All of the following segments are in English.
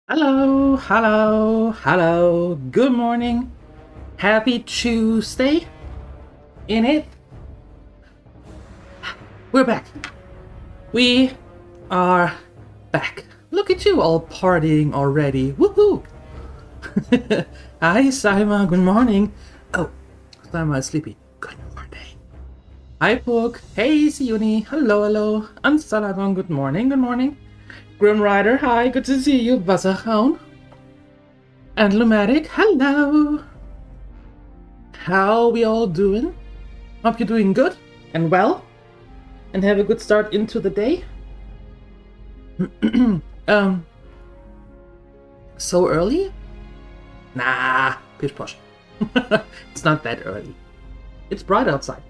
Hello, hello, hello. Good morning. Happy Tuesday. In it. We're back. We are back. Look at you all partying already. Woohoo! Hi, Saima. Good morning. Oh, Saima is sleepy. Good morning. Hi, Pook. Hey, Siuni. Hello, hello. I'm Salagon. Good morning. Good morning. Grim Rider. Hi. Good to see you. Wasserhound. And Lumatic. Hello. How we all doing? Hope you're doing good and well and have a good start into the day. So early? Nah, pish posh. It's not that early. It's bright outside.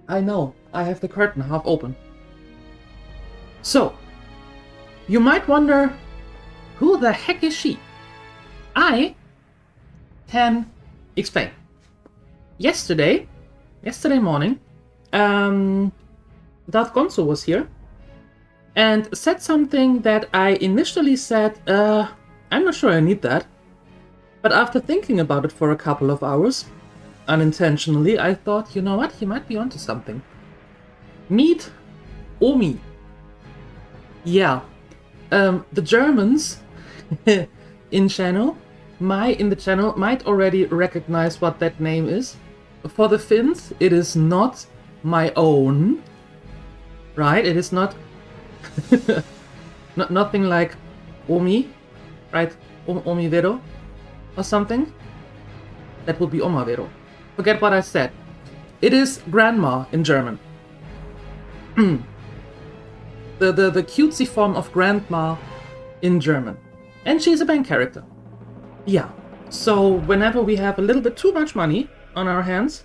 I know, I have the curtain half open. So, you might wonder, who the heck is she? I can explain. Yesterday morning, Darth Gonzo was here and said something that I initially said, I'm not sure I need that. But after thinking about it for a couple of hours, unintentionally, I thought, you know what, he might be onto something. Meet Omi. Yeah, the Germans in the channel might already recognize what that name is. For the Finns, it is not my own, right? It is not nothing like Omi, right? Omivero or something. That would be Omavero. Forget what I said. It is grandma in German. the cutesy form of grandma in German. And she's a bank character. Yeah. So whenever we have a little bit too much money on our hands,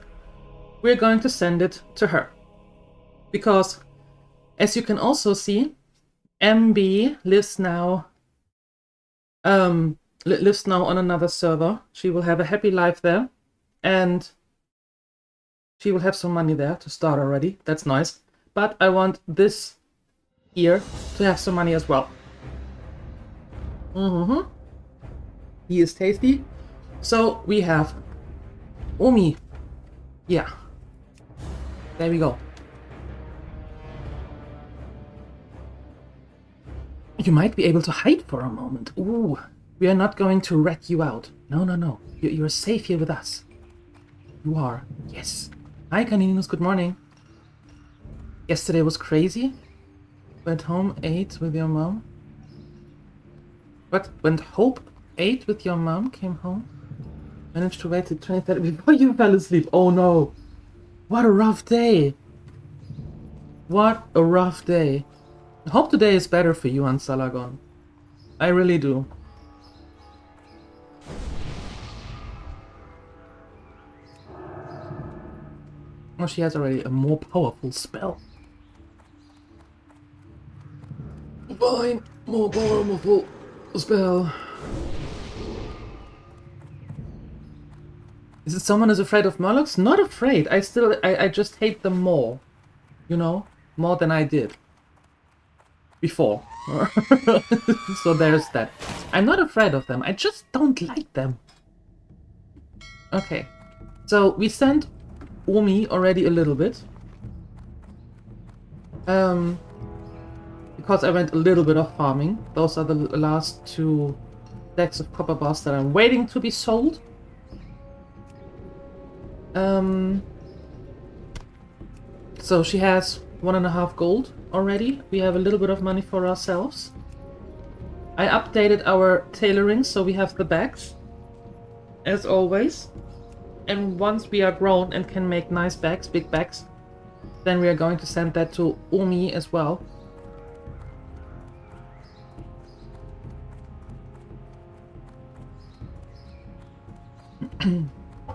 we're going to send it to her. Because, as you can also see, MB lives now on another server. She will have a happy life there, and she will have some money there to start already. That's nice. But I want this here to have some money as well. He is tasty. So we have Omi. Yeah. There we go. You might be able to hide for a moment. Ooh, we are not going to rat you out. No. You're safe here with us. You are. Yes. Hi, Caninos. Good morning. Yesterday was crazy. Went home, ate with your mom. What? Went home, ate with your mom, came home? Managed to wait till 20:30 before you fell asleep. Oh no. What a rough day. What a rough day. I hope today is better for you on Salagon. I really do. Oh, she has already a more powerful spell. Fine, more powerful spell. Is it someone who's afraid of Murlocs? Not afraid. I just hate them more. You know? More than I did before. So there's that. I'm not afraid of them. I just don't like them. Okay. So we sent Omi already a little bit. Because I went a little bit of farming. Those are the last 2 decks of copper bars that I'm waiting to be sold. So she has 1.5 gold already. We have a little bit of money for ourselves. I updated our tailoring so we have the bags, as always. And once we are grown and can make nice bags, big bags, then we are going to send that to Omi as well.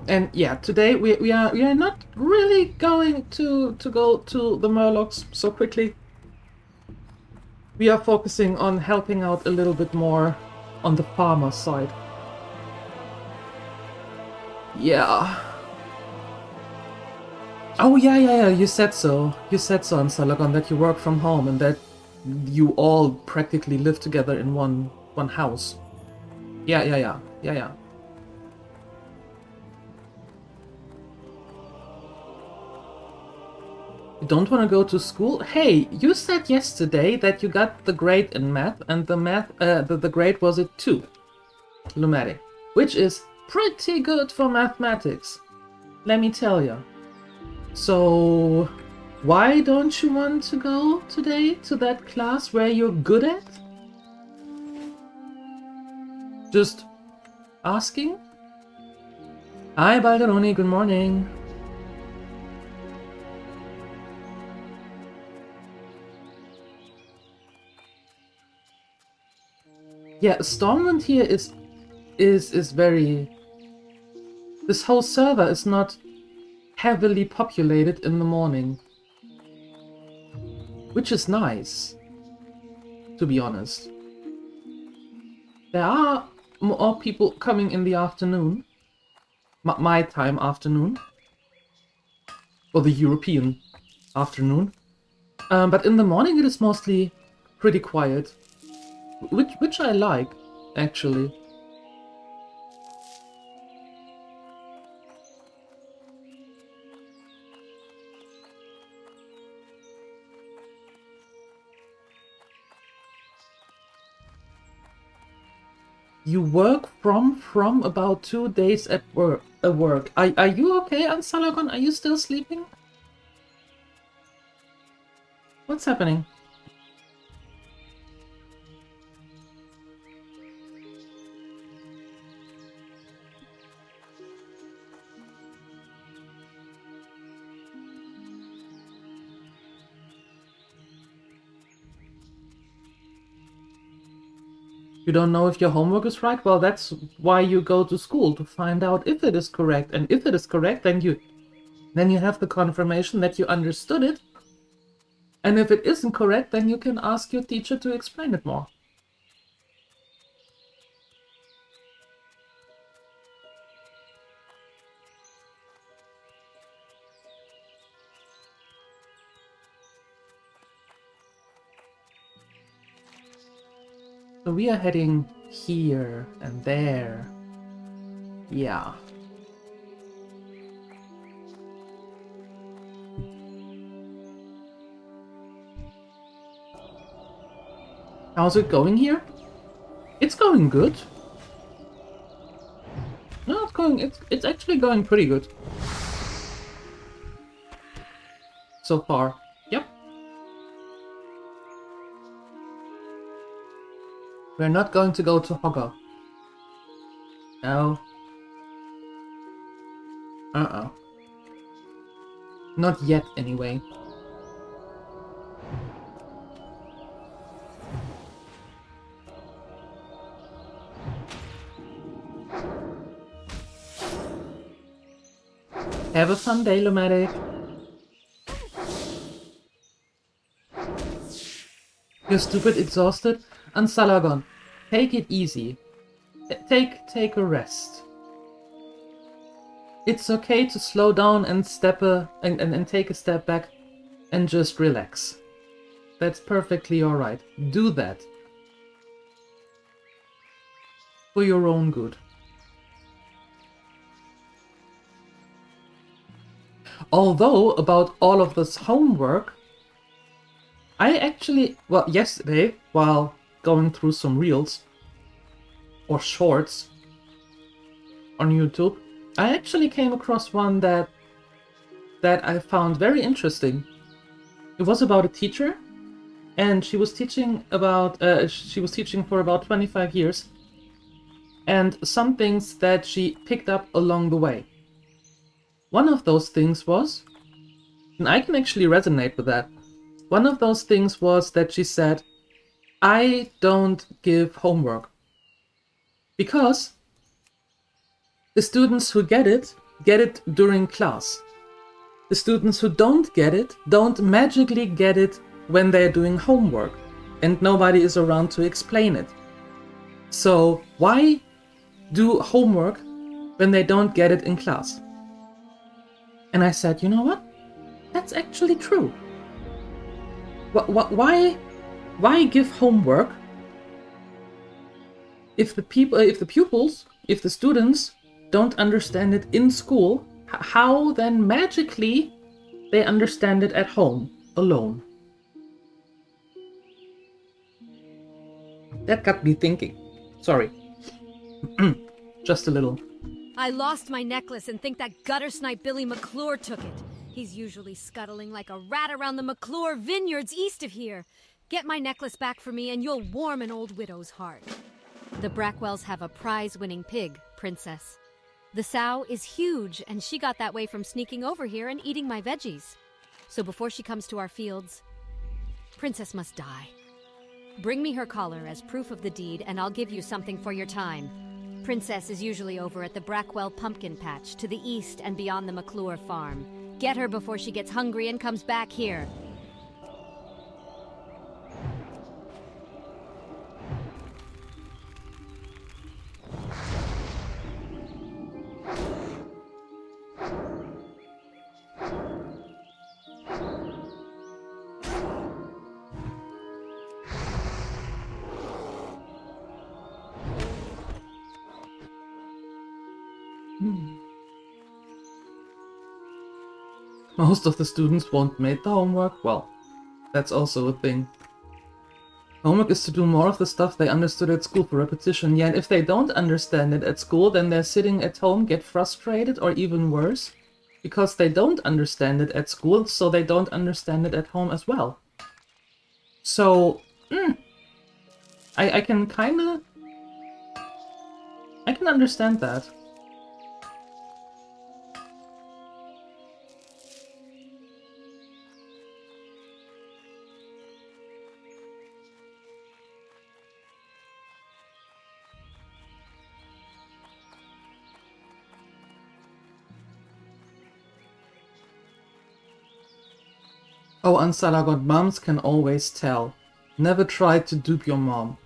And yeah, today we are not really going to go to the Murlocs so quickly. We are focusing on helping out a little bit more on the farmer side. Yeah. Oh yeah, you said so. You said so on Salagon that you work from home and that you all practically live together in one house. Yeah. You don't want to go to school? Hey, you said yesterday that you got the grade in math, and the grade was a 2, Lumatic, which is pretty good for mathematics, let me tell you. So, why don't you want to go today to that class where you're good at? Just asking? Hi, Balderoni, good morning. Yeah, Stormwind here is very... This whole server is not heavily populated in the morning. Which is nice, to be honest. There are more people coming in the afternoon. My time afternoon. Or the European afternoon. But in the morning it is mostly pretty quiet. Which I like, actually. You work from about 2 days at work. Are you okay, Ansalagon? Are you still sleeping? What's happening? You don't know if your homework is right? Well, that's why you go to school, to find out if it is correct. And if it is correct, then you have the confirmation that you understood it. And if it isn't correct, then you can ask your teacher to explain it more. So we are heading here and there. Yeah. How's it going here? It's going good. No, it's actually going pretty good. So far. Yep. We're not going to go to Hogger. No. Not yet, anyway. Have a fun day, Lumatic. You're stupid, exhausted? Ansalagon, take it easy. Take a rest. It's okay to slow down and take a step back and just relax. That's perfectly alright. Do that. For your own good. Although, about all of this homework, I actually, well, yesterday, while going through some reels or shorts on YouTube, I actually came across one that I found very interesting. It was about a teacher, and she was teaching for about 25 years, and some things that she picked up along the way. One of those things was, and I can actually resonate with that, one of those things was that she said, I don't give homework. Because the students who get it during class. The students who don't get it, don't magically get it when they're doing homework, and nobody is around to explain it. So why do homework when they don't get it in class? And I said, you know what? That's actually true. Why Why give homework if the pupils, if the students don't understand it in school? How then magically they understand it at home alone? That got me thinking. Sorry. Just a little. I lost my necklace and think that gutter snipe Billy McClure took it. He's usually scuttling like a rat around the McClure vineyards east of here. Get my necklace back for me and you'll warm an old widow's heart. The Brackwells have a prize-winning pig, Princess. The sow is huge, and she got that way from sneaking over here and eating my veggies. So before she comes to our fields, Princess must die. Bring me her collar as proof of the deed, and I'll give you something for your time. Princess is usually over at the Brackwell pumpkin patch to the east and beyond the McClure farm. Get her before she gets hungry and comes back here. Most of the students won't make the homework. Well, that's also a thing. Homework is to do more of the stuff they understood at school for repetition. Yeah, and if they don't understand it at school, then they're sitting at home, get frustrated, or even worse, because they don't understand it at school, so they don't understand it at home as well. So, I can kinda... I can understand that. Oh, Ansalagot, moms can always tell. Never try to dupe your mom.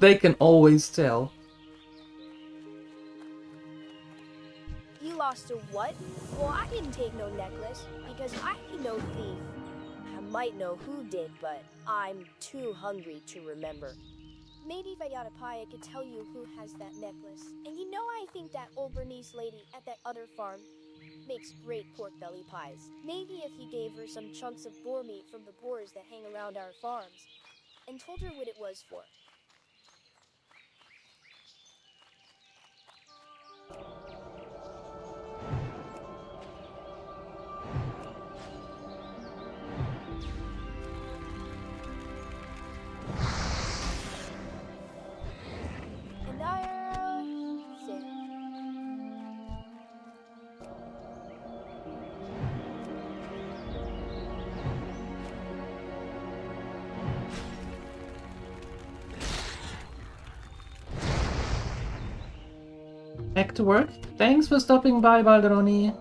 They can always tell. You lost a what? Well, I didn't take no necklace, because I ain't no thief. I might know who did, but I'm too hungry to remember. Maybe if I got a pie, I could tell you who has that necklace. And you know I think that old Bernice lady at that other farm makes great pork belly pies. Maybe if he gave her some chunks of boar meat from the boars that hang around our farms, and told her what it was for. And I said, Back to work. Thanks for stopping by, Balderoni.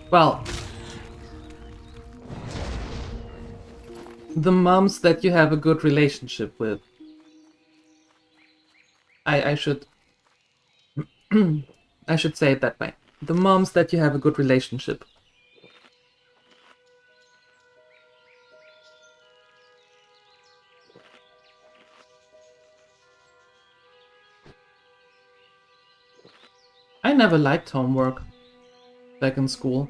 Well, the moms that you have a good relationship with. I should I should say it that way. The moms that you have a good relationship. I never liked homework back in school.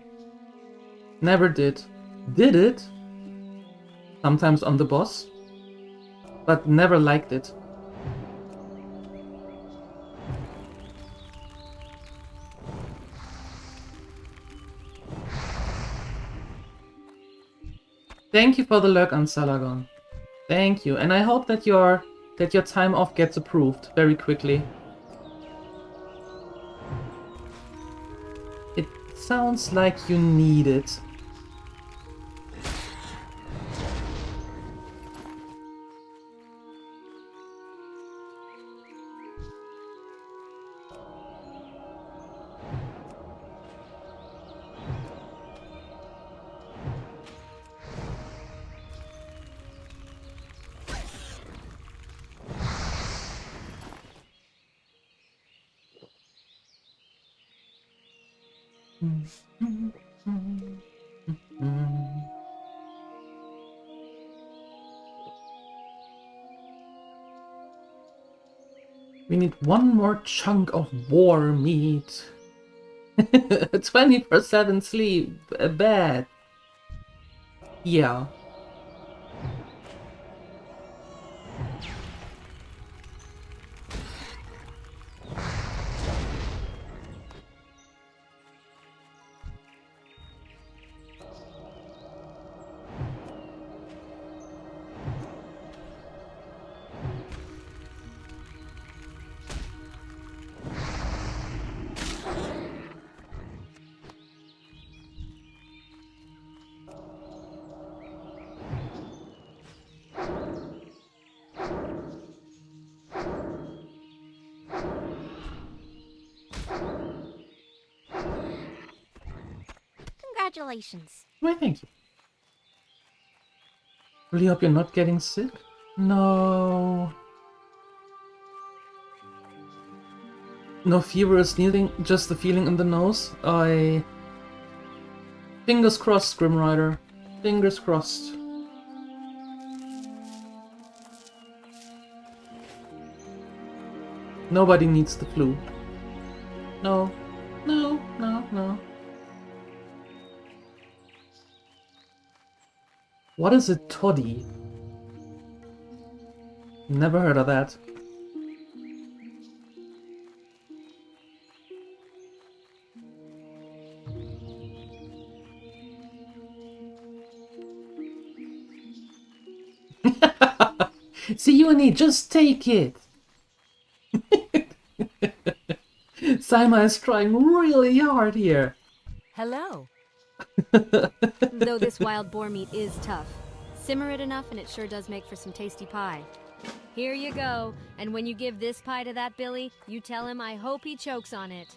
Never did. Did it? Sometimes on the boss. But never liked it. Thank you for the lurk on Salagon. Thank you, and I hope that your time off gets approved very quickly. It sounds like you need it. We need one more chunk of war meat. 24/7 sleep. Bad. Yeah. Congratulations. Why, thank you. Really hope you're not getting sick? No. No fever or sneezing, just the feeling in the nose. Fingers crossed, Grim Rider. Fingers crossed. Nobody needs the flu. No. No, no, no. What is a toddy? Never heard of that. See, you and me, just take it. Saima is trying really hard here. Hello. Though this wild boar meat is tough. Simmer it enough and it sure does make for some tasty pie. Here you go, and when you give this pie to that Billy, you tell him I hope he chokes on it.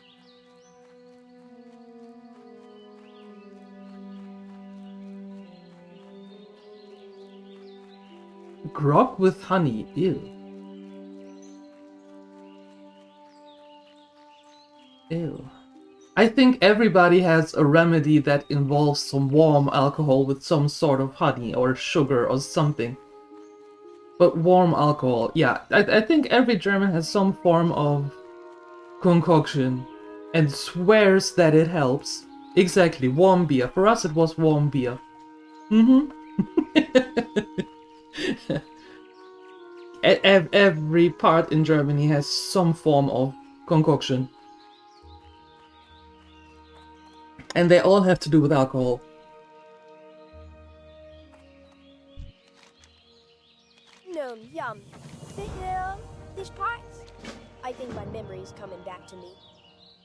Grog with honey, ew. Ew. I think everybody has a remedy that involves some warm alcohol with some sort of honey or sugar or something. But warm alcohol, yeah. I think every German has some form of concoction and swears that it helps. Exactly, warm beer. For us it was warm beer. Every part in Germany has some form of concoction. And they all have to do with alcohol. Yum. These parts? I think my memory is coming back to me.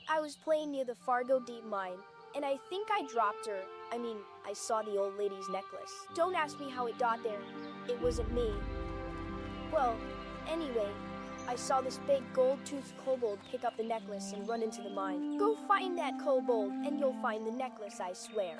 I was playing near the Fargo Deep Mine, and I think I dropped her. I saw the old lady's necklace. Don't ask me how it got there. It wasn't me. Well, anyway, I saw this big gold-toothed kobold pick up the necklace and run into the mine. Go find that kobold, and you'll find the necklace, I swear.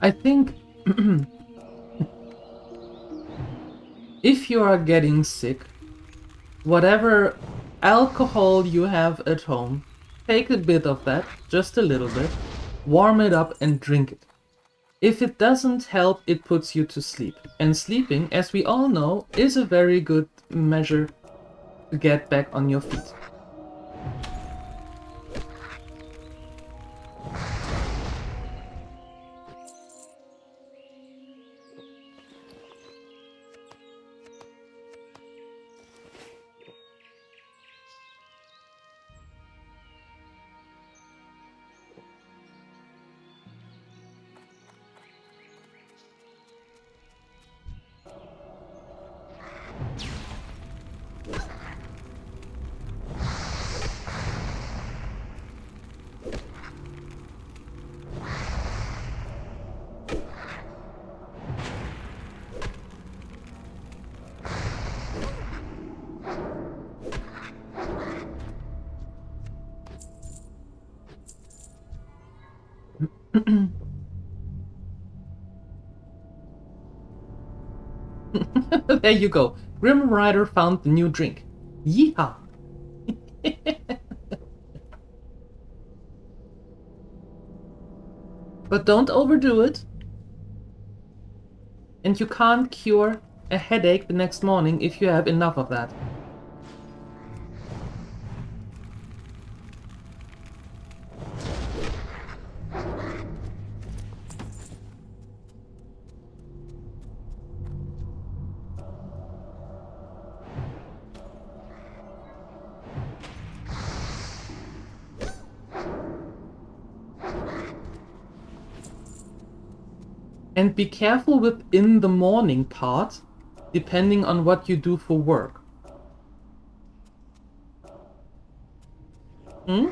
I think if you are getting sick, whatever alcohol you have at home, take a bit of that, just a little bit, warm it up and drink it. If it doesn't help, it puts you to sleep. And sleeping, as we all know, is a very good measure to get back on your feet. There you go. Grim Rider found the new drink. Yeehaw! But don't overdo it. And you can't cure a headache the next morning if you have enough of that. And be careful with in the morning part, depending on what you do for work. Hmm?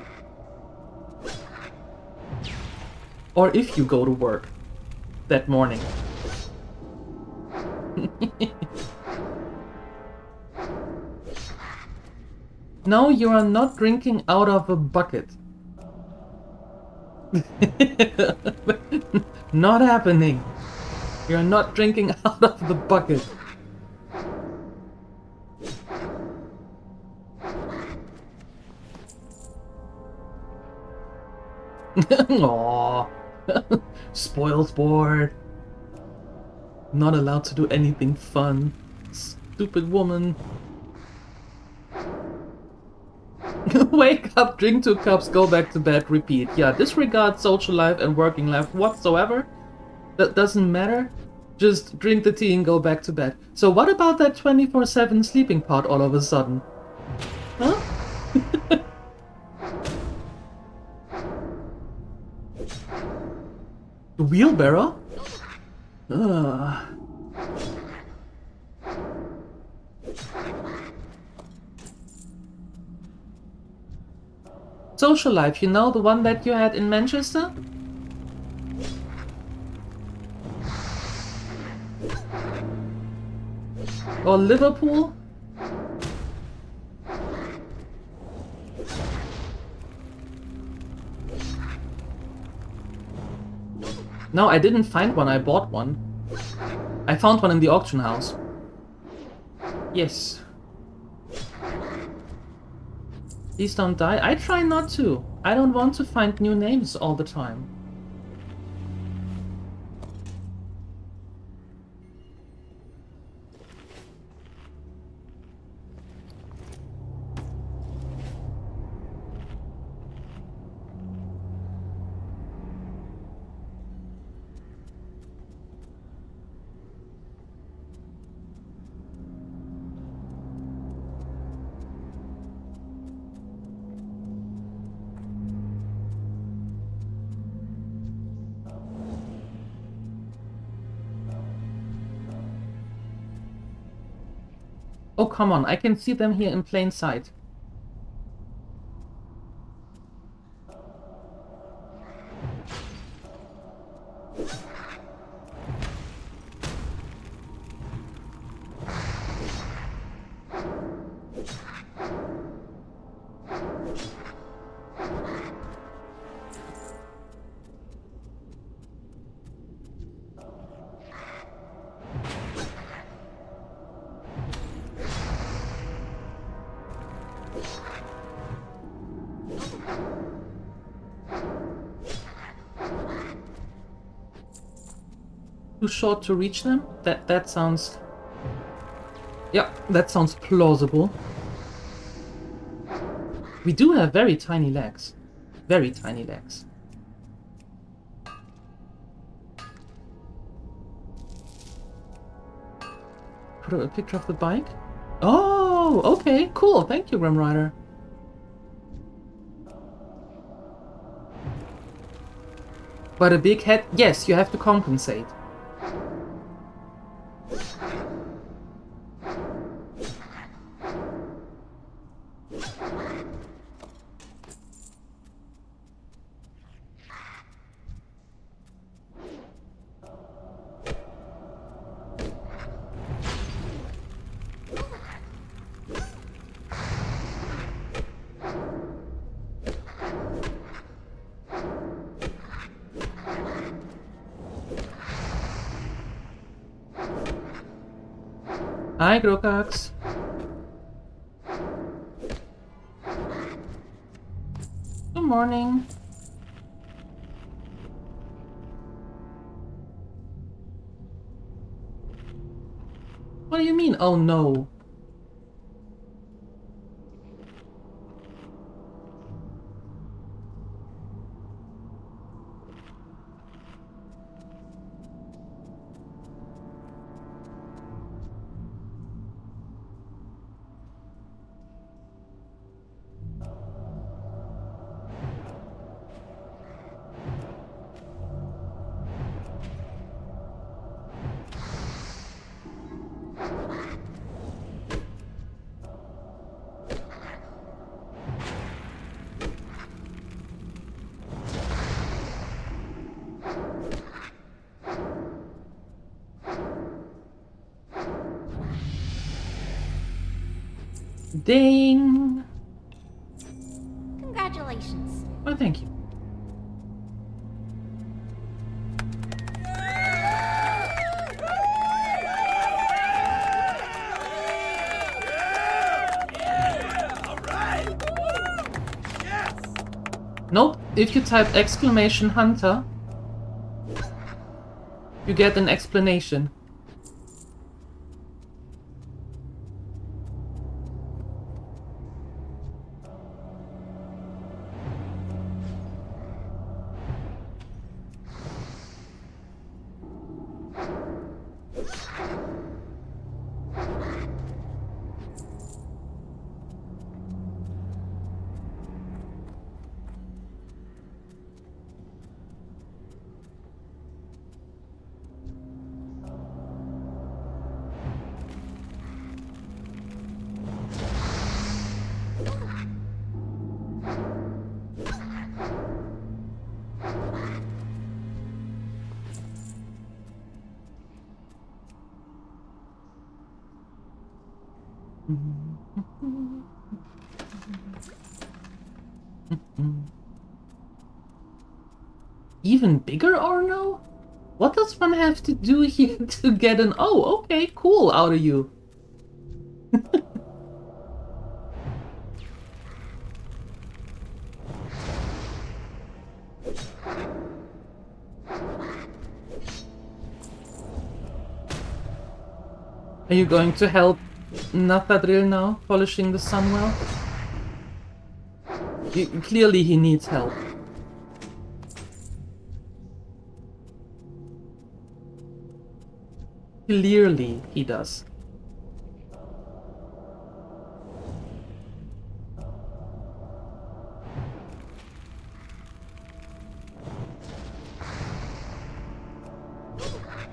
Or if you go to work that morning. No, you are not drinking out of a bucket. Not happening. You're not drinking out of the bucket. Aww. Spoil sport. Not allowed to do anything fun. Stupid woman. Wake up, drink 2 cups, go back to bed, repeat. Yeah, disregard social life and working life whatsoever. That doesn't matter. Just drink the tea and go back to bed. So what about that 24/7 sleeping part all of a sudden? Huh? The wheelbarrow? Ugh. Social life, you know, the one that you had in Manchester? Or Liverpool? No, I didn't find one, I bought one. I found one in the auction house. Yes. Please don't die. I try not to. I don't want to find new names all the time. Oh, come on, I can see them here in plain sight. Too short to reach them? That sounds... Yeah, that sounds plausible. We do have very tiny legs. Very tiny legs. Put a picture of the bike? Oh, okay, cool. Thank you, Grim Rider. But a big head, yes, you have to compensate. Hi, Grokax. Good morning. What do you mean, oh no? Ding! Congratulations. Well, thank you. Nope, if you type exclamation hunter, you get an explanation. Even bigger or no? What does one have to do here to get an oh, okay, cool out of you? Are you going to help Nathadril now, polishing the Sunwell? Clearly he needs help. Clearly he does.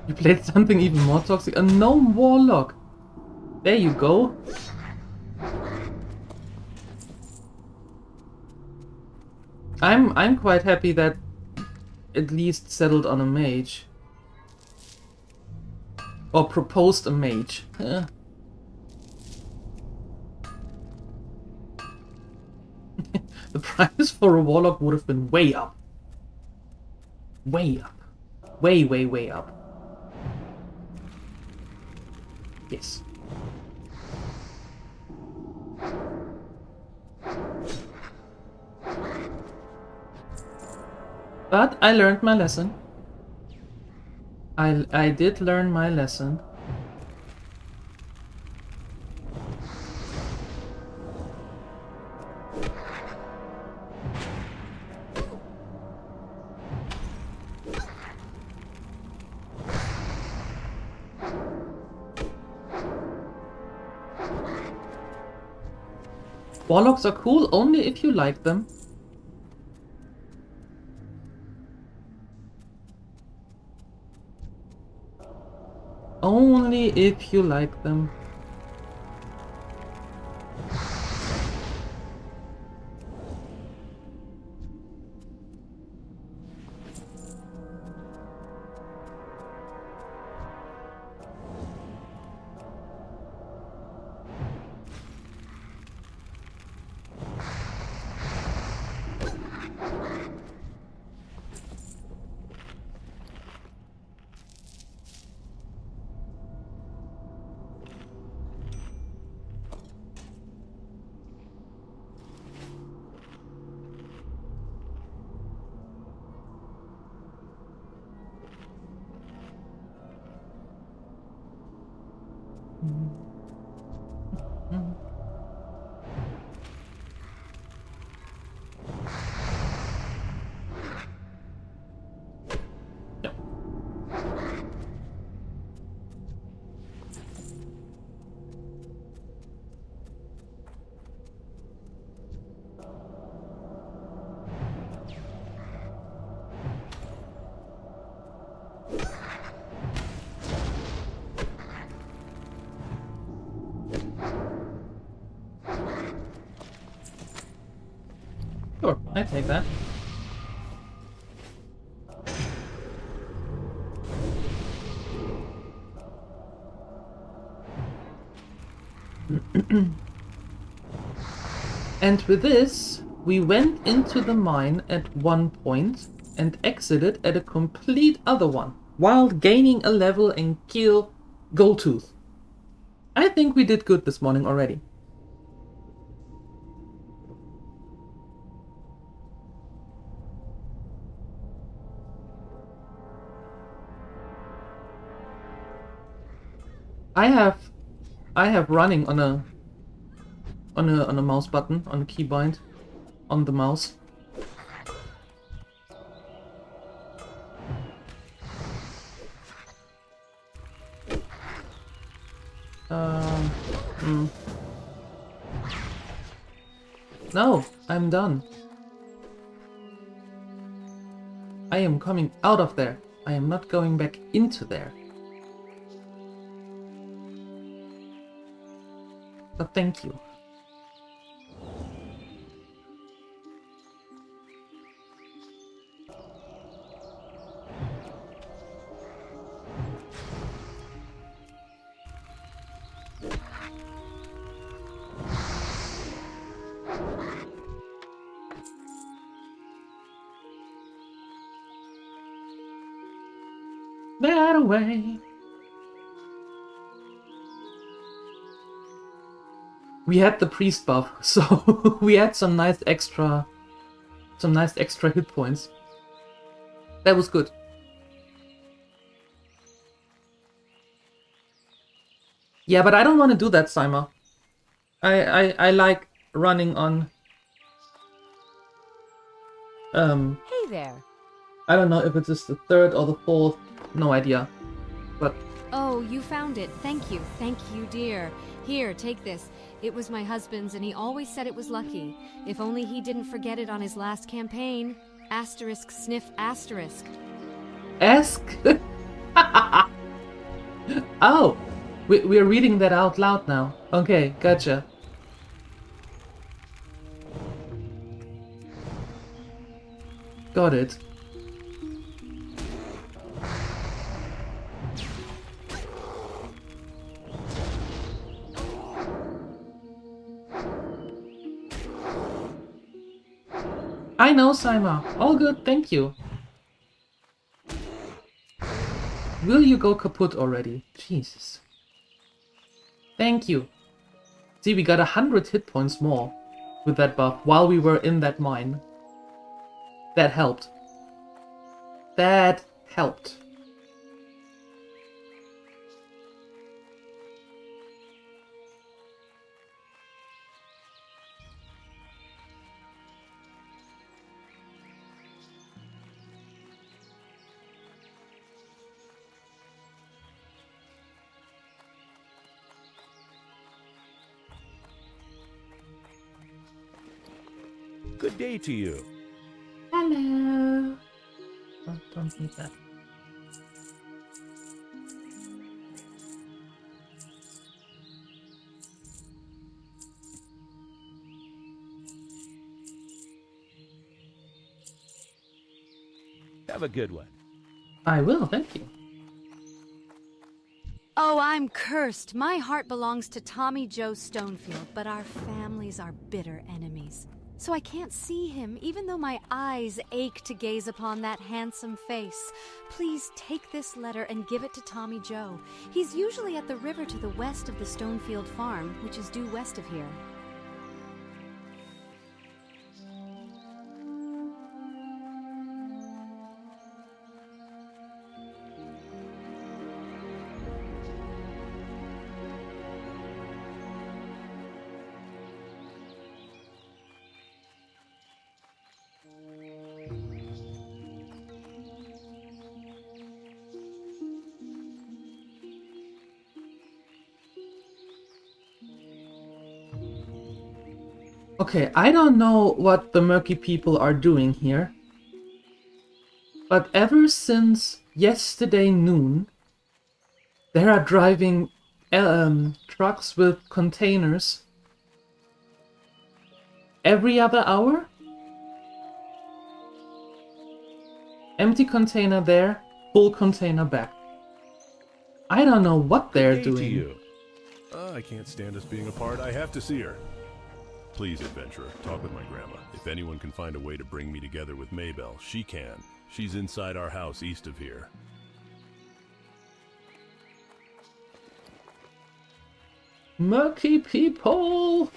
You played something even more toxic? A gnome warlock. There you go. I'm quite happy that at least settled on a mage. Or proposed a mage. The price for a warlock would have been way up. Way up. Way, way, way up. Yes. But I learned my lesson. I did learn my lesson. Warlocks are cool only if you like them. Only if you like them. Yep. Sure, I take that. And with this, we went into the mine at one point and exited at a complete other one, while gaining a level and kill Goldtooth. I think we did good this morning already. I have running on a mouse button, on a keybind, on the mouse. No, I'm done. I am coming out of there. I am not going back into there. But thank you. That away. We had the priest buff, so we had some nice extra hit points. That was good. Yeah, but I don't want to do that, Sima. I like running on. Hey there. I don't know if it is the third or the fourth. No idea. But Oh, you found it. Thank you, dear. Here, take this. It was my husband's, and he always said it was lucky. If only he didn't forget it on his last campaign. Asterisk sniff asterisk. ask. Oh, we're reading that out loud now. Okay, gotcha. Got it. I know, Sima. All good, thank you. Will you go kaput already? Jesus. Thank you. See, we got 100 hit points more with that buff while we were in that mine. That helped. That helped. Good day to you. Hello. Oh, don't need that. Have a good one. I will, thank you. Oh, I'm cursed. My heart belongs to Tommy Joe Stonefield, but our families are bitter enemies. So I can't see him, even though my eyes ache to gaze upon that handsome face. Please take this letter and give it to Tommy Joe. He's usually at the river to the west of the Stonefield farm, which is due west of here. Okay, I don't know what the murky people are doing here. But ever since yesterday noon, they are driving trucks with containers every other hour. Empty container there, full container back. I don't know what they're Good day to doing. you. I can't stand us being apart. I have to see her. Please, adventurer, talk with my grandma. If anyone can find a way to bring me together with Maybelle, she can. She's inside our house east of here. Murky people!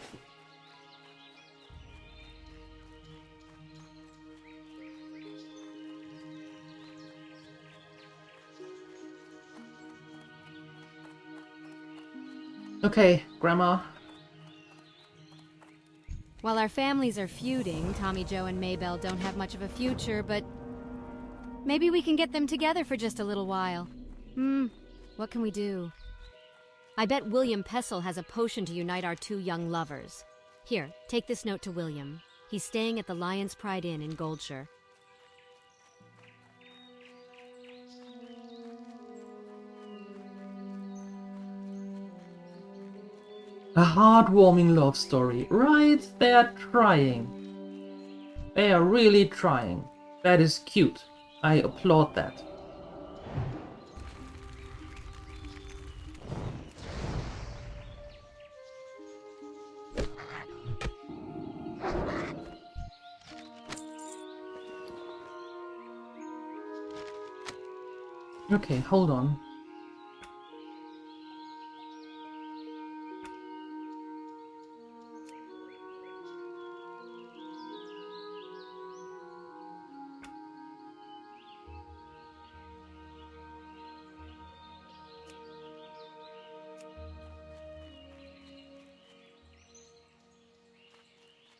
Okay, Grandma. While our families are feuding, Tommy Joe and Maybelle don't have much of a future, but maybe we can get them together for just a little while. What can we do? I bet William Pessel has a potion to unite our two young lovers. Here, take this note to William. He's staying at the Lion's Pride Inn in Goldshire. A heartwarming love story. Right? They are trying. They are really trying. That is cute. I applaud that. Okay, hold on.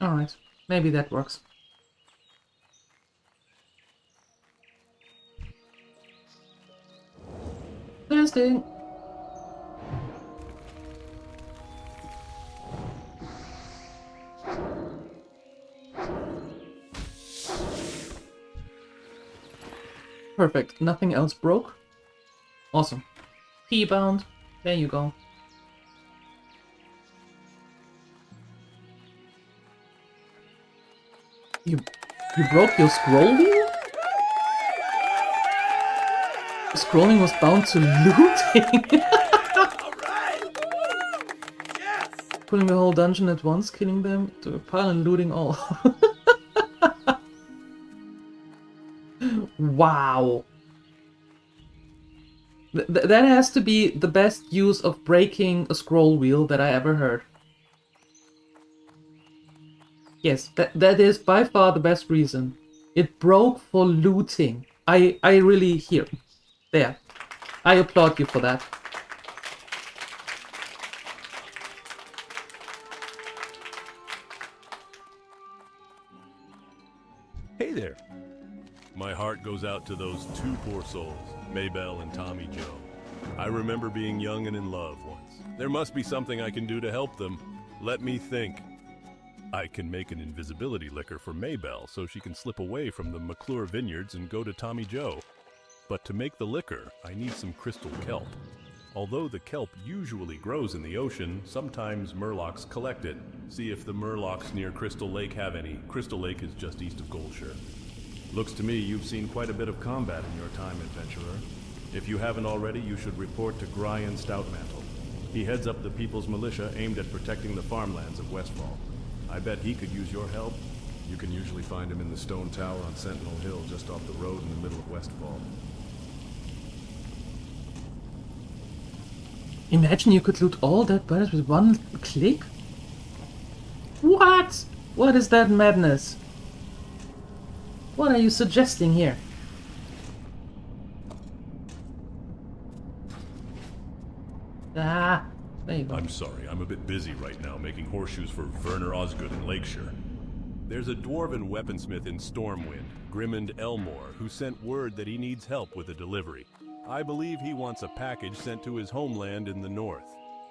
Alright, maybe that works. Testing! Perfect, nothing else broke. Awesome. P-bound, there you go. You broke your scroll wheel? The scrolling was bound to looting. Pulling the whole dungeon at once, killing them to a pile and looting all. Wow. That has to be the best use of breaking a scroll wheel that I ever heard. Yes, that is by far the best reason. It broke for looting. I really here. There. I applaud you for that. Hey there. My heart goes out to those two poor souls, Maybelle and Tommy Joe. I remember being young and in love once. There must be something I can do to help them. Let me think. I can make an invisibility liquor for Maybelle so she can slip away from the McClure vineyards and go to Tommy Joe. But to make the liquor, I need some crystal kelp. Although the kelp usually grows in the ocean, sometimes murlocs collect it. See if the murlocs near Crystal Lake have any. Crystal Lake is just east of Goldshire. Looks to me you've seen quite a bit of combat in your time, adventurer. If you haven't already, you should report to Gryan Stoutmantle. He heads up the People's Militia aimed at protecting the farmlands of Westfall. I bet he could use your help. You can usually find him in the stone tower on Sentinel Hill just off the road in the middle of Westfall. Imagine you could loot all that birds with one click? What? What is that madness? What are you suggesting here? Ah, there you go. I'm sorry, I'm a bit busy right now making horseshoes for Werner Osgood in Lakeshire. There's a dwarven weaponsmith in Stormwind, Grimond Elmore, who sent word that he needs help with a delivery. I believe he wants a package sent to his homeland in the north.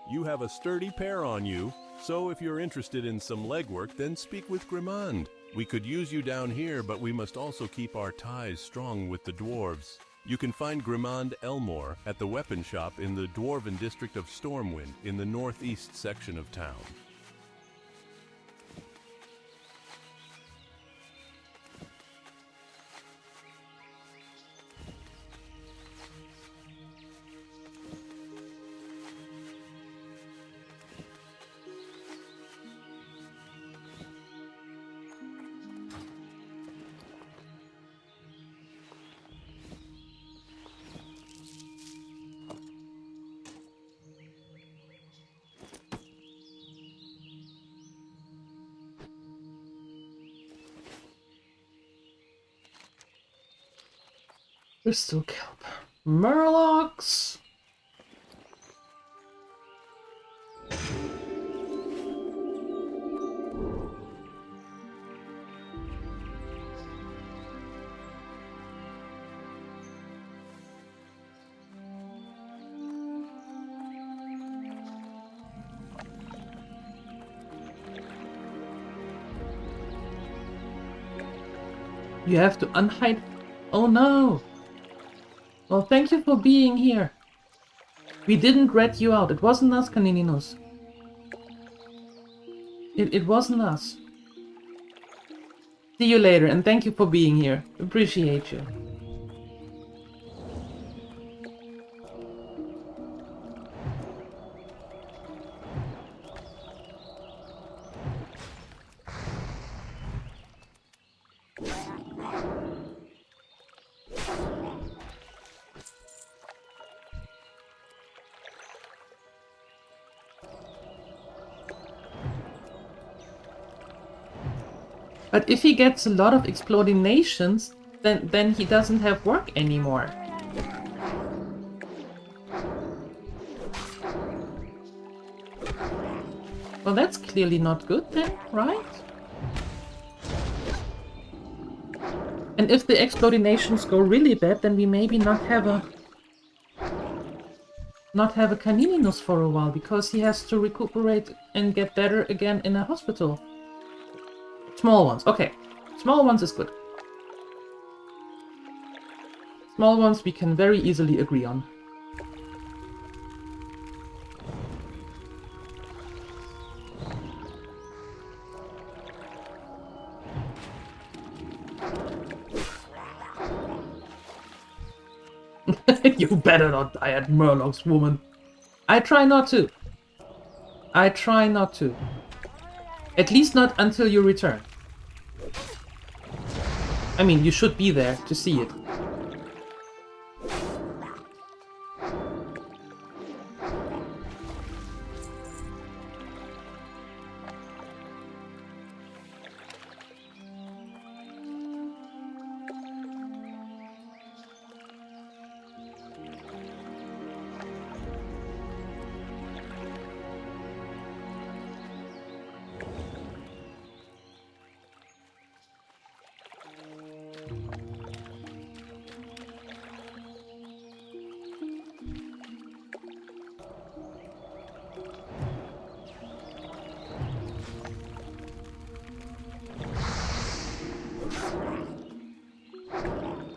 You have a sturdy pair on you, so if you're interested in some legwork, then speak with Grimond. We could use you down here, but we must also keep our ties strong with the dwarves. You can find Grimond Elmore at the weapon shop in the Dwarven district of Stormwind in the northeast section of town. Crystal kelp. Murlocs! You have to unhide. Oh no! Well, thank you for being here. We didn't rat you out. It wasn't us, Canininos. It wasn't us. See you later, and thank you for being here. Appreciate you. But if he gets a lot of exploding nations, then he doesn't have work anymore. Well, that's clearly not good then, right? And if the exploding nations go really bad, then we maybe not have a Canininus for a while, because he has to recuperate and get better again in a hospital. Small ones, okay. Small ones is good. Small ones we can very easily agree on. You better not die at Murlocs, woman. I try not to. I try not to. At least not until you return. I mean, you should be there to see it.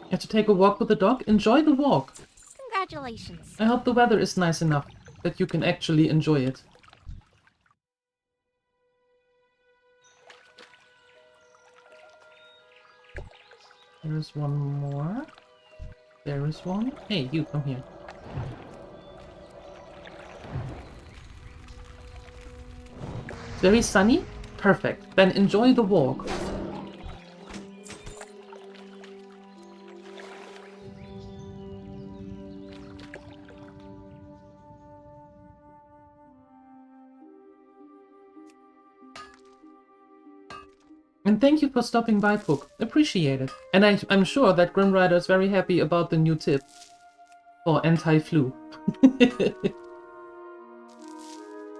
You have to take a walk with the dog? Enjoy the walk. Congratulations. I hope the weather is nice enough that you can actually enjoy it. There is one more. There is one. Hey, you come here. Very sunny? Perfect. Then enjoy the walk. And thank you for stopping by, Puck. Appreciate it. And I'm sure that Grim Rider is very happy about the new tip for anti-flu.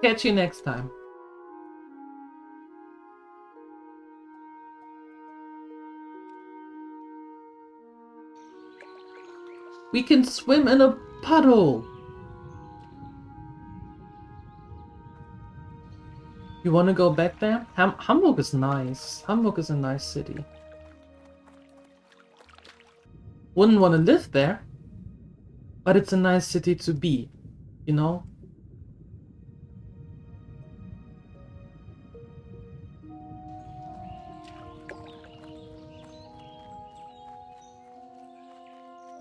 Catch you next time. We can swim in a puddle. You want to go back there? Hamburg is nice. Hamburg is a nice city. Wouldn't want to live there, but it's a nice city to be, you know?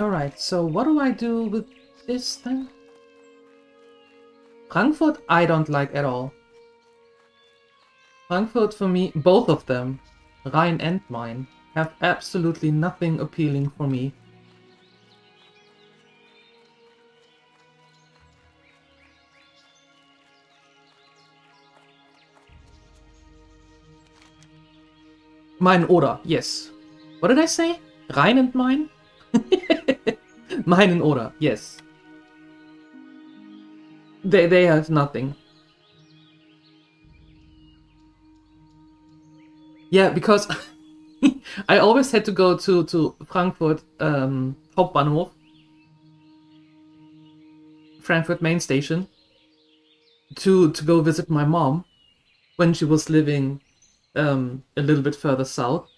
Alright, so what do I do with this then? Frankfurt, I don't like at all. Frankfurt, for me, both of them, Rhein and Main, have absolutely nothing appealing for me. Main Oder, yes. What did I say? Rhein and Main? Main and Oder, yes. They have nothing. Yeah, because I always had to go to Frankfurt Hauptbahnhof, Frankfurt main station, to go visit my mom when she was living a little bit further south.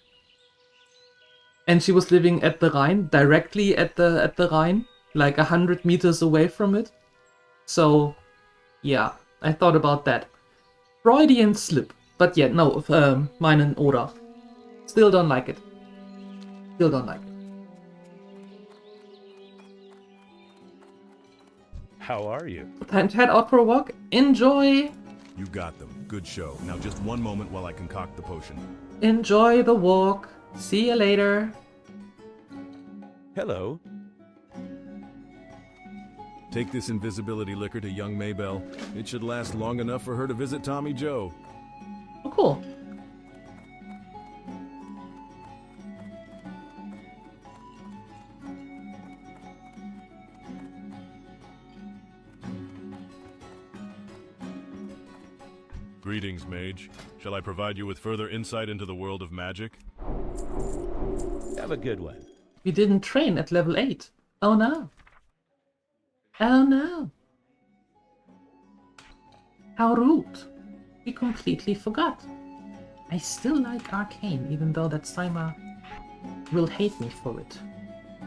And she was living at the Rhine, directly at the Rhine, like 100 meters away from it. So, yeah, I thought about that. Freudian slip. But yeah, no, Main and Oder. Still don't like it. Still don't like it. How are you? Time to head out for a walk. Enjoy! You got them. Good show. Now just one moment while I concoct the potion. Enjoy the walk. See you later. Hello. Take this invisibility liquor to young Maybell. It should last long enough for her to visit Tommy Joe. Oh, cool. Greetings, Mage. Shall I provide you with further insight into the world of magic? Have a good one. We didn't train at level 8. Oh no. Oh no. How rude. We completely forgot. I still like Arcane, even though that Saima will hate me for it.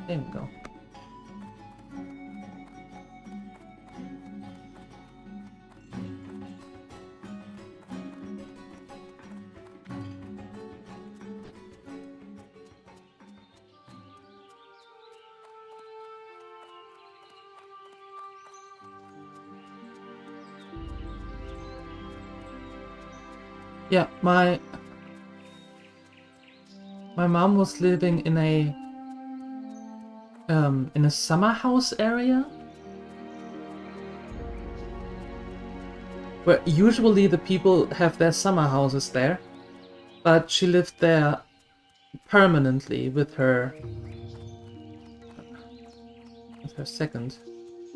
There we go. Yeah, my mom was living in a summer house area where usually the people have their summer houses there, but she lived there permanently with her second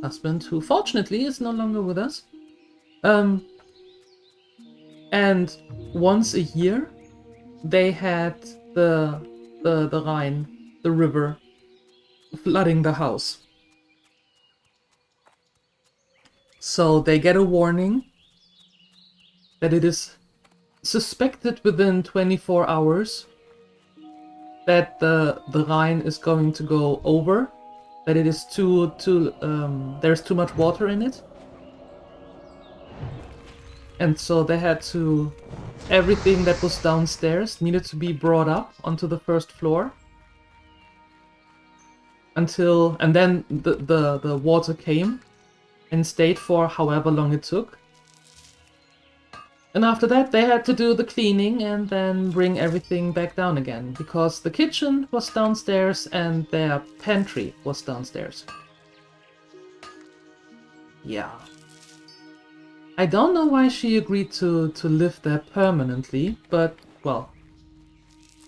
husband, who fortunately is no longer with us. And once a year, they had the Rhine, the river, flooding the house. So they get a warning that it is suspected within 24 hours that the Rhine is going to go over, that it is there's too much water in it. And so they had to, everything that was downstairs needed to be brought up onto the first floor. And then the water came and stayed for however long it took. And after that they had to do the cleaning and then bring everything back down again, because the kitchen was downstairs and their pantry was downstairs. Yeah. I don't know why she agreed to live there permanently, but, well,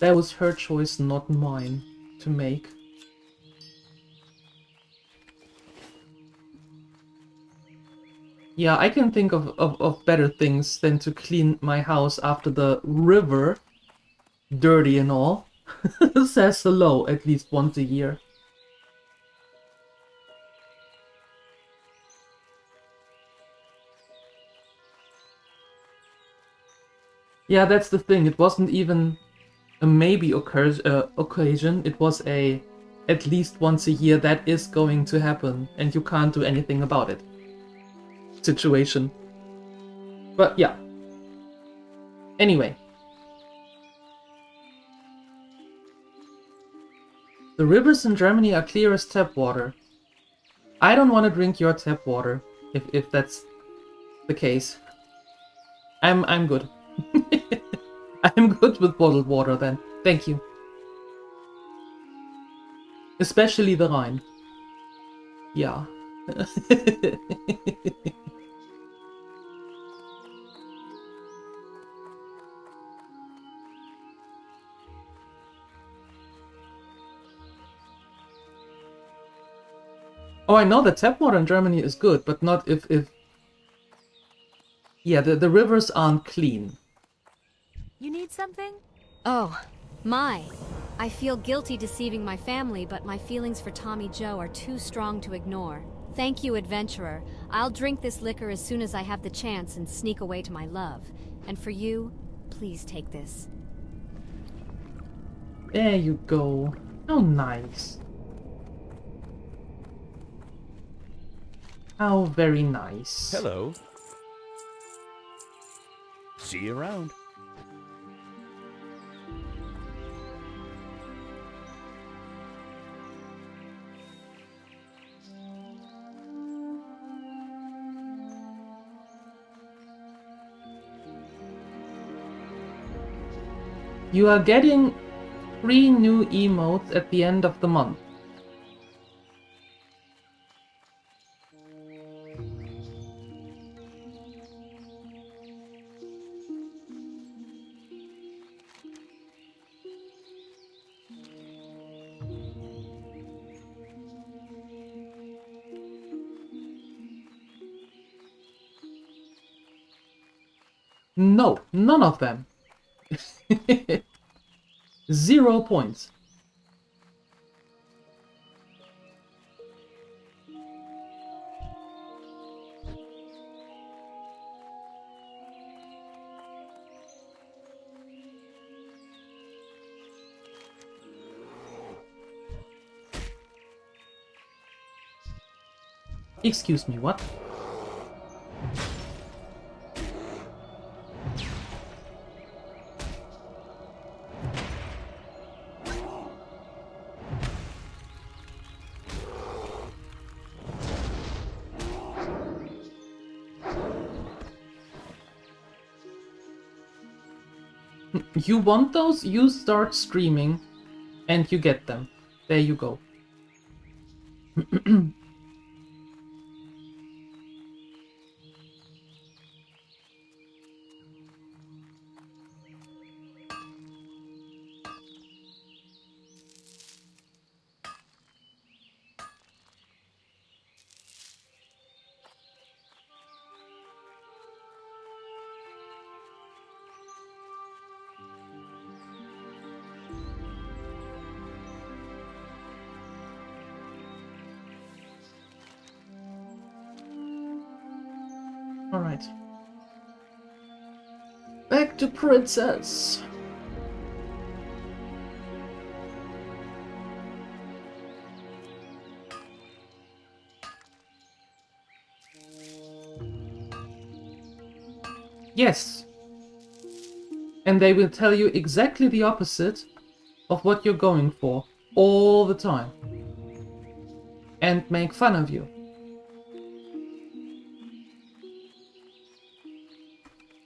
that was her choice, not mine, to make. Yeah, I can think of better things than to clean my house after the river, dirty and all, says hello at least once a year. Yeah, that's the thing. It wasn't even a maybe occasion. It was a at least once a year that is going to happen, and you can't do anything about it situation. But yeah. Anyway. The rivers in Germany are clear as tap water. I don't want to drink your tap water, if that's the case. I'm good. I'm good with bottled water then. Thank you. Especially the Rhine. Yeah. Oh, I know the tap water in Germany is good, but not if... Yeah, the rivers aren't clean. You need something? Oh, my. I feel guilty deceiving my family, but my feelings for Tommy Joe are too strong to ignore. Thank you, adventurer. I'll drink this liquor as soon as I have the chance and sneak away to my love. And for you, please take this. There you go. How nice. How very nice. Hello. See you around. You are getting 3 new emotes at the end of the month. No, none of them. 0 points. Excuse me, what? You want those? You start streaming and you get them. There you go. Alright. Back to Princess. Yes. And they will tell you exactly the opposite of what you're going for all the time. And make fun of you.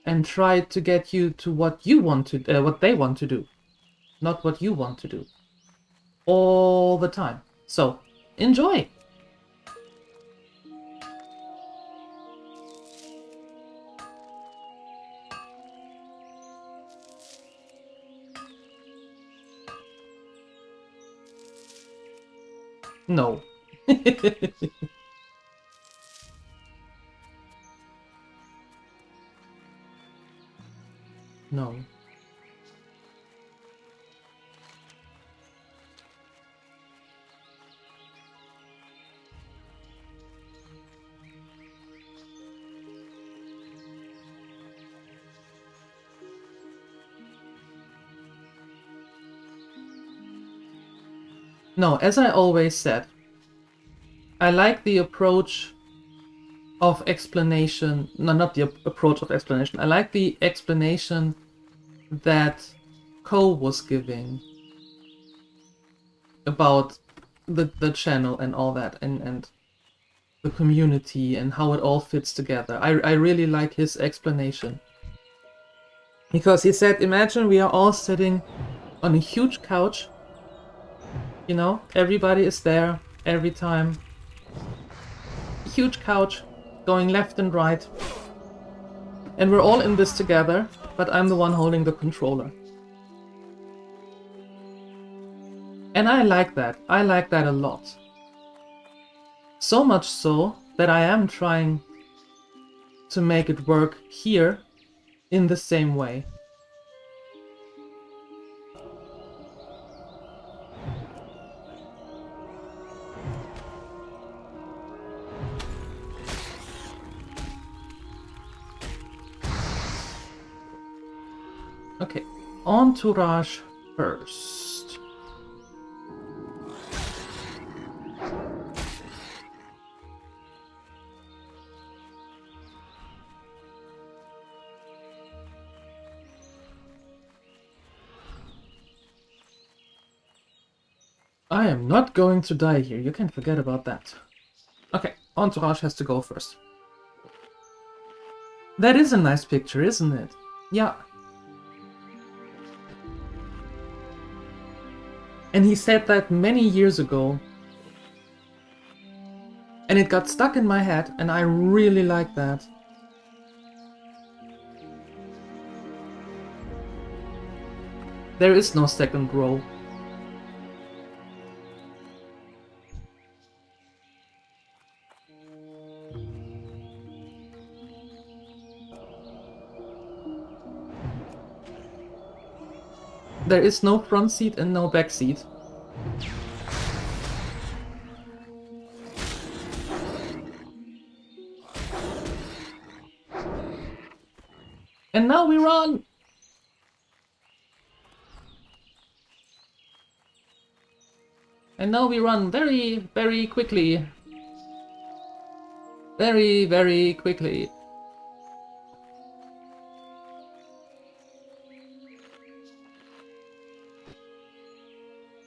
And try to get you to what you want to, what they want to do, not what you want to do, all the time. So, enjoy. No. No. No, as I always said, I like the approach of explanation. No, not the approach of explanation. I like the explanation that Cole was giving about the channel and all that, and the community and how it all fits together. I really like his explanation. Because he said, imagine we are all sitting on a huge couch. You know, everybody is there every time. Huge couch, going left and right. And we're all in this together, but I'm the one holding the controller. And I like that. I like that a lot. So much so that I am trying to make it work here in the same way. Okay, entourage first. I am not going to die here, you can forget about that. Okay, entourage has to go first. That is a nice picture, isn't it? Yeah. And he said that many years ago. And it got stuck in my head, and I really like that. There is no second row. There is no front seat and no back seat. And now we run! And now we run very, very quickly. Very, very quickly.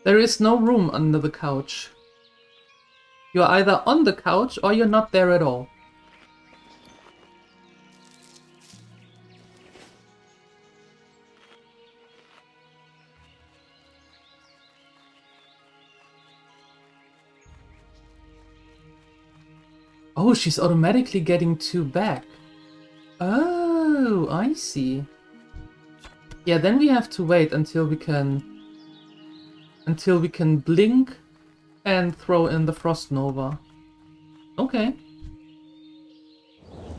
There is no room under the couch. You're either on the couch or you're not there at all. Oh, she's automatically getting 2 back. Oh, I see. Yeah, then we have to wait until we can blink and throw in the Frost Nova. Okay.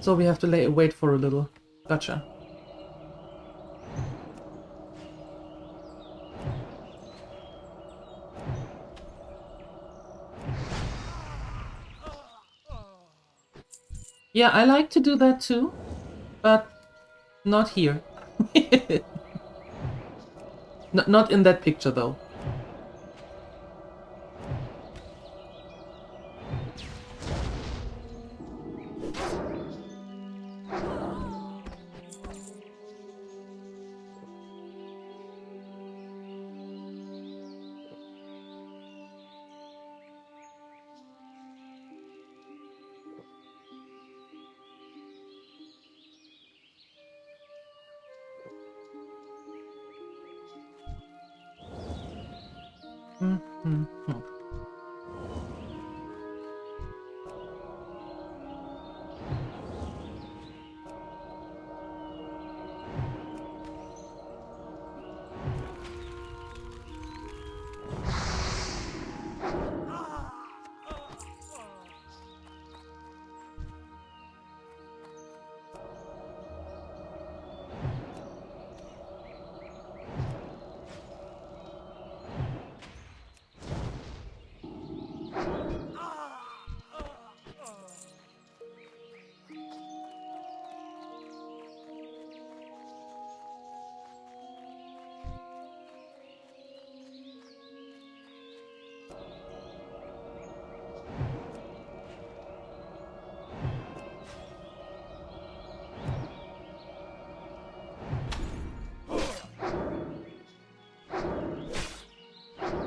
So we have to wait for a little. Gotcha. Yeah, I like to do that too, but not here. Not in that picture though.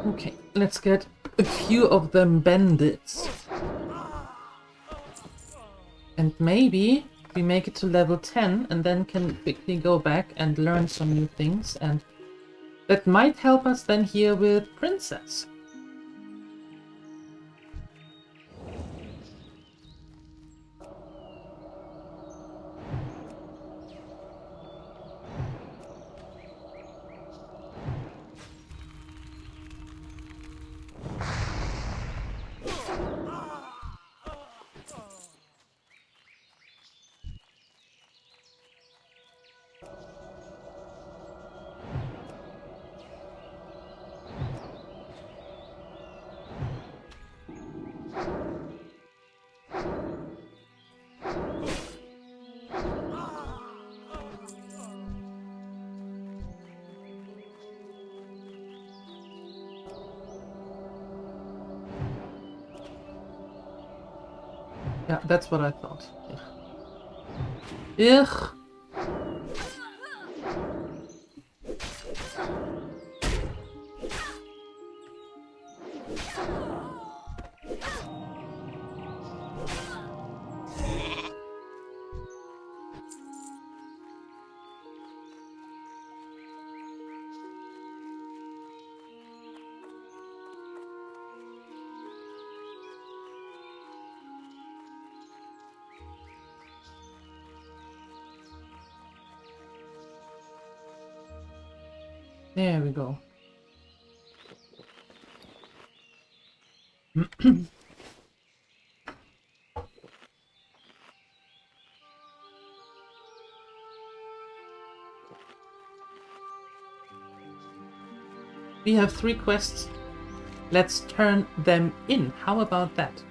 Okay, let's get a few of them bandits. And maybe we make it to level 10 and then can quickly go back and learn some new things, and that might help us then here with Princess. Yeah, that's what I thought. Ugh. Ugh. There we go. We have 3 quests. Let's turn them in. How about that?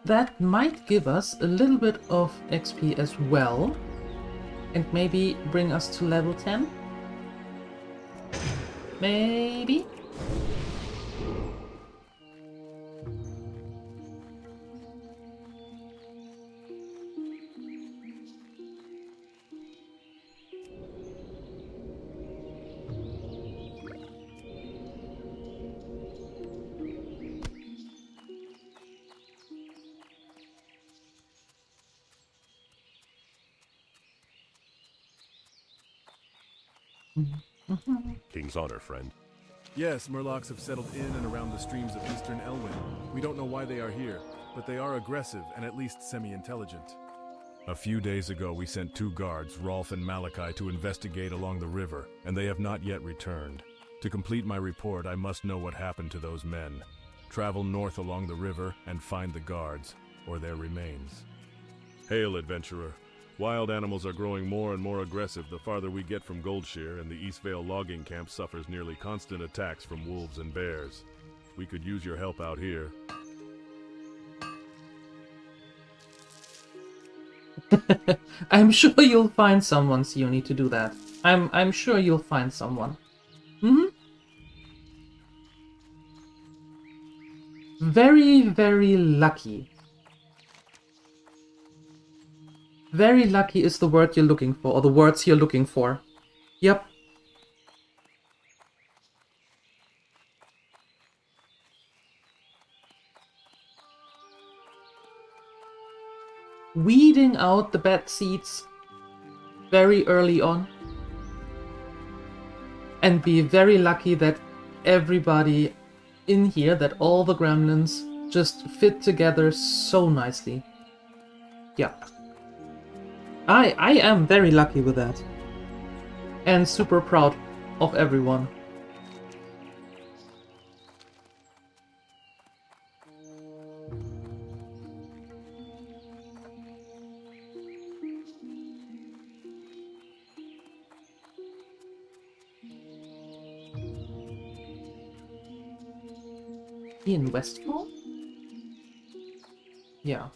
That might give us a little bit of XP as well, and maybe bring us to level 10? Maybe? King's honor, friend. Yes, Murlocs have settled in and around the streams of eastern Elwyn. We don't know why they are here, but they are aggressive and at least semi-intelligent. A few days ago, we sent 2 guards, Rolf and Malachi, to investigate along the river, and they have not yet returned. To complete my report, I must know what happened to those men. Travel north along the river and find the guards, or their remains. Hail, adventurer. Wild animals are growing more and more aggressive the farther we get from Goldshear, and the Eastvale logging camp suffers nearly constant attacks from wolves and bears. We could use your help out here. I'm sure you'll find someone, Sioni, to do that. I'm sure you'll find someone. Very, very lucky. Very lucky is the word you're looking for, or the words you're looking for. Yep. Weeding out the bad seeds very early on. And be very lucky that everybody in here, that all the gremlins just fit together so nicely. Yeah. I am very lucky with that. And super proud of everyone. In Westfall? Yeah.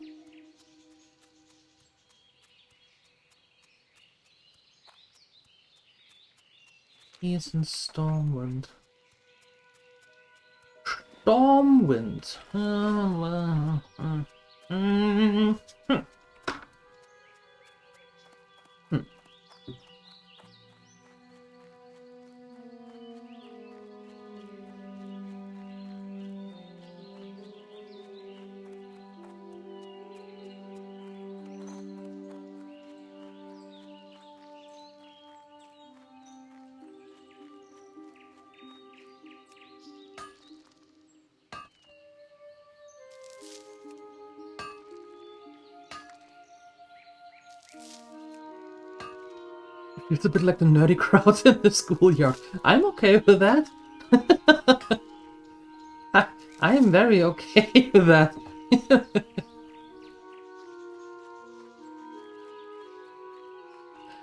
He is in Stormwind. Stormwind. It's a bit like the nerdy crowd in the schoolyard. I'm okay with that. I am very okay with that.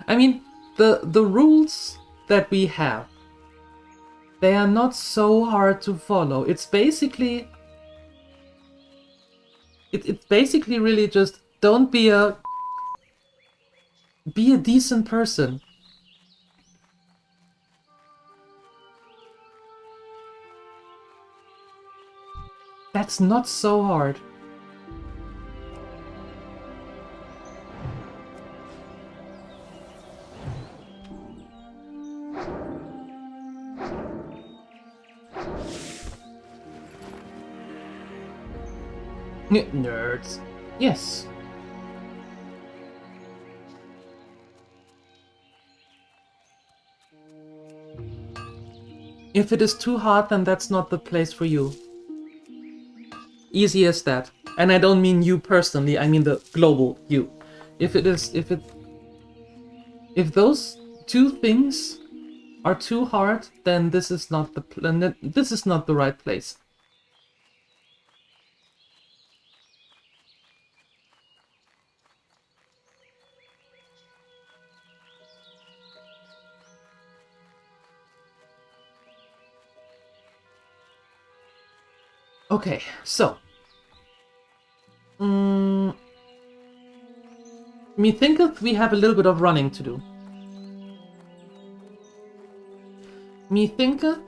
I mean, the rules that we have, they are not so hard to follow. It's basically it's basically really just don't be a decent person. That's not so hard. Nerds. Yes. If it is too hard, then that's not the place for you. Easy as that. And I don't mean you personally, I mean the global you. If those two things are too hard, then this is not the right place. Okay, so me thinketh we have a little bit of running to do. Me thinketh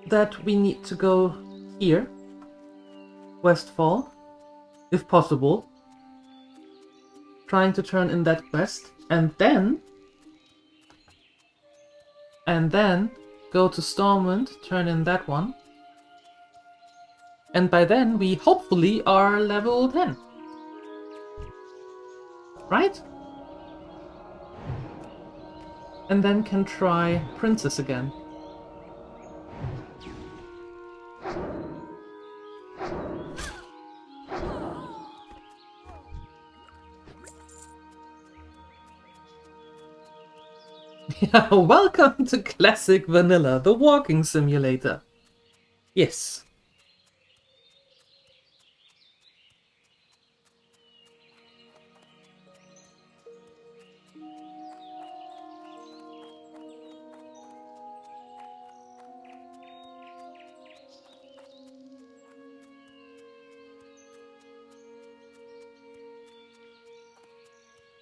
that we need to go here, Westfall, if possible, trying to turn in that quest, and then go to Stormwind, turn in that one. And by then, we hopefully are level 10. Right? And then can try Princess again. Yeah, welcome to Classic Vanilla, the walking simulator. Yes.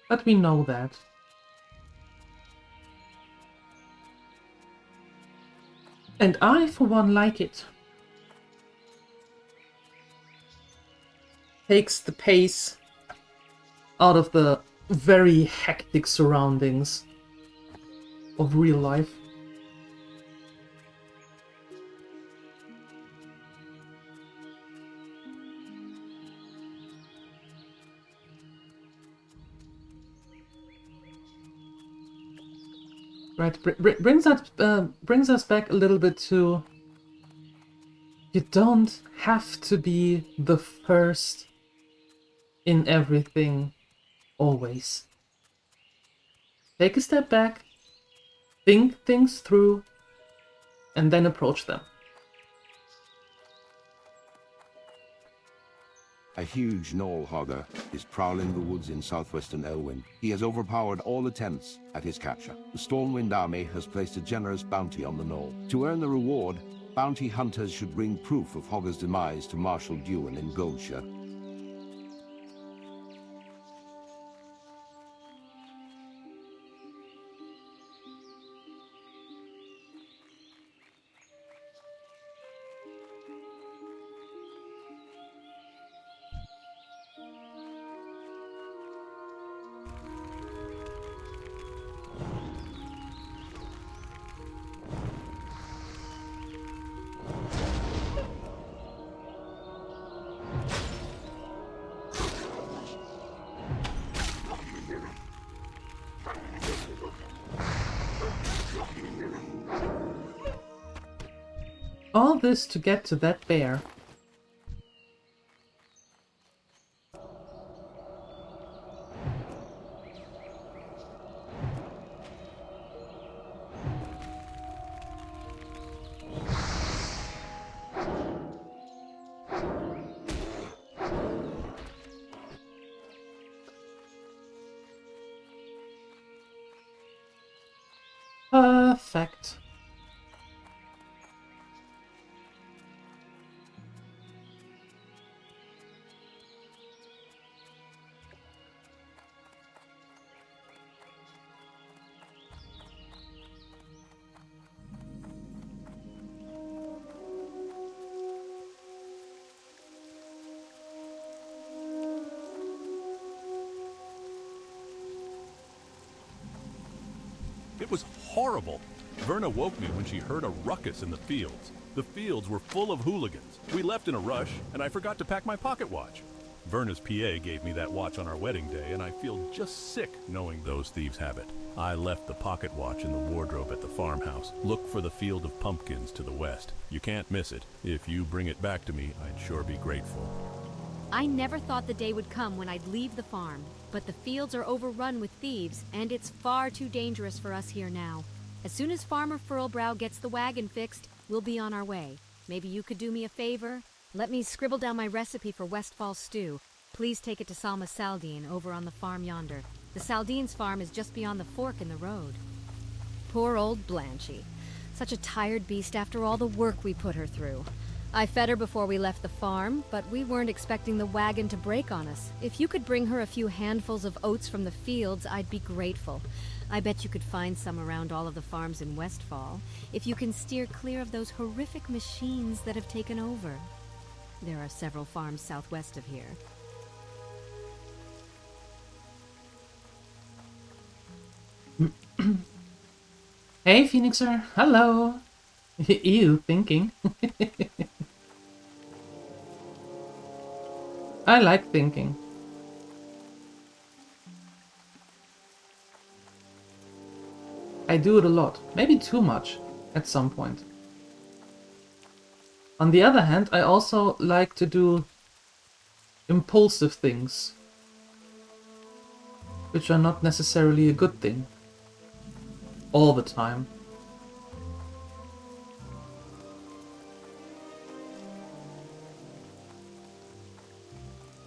But we know that. And I, for one, like it. Takes the pace out of the very hectic surroundings of real life. Right, brings us back a little bit to, you don't have to be the first in everything always. Take a step back, think things through, and then approach them. A huge gnoll hogger is prowling the woods in southwestern Elwyn. He has overpowered all attempts at his capture. The Stormwind army has placed a generous bounty on the gnoll. To earn the reward, bounty hunters should bring proof of Hogger's demise to Marshal Dewan in Goldshire. All this to get to that bear. Perfect. It was horrible. Verna woke me when she heard a ruckus in the fields. The fields were full of hooligans. We left in a rush, and I forgot to pack my pocket watch. Verna's PA gave me that watch on our wedding day, and I feel just sick knowing those thieves have it. I left the pocket watch in the wardrobe at the farmhouse. Look for the field of pumpkins to the west. You can't miss it. If you bring it back to me, I'd sure be grateful. I never thought the day would come when I'd leave the farm, but the fields are overrun with thieves, and it's far too dangerous for us here now. As soon as Farmer Furlbrow gets the wagon fixed, we'll be on our way. Maybe you could do me a favor? Let me scribble down my recipe for Westfall stew. Please take it to Salma Saldine over on the farm yonder. The Saldine's farm is just beyond the fork in the road. Poor old Blanchie. Such a tired beast after all the work we put her through. I fed her before we left the farm, but we weren't expecting the wagon to break on us. If you could bring her a few handfuls of oats from the fields, I'd be grateful. I bet you could find some around all of the farms in Westfall, if you can steer clear of those horrific machines that have taken over. There are several farms southwest of here. Hey, Phoenixer. Hello. Ew, thinking. I like thinking. I do it a lot. Maybe too much at some point. On the other hand, I also like to do impulsive things, which are not necessarily a good thing all the time.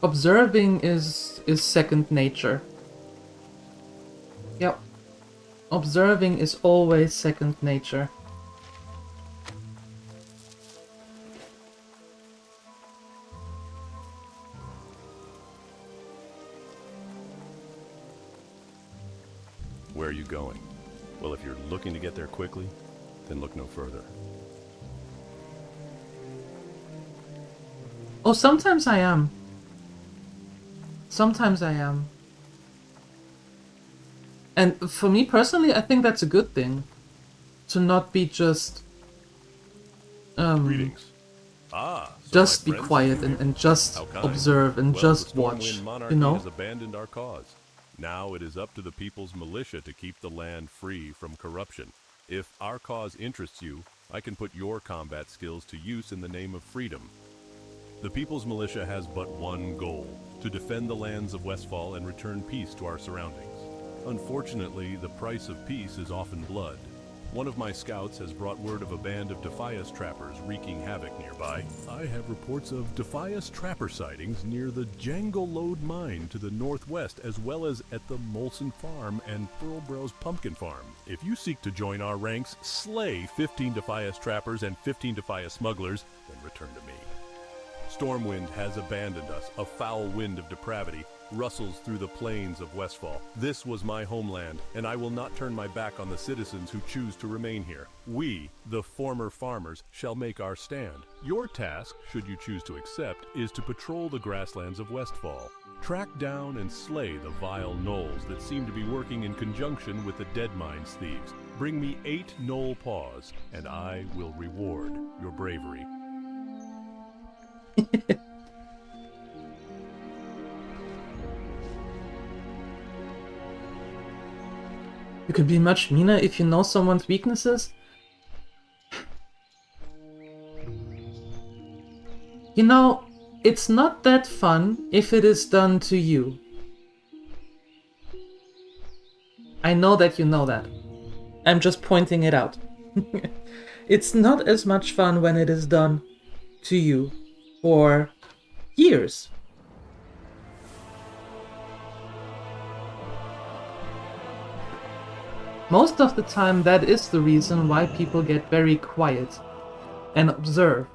Observing is second nature. Yep. Observing is always second nature. Where are you going? Well, if you're looking to get there quickly, then look no further. Oh, sometimes I am. Sometimes I am. And for me personally, I think that's a good thing. To not be just... Greetings. just my be friends quiet are here. and just How kind. observe and Well, just the watch, Stormwind Monarchy you know? has abandoned our cause. Now it is up to the People's Militia to keep the land free from corruption. If our cause interests you, I can put your combat skills to use in the name of freedom. The People's Militia has but one goal, to defend the lands of Westfall and return peace to our surroundings. Unfortunately, the price of peace is often blood. One of my scouts has brought word of a band of Defias trappers wreaking havoc nearby. I have reports of Defias trapper sightings near the Jangle Lode mine to the northwest, as well as at the Molson Farm and Furlbrow's Pumpkin Farm. If you seek to join our ranks, slay 15 Defias trappers and 15 Defias smugglers, then return to me. Stormwind has abandoned us. A foul wind of depravity rustles through the plains of Westfall. This was my homeland, and I will not turn my back on the citizens who choose to remain here. We, the former farmers, shall make our stand. Your task, should you choose to accept, is to patrol the grasslands of Westfall. Track down and slay the vile gnolls that seem to be working in conjunction with the Deadmines thieves. Bring me 8 gnoll paws, and I will reward your bravery. You could be much meaner if you know someone's weaknesses. You know, it's not that fun if it is done to you. I know that you know that. I'm just pointing it out. It's not as much fun when it is done to you for years. Most of the time, that is the reason why people get very quiet and observe.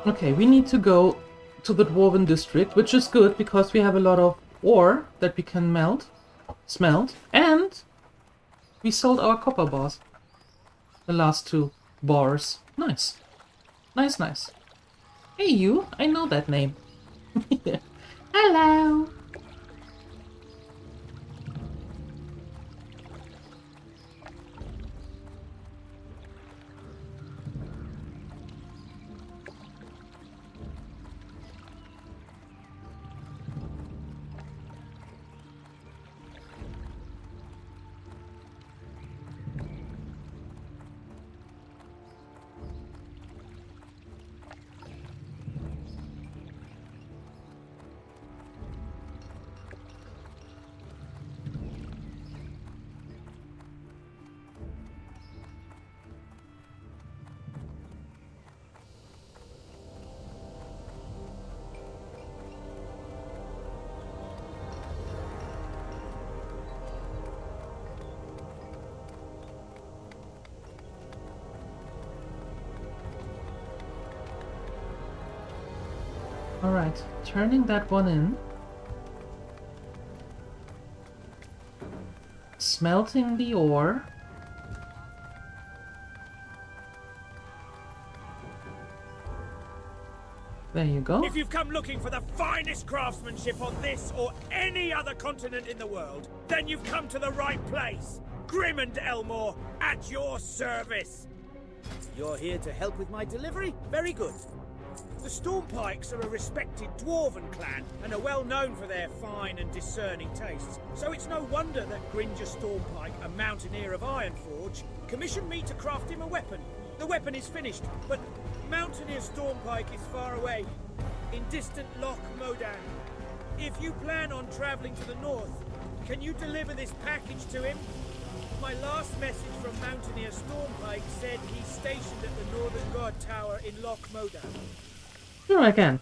Okay, we need to go to the Dwarven district, which is good because we have a lot of ore that we can smelt, and we sold our copper bars. The last 2 bars. Nice. Nice, nice. Hey you, I know that name. Hello. Alright, turning that one in. Smelting the ore. There you go. If you've come looking for the finest craftsmanship on this or any other continent in the world, then you've come to the right place. Grim and Elmore, at your service. You're here to help with my delivery? Very good. The Stormpikes are a respected dwarven clan and are well known for their fine and discerning tastes. So it's no wonder that Gringer Stormpike, a mountaineer of Ironforge, commissioned me to craft him a weapon. The weapon is finished, but Mountaineer Stormpike is far away, in distant Loch Modan. If you plan on traveling to the north, can you deliver this package to him? My last message from Mountaineer Stormpike said he's stationed at the Northern Guard Tower in Loch Modan. Sure, I can.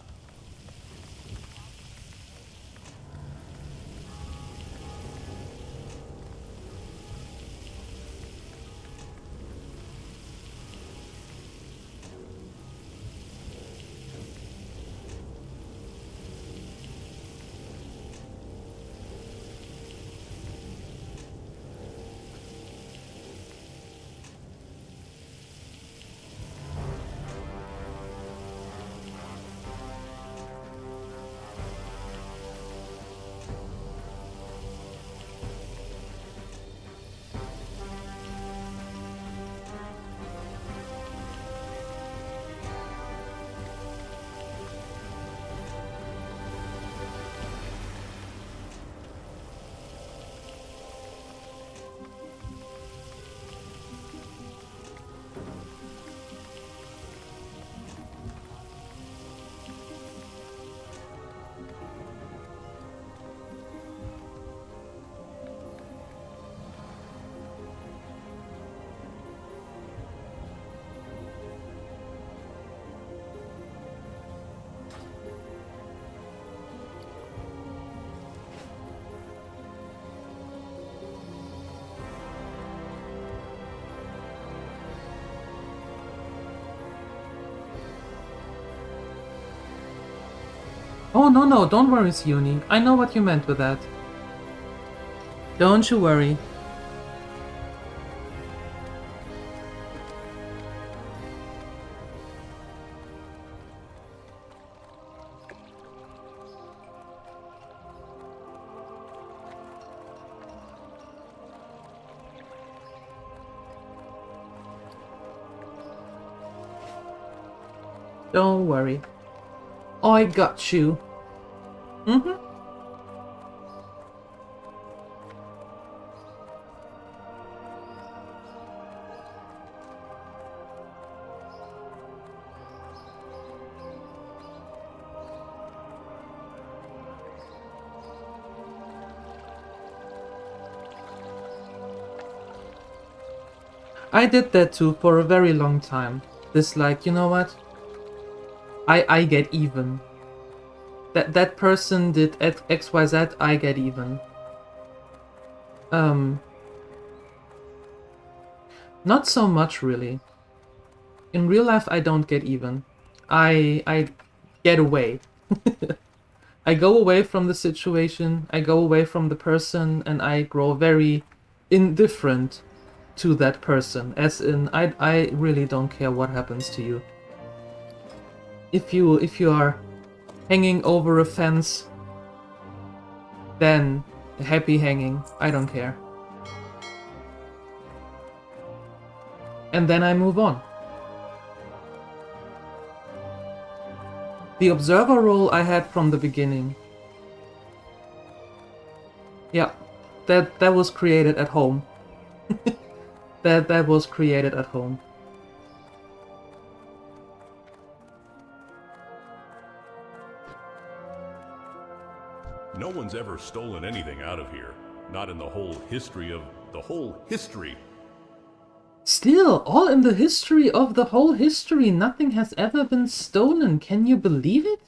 Oh, no, don't worry, Sioni. I know what you meant with that. Don't you worry. Don't worry. I got you. Mm-hmm. I did that too for a very long time. This like, you know what? I get even. That person did XYZ, I get even. Not so much really. In real life I don't get even. I get away. I go away from the situation, I go away from the person, and I grow very indifferent to that person. As in, I really don't care what happens to you. If you are hanging over a fence, then happy hanging, I don't care. And then I move on. The observer role I had from the beginning. Yeah, that was created at home. that was created at home. No one's ever stolen anything out of here. Not in the whole history of the whole history. Still, all in the history of the whole history, nothing has ever been stolen. Can you believe it?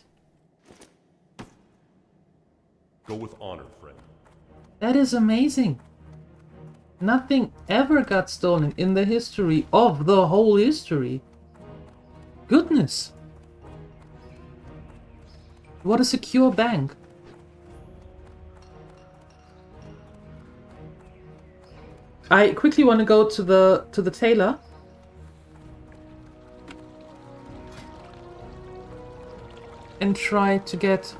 Go with honor, friend. That is amazing. Nothing ever got stolen in the history of the whole history. Goodness. What a secure bank. I quickly want to go to the tailor. And try to get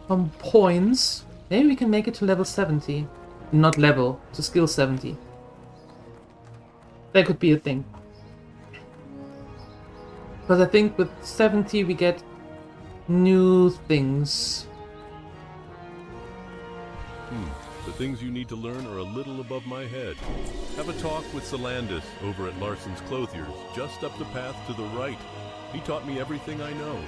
some points. Maybe we can make it to level 70. Not level, to skill 70. That could be a thing. Because I think with 70 we get new things. The things you need to learn are a little above my head. Have a talk with Salandis over at Larson's Clothiers, just up the path to the right. He taught me everything I know.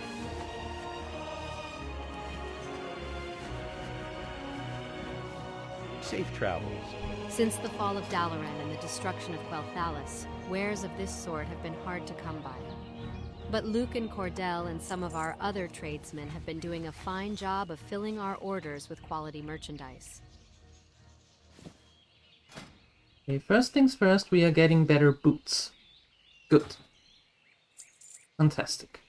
Safe travels. Since the fall of Dalaran and the destruction of Quel'Thalas, wares of this sort have been hard to come by. But Luke and Cordell and some of our other tradesmen have been doing a fine job of filling our orders with quality merchandise. Okay, first things first, we are getting better boots. Good. Fantastic.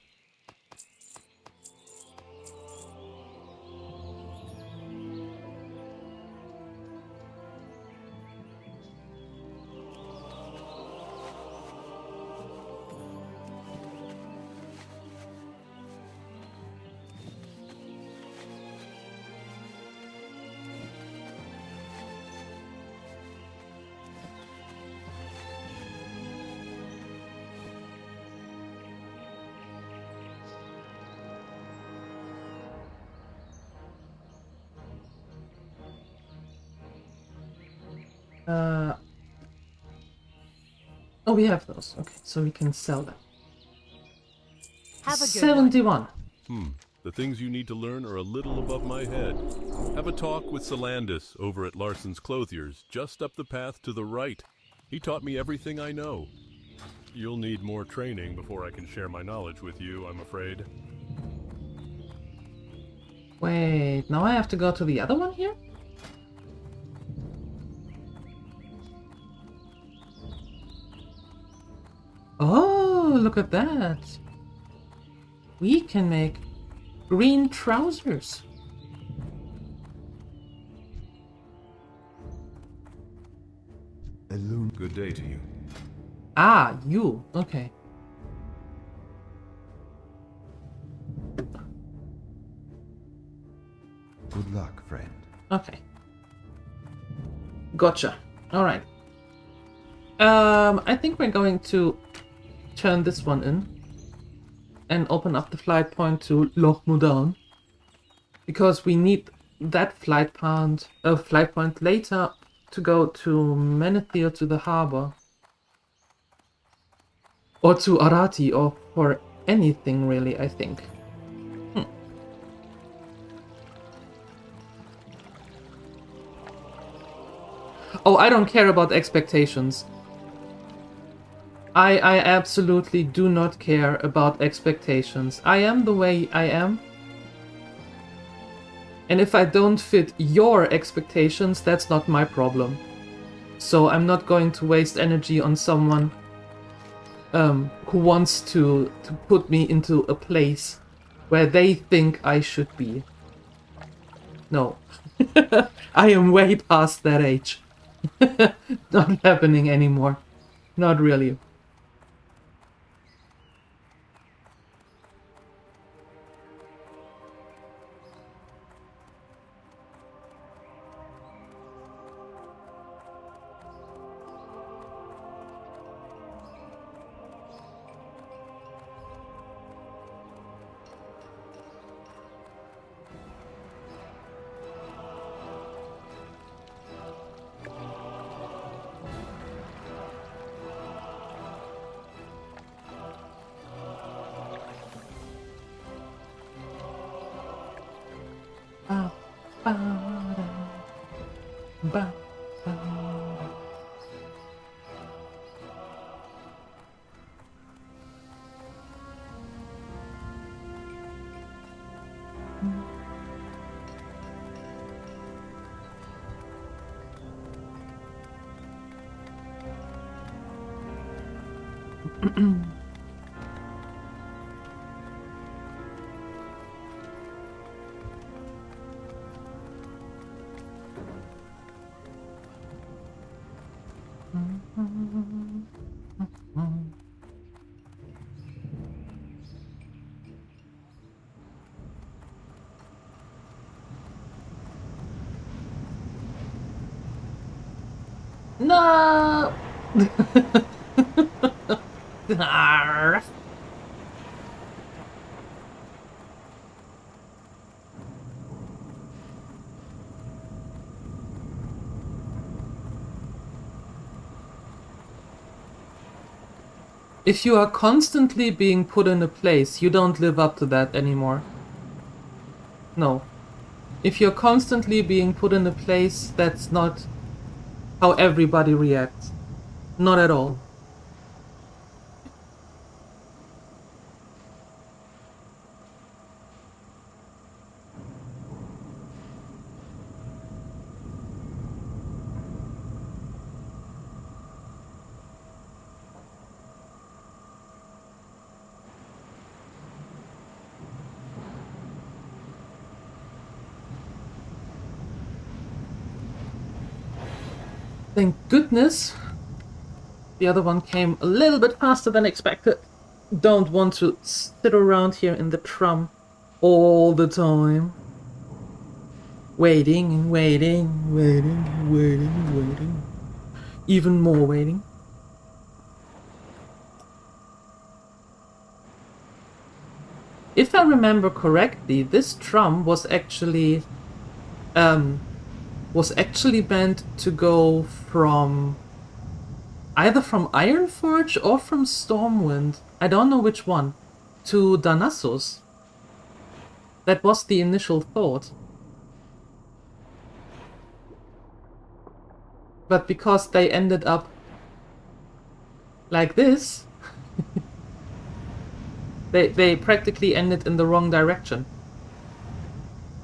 Oh, we have those. Okay, so we can sell them. Have a good 71. The things you need to learn are a little above my head. Have a talk with Salandis over at Larson's Clothiers, just up the path to the right. He taught me everything I know. You'll need more training before I can share my knowledge with you, I'm afraid. Wait, now I have to go to the other one here? Oh, look at that. We can make green trousers. Good day to you. Ah, you. Okay. Good luck, friend. Okay. Gotcha. Alright. I think we're going to turn this one in and open up the flight point to Loch Mudan, because we need that flight point later to go to Menethil, to the harbor, or to Arati, or for anything really, I think. Oh, I don't care about expectations. I absolutely do not care about expectations. I am the way I am. And if I don't fit your expectations, that's not my problem. So I'm not going to waste energy on someone who wants to put me into a place where they think I should be. No. I am way past that age. Not happening anymore. Not really. No! Arrgh. If you are constantly being put in a place, you don't live up to that anymore. No. If you're constantly being put in a place, that's not how everybody reacts. Not at all. Thank goodness the other one came a little bit faster than expected. Don't want to sit around here in the tram all the time. Waiting and waiting, waiting, waiting, waiting. Even more waiting. If I remember correctly, this tram was actually meant to go from either from Ironforge or from Stormwind. I don't know which one. To Darnassus. That was the initial thought. But because they ended up like this, they practically ended in the wrong direction.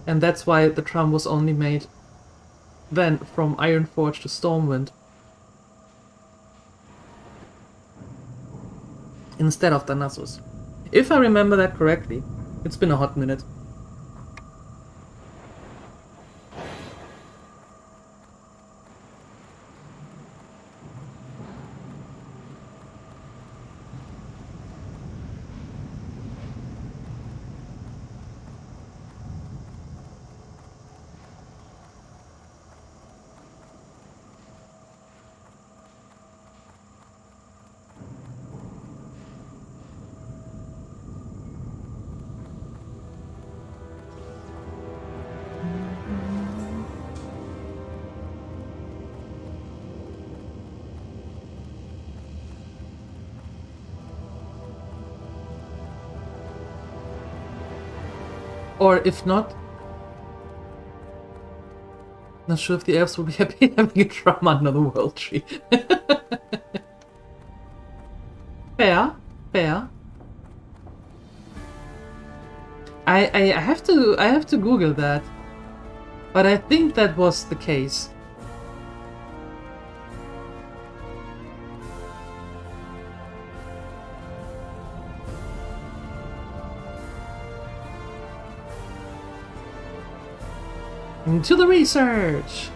And that's why the tram was only made then from Ironforge to Stormwind. Instead of Darnassus. If I remember that correctly. It's been a hot minute. Or if not, not sure if the elves will be happy having a drum under the world tree. Fair, fair. I have to Google that, but I think that was the case. To the research.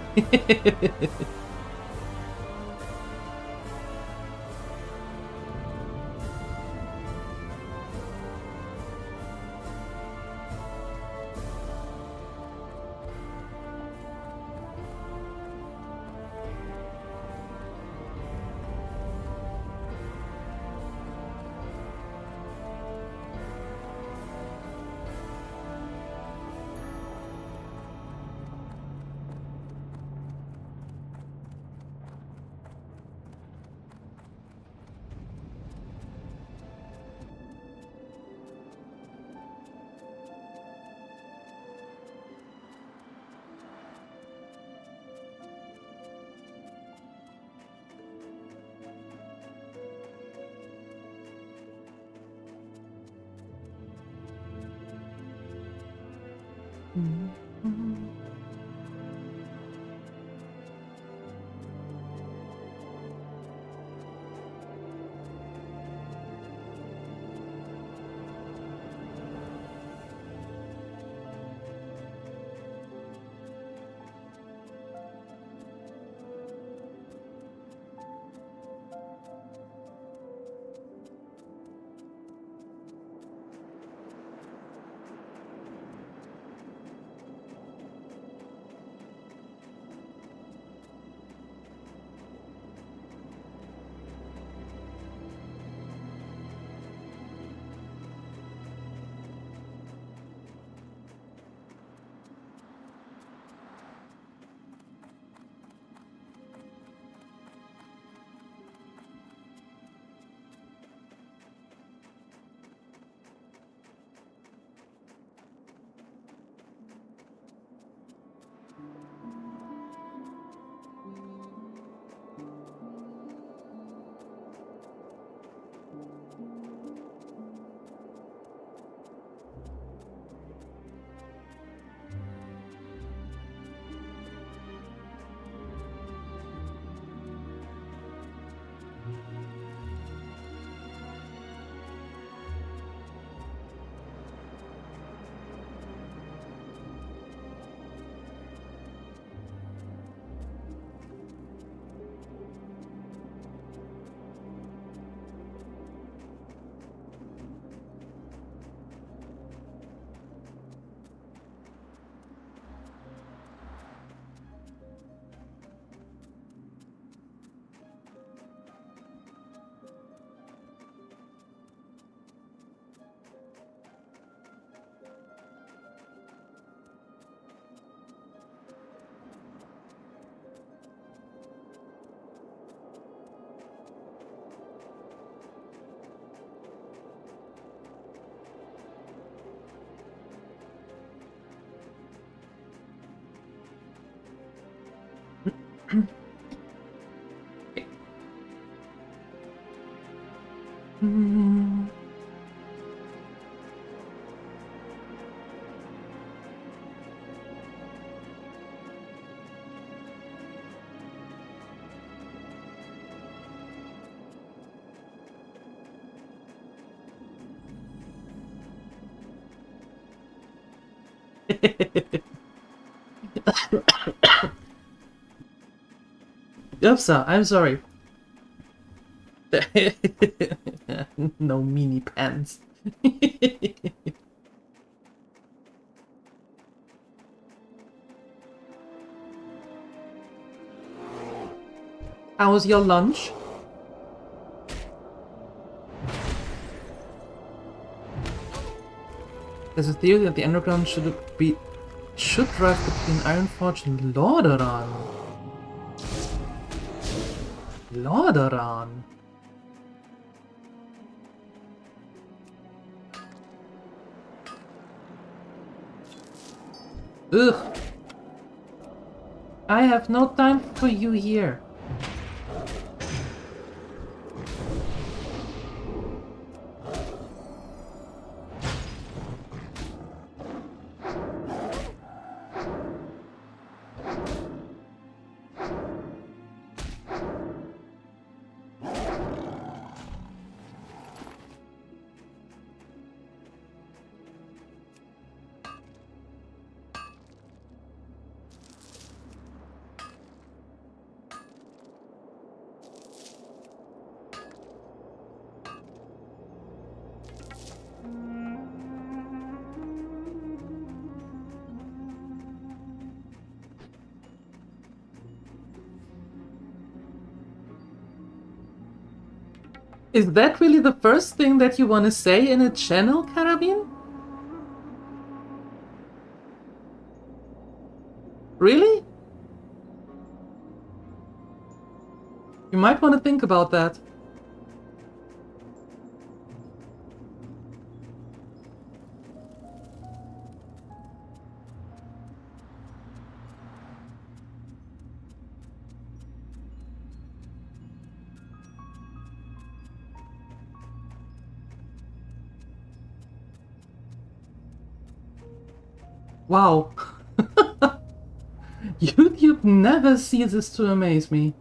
Upsa, I'm sorry. No mini pants. How was your lunch? There's a theory that the underground should drive between Ironforge and Lordaeron. Lordaeron. Ugh. I have no time for you here. Is that really the first thing that you want to say in a channel, Carabine? Really? You might want to think about that. Wow. YouTube never ceases to amaze me.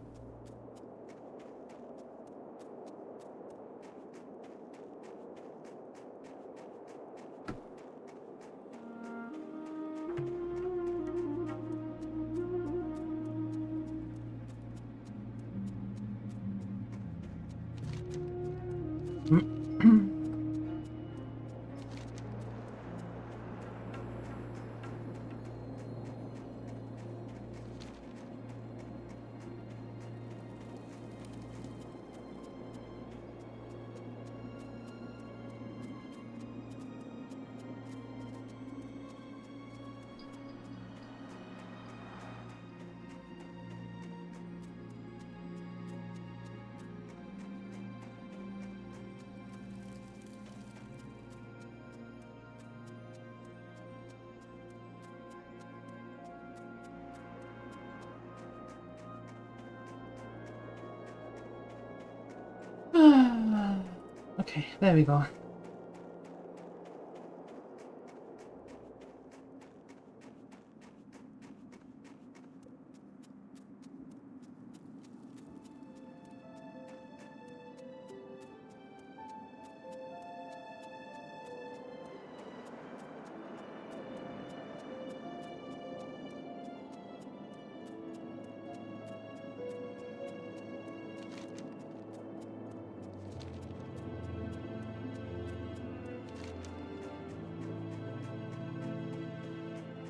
Okay, there we go.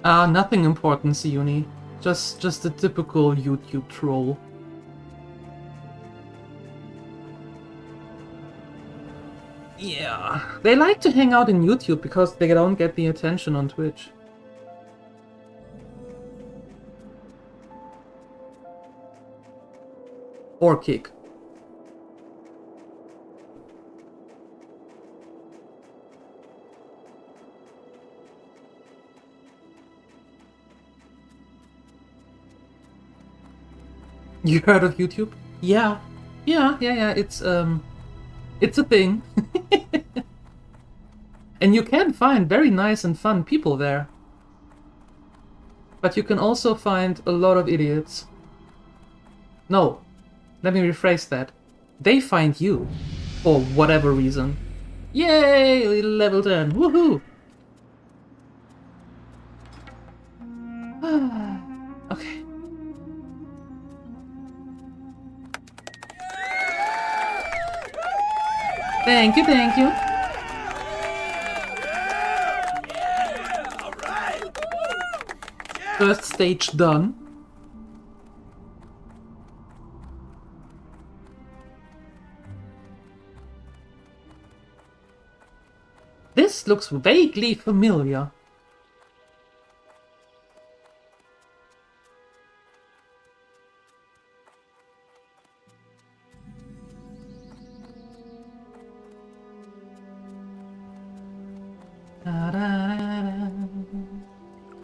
Nothing important, Siuni. Just a typical YouTube troll. Yeah, they like to hang out in YouTube because they don't get the attention on Twitch. Or Kick. You heard of YouTube? Yeah. Yeah. It's a thing. And you can find very nice and fun people there. But you can also find a lot of idiots. No, let me rephrase that. They find you, for whatever reason. Yay! Level 10, woohoo! Okay. Thank you. First stage done. This looks vaguely familiar.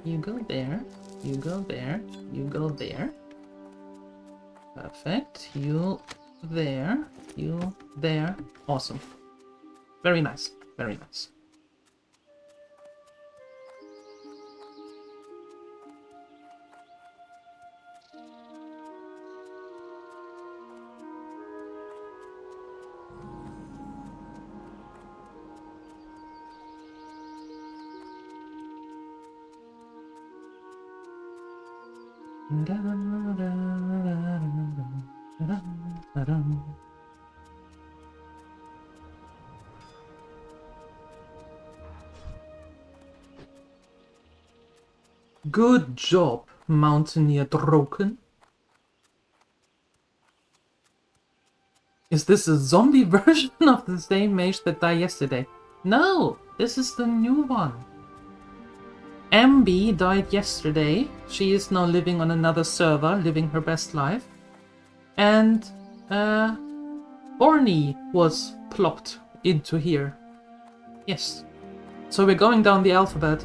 You go there, you go there, you go there. Perfect. You there, you there. Awesome. Very nice, very nice. Good job, Mountaineer Droken. Is this a zombie version of the same mage that died yesterday? No, this is the new one. MB died yesterday. She is now living on another server, living her best life. And Orny was plopped into here. Yes. So we're going down the alphabet.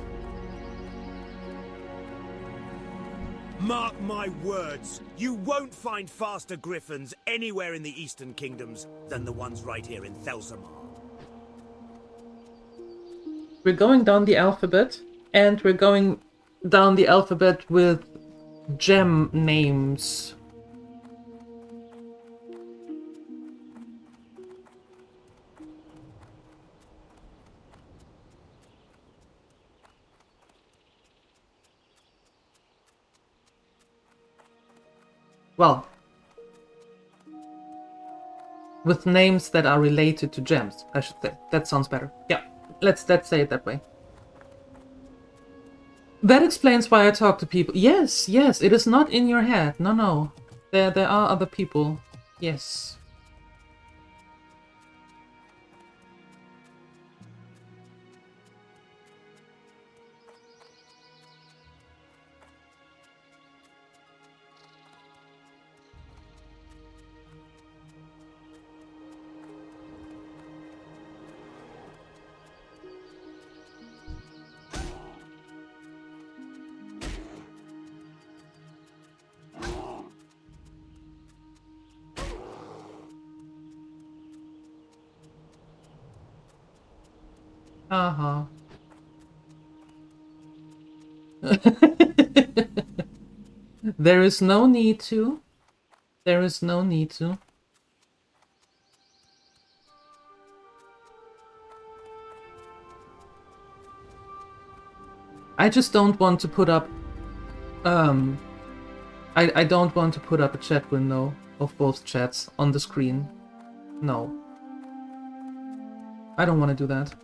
Mark my words, you won't find faster griffins anywhere in the Eastern Kingdoms than the ones right here in Thelsomar. We're going down the alphabet, and we're going down the alphabet with gem names. Well, with names that are related to gems, I should say. That sounds better. Yeah, let's say it that way. That explains why I talk to people. Yes, yes, it is not in your head. No, no. There are other people. Yes. Uh-huh. There is no need to. There is no need to. I just don't want to put up I don't want to put up a chat window of both chats on the screen. No. I don't want to do that.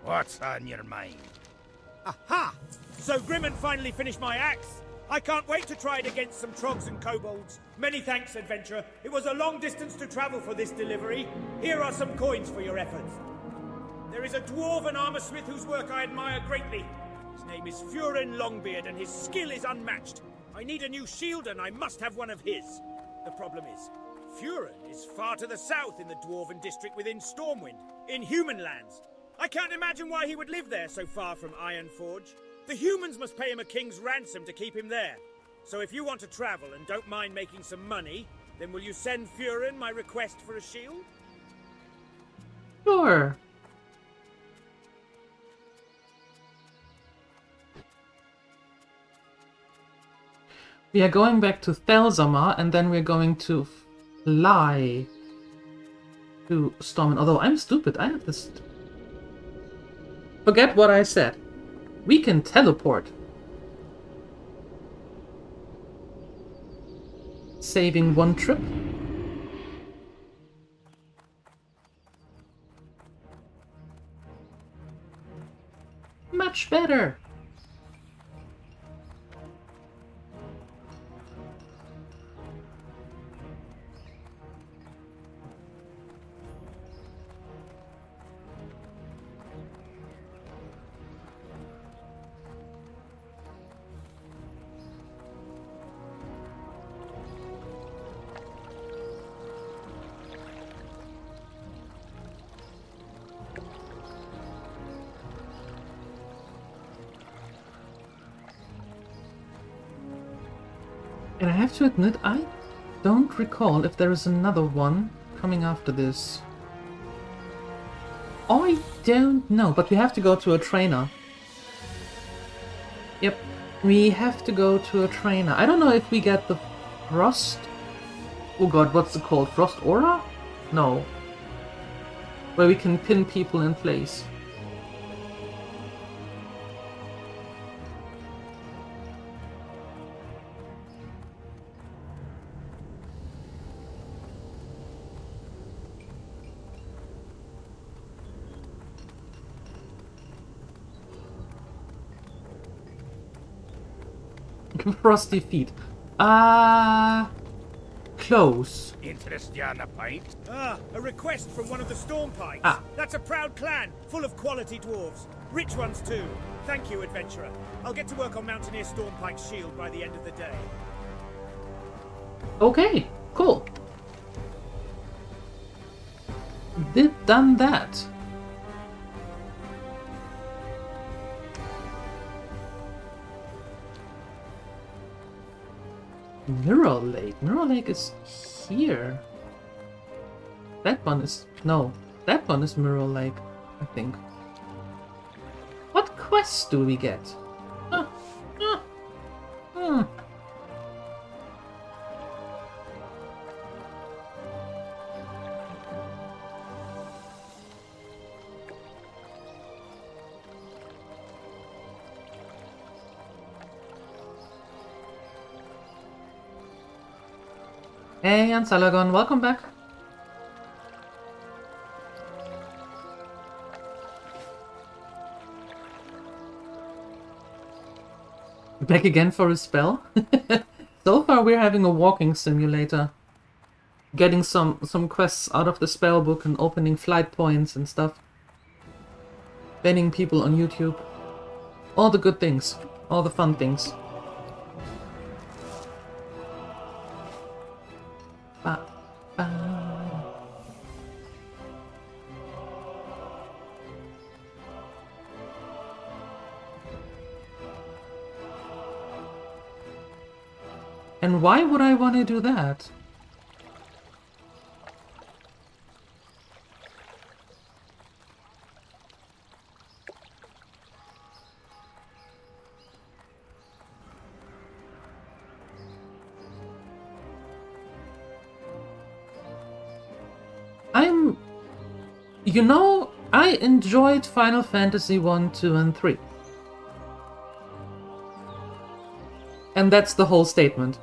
What's on your mind? Aha! So Grimman finally finished my axe? I can't wait to try it against some trogs and kobolds. Many thanks, adventurer. It was a long distance to travel for this delivery. Here are some coins for your efforts. There is a dwarven armorsmith whose work I admire greatly. His name is Furin Longbeard, and his skill is unmatched. I need a new shield, and I must have one of his. The problem is, Furin is far to the south in the dwarven district within Stormwind, in human lands. I can't imagine why he would live there so far from Ironforge. The humans must pay him a king's ransom to keep him there. So if you want to travel and don't mind making some money, then will you send Furin my request for a shield? Sure. We are going back to Thelsomar, and then we're going to fly to Stormwind. Although I'm stupid, I have this... Forget what I said. We can teleport. Saving one trip. Much better. And I have to admit, I don't recall if there is another one coming after this. I don't know, but we have to go to a trainer. Yep, we have to go to a trainer. I don't know if we get the Frost... Oh god, what's it called? Frost Aura? No. Where we can pin people in place. Frosty feet. Close. Interest ya in a pint? Ah, a request from one of the Stormpikes. Ah. That's a proud clan, full of quality dwarves. Rich ones too. Thank you, adventurer. I'll get to work on Mountaineer Stormpike's shield by the end of the day. Okay, cool. Done that. Mirror Lake. Mirror Lake is here. That one is... No. That one is Mirror Lake, I think. What quests do we get? Hmm. Hey, Ansalagon, welcome back. Back again for a spell? So far we're having a walking simulator. Getting some quests out of the spell book and opening flight points and stuff. Banning people on YouTube. All the good things. All the fun things. Ba, ba. And why would I want to do that? You know, I enjoyed Final Fantasy 1, 2, and 3. And that's the whole statement.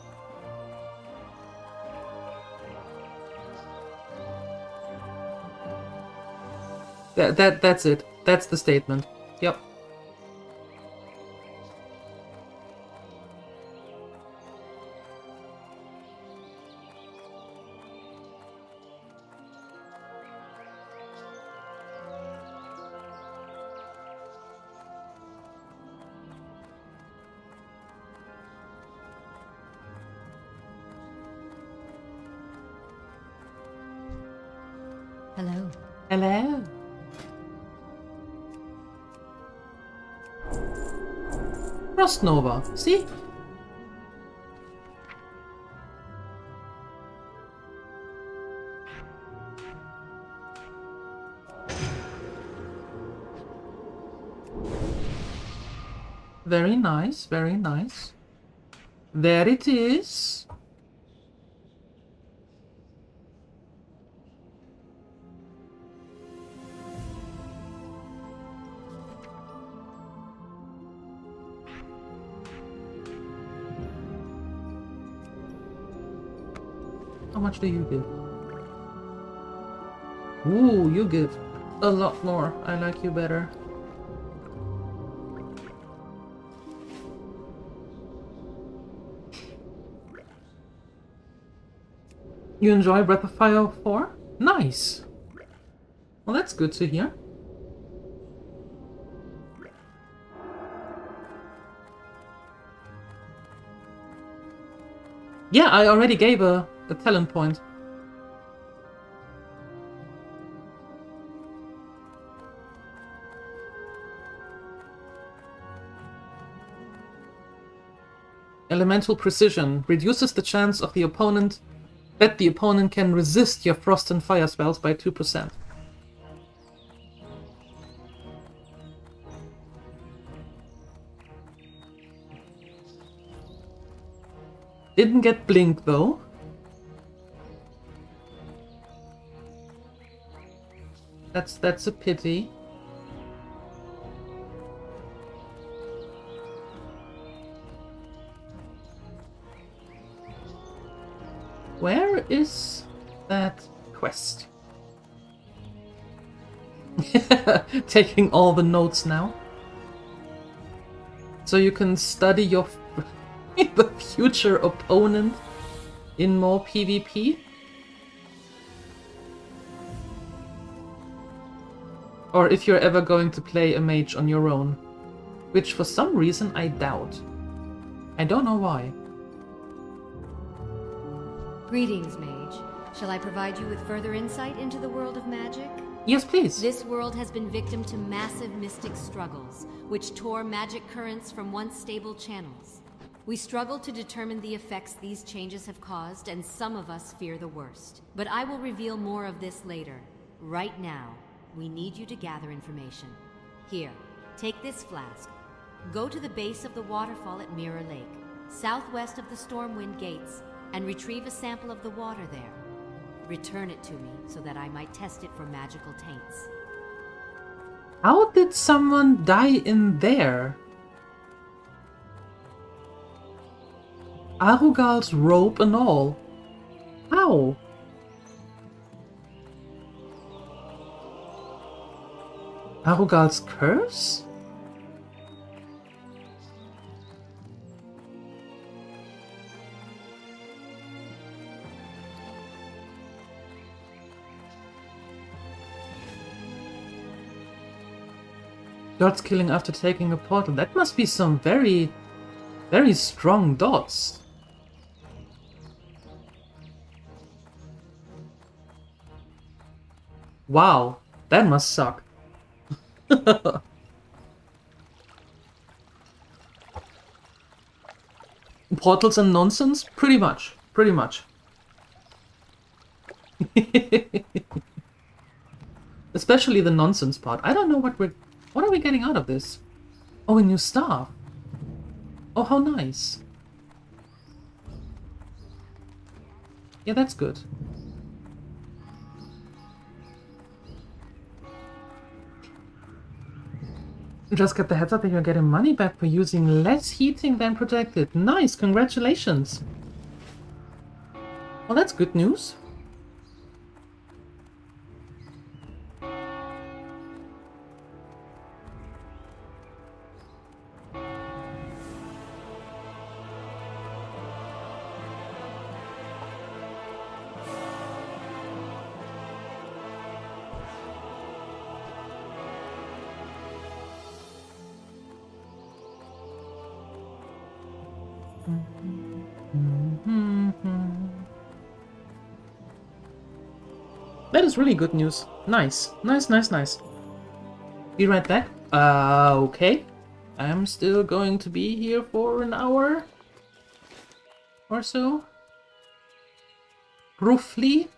That's it. That's the statement. Yep. Hello. Hello. Frost Nova, see? Very nice, very nice. There it is. How much do you give? Ooh, you give a lot more. I like you better. You enjoy Breath of Fire 4? Nice! Well, that's good to hear. Yeah, I already gave a talent point. Elemental Precision reduces the chance of the opponent that the opponent can resist your frost and fire spells by 2%. Didn't get Blink though. That's a pity. Where is that quest? Taking all the notes now. So you can study your The future opponent in more PvP? Or if you're ever going to play a mage on your own. Which for some reason I doubt. I don't know why. Greetings, Mage. Shall I provide you with further insight into the world of magic? Yes, please. This world has been victim to massive mystic struggles, which tore magic currents from once stable channels. We struggle to determine the effects these changes have caused, and some of us fear the worst. But I will reveal more of this later. Right now, we need you to gather information. Here, take this flask. Go to the base of the waterfall at Mirror Lake, southwest of the Stormwind Gates, and retrieve a sample of the water there. Return it to me so that I might test it for magical taints. How did someone die in there? Arugal's robe and all. How? Arugal's curse? Dots killing after taking a portal. That must be some very, very strong dots. Wow, that must suck. Portals and nonsense? Pretty much. Pretty much. Especially the nonsense part. I don't know what are we getting out of this? Oh, a new staff. Oh, how nice. Yeah, that's good. Just get the heads up that you're getting money back for using less heating than projected. Nice, congratulations. Well, that's good news. That is really good news. Nice. Nice, nice, nice. Be right back. Okay. I'm still going to be here for an hour or so. Roughly.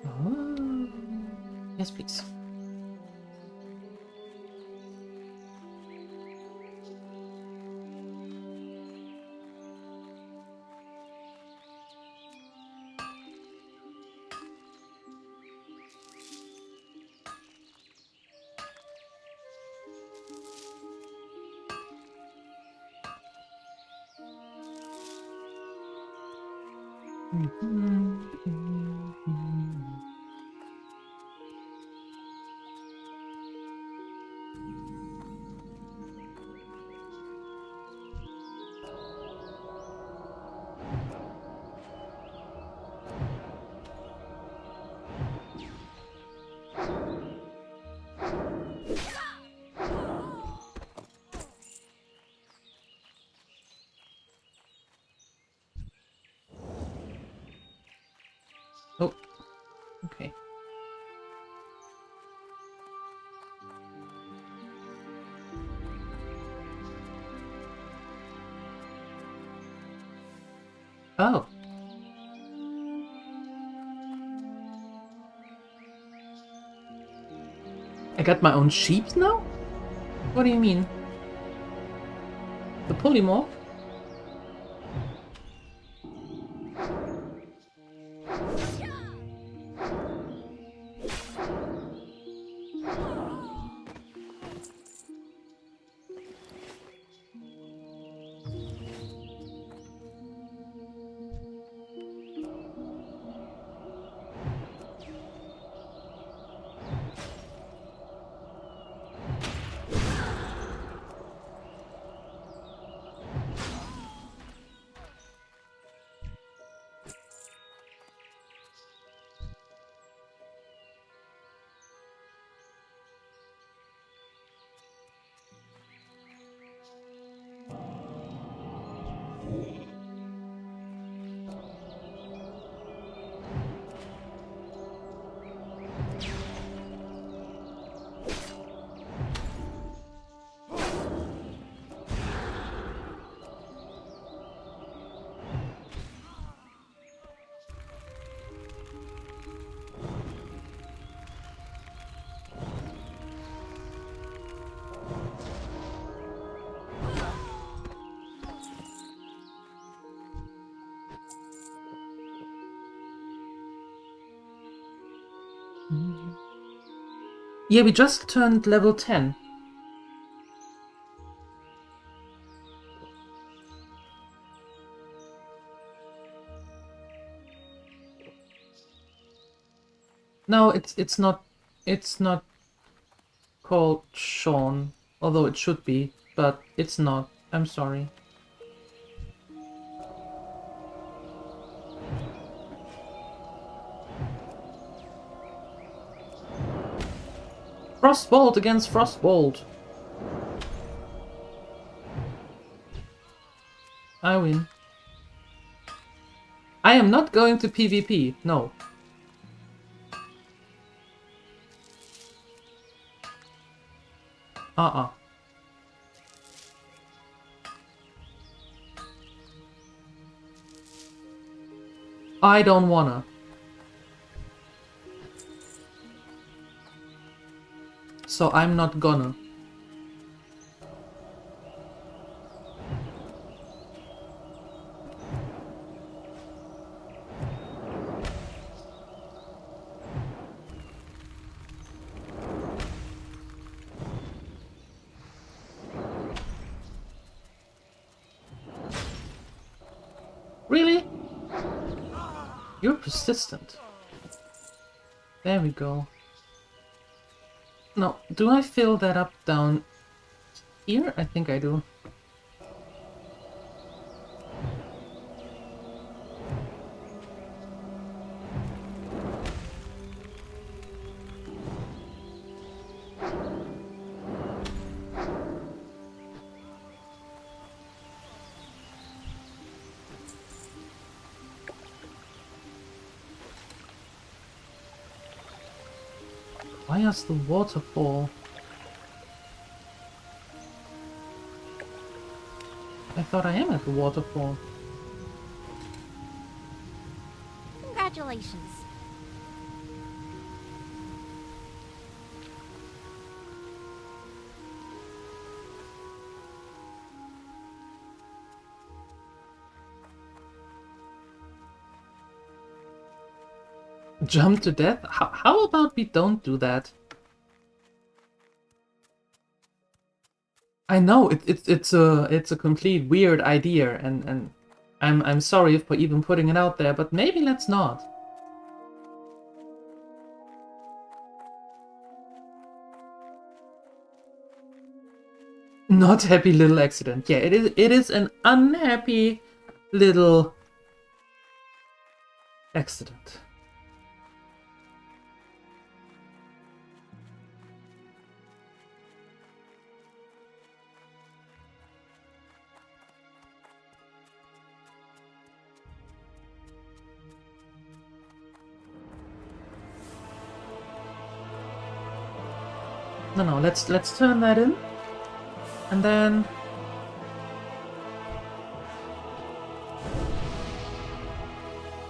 Oh. Yes, please. Oh, okay. Oh. I got my own sheep now? What do you mean? The polymorph? Yeah, we just turned level 10. No, it's not called Sean, although it should be, but it's not. I'm sorry. Frostbolt against Frostbolt. I win. I am not going to PvP, no. I don't wanna. So I'm not gonna. Really? You're persistent. There we go. Now, do I fill that up down here? I think I do. Why is the waterfall? I thought I am at the waterfall. Congratulations. Jump to death? How about we don't do that? I know it's a complete weird idea, and I'm sorry for even putting it out there, but maybe let's not. Not happy little accident. Yeah, it is an unhappy little accident. No, let's turn that in, and then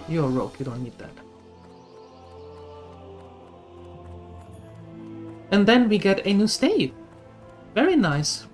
you're a rogue. You don't need that. And then we get a new stave. Very nice.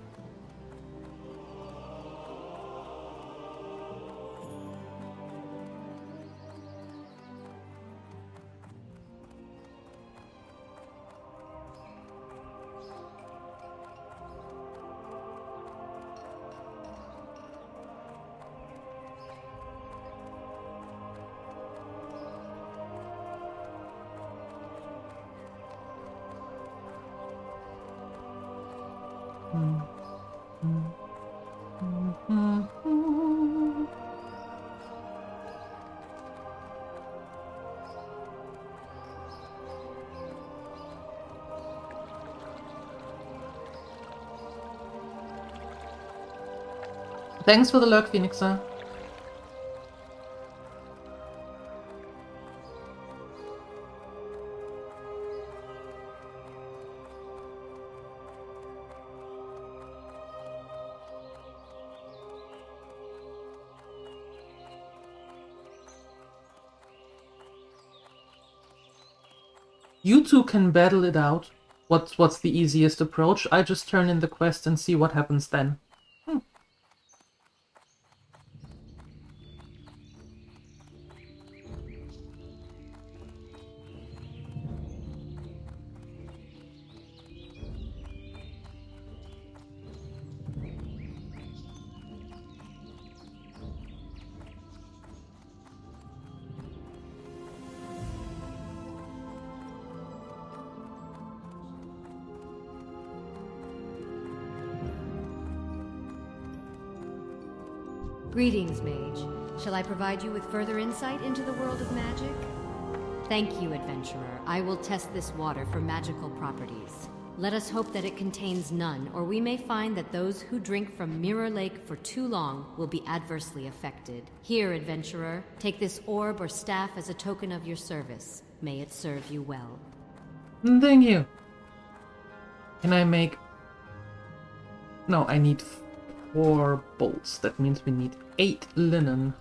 Thanks for the lurk, Phoenixer. You two can battle it out. What's the easiest approach? I just turn in the quest and see what happens then. Greetings, Mage. Shall I provide you with further insight into the world of magic? Thank you, adventurer. I will test this water for magical properties. Let us hope that it contains none, or we may find that those who drink from Mirror Lake for too long will be adversely affected. Here, adventurer, take this orb or staff as a token of your service. May it serve you well. Thank you. Can I make... No, I need 4 bolts. That means we need 8 linen.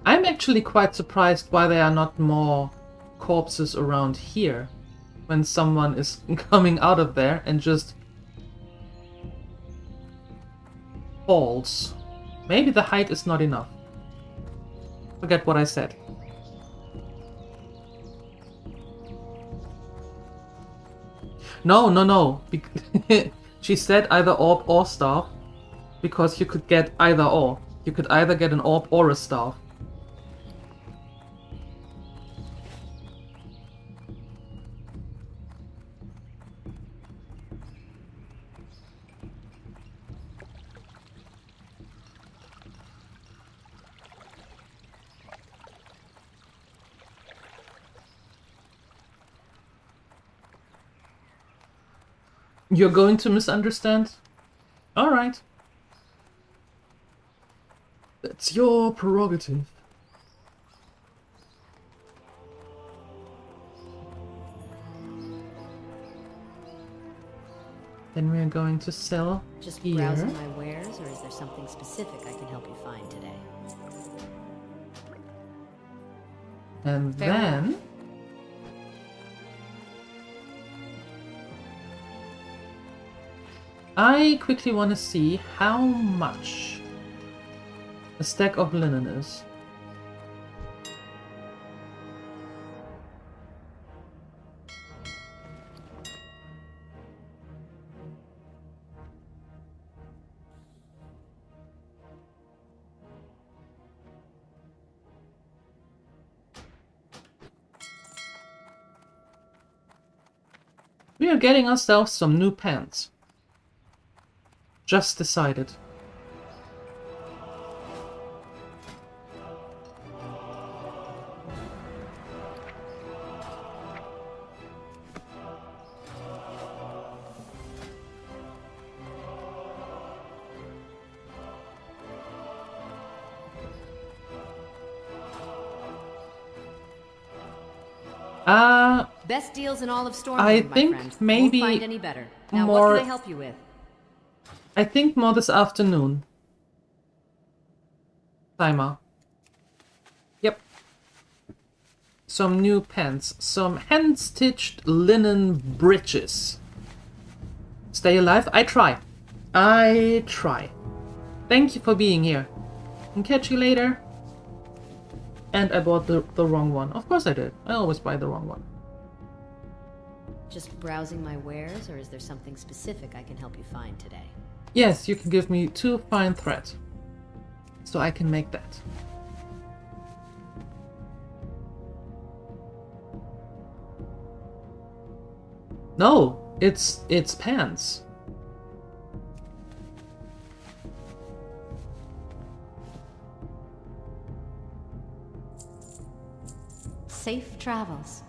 I'm actually quite surprised why there are not more corpses around here when someone is coming out of there and just falls. Maybe the height is not enough. Forget what I said. No. She said either orb or staff, because you could get either or. You could either get an orb or a staff. You're going to misunderstand? Alright. That's your prerogative. Then we're going to sell Just here. browsing my wares, or is there something specific I can help you find today? And Farewell. then... I quickly want to see how much a stack of linen is. We are getting ourselves some new pants. Just decided. Best deals in all of Stormwind, I my think friend. maybe Won't find any better. Now, more- what can I help you with? I think more this afternoon. Timer. Yep. Some new pants. Some hand-stitched linen breeches. Stay alive? I try. I try. Thank you for being here. And catch you later. And I bought the wrong one. Of course I did. I always buy the wrong one. Just browsing my wares, or is there something specific I can help you find today? Yes, you can give me 2 fine thread. So I can make that. No, it's pants. Safe travels.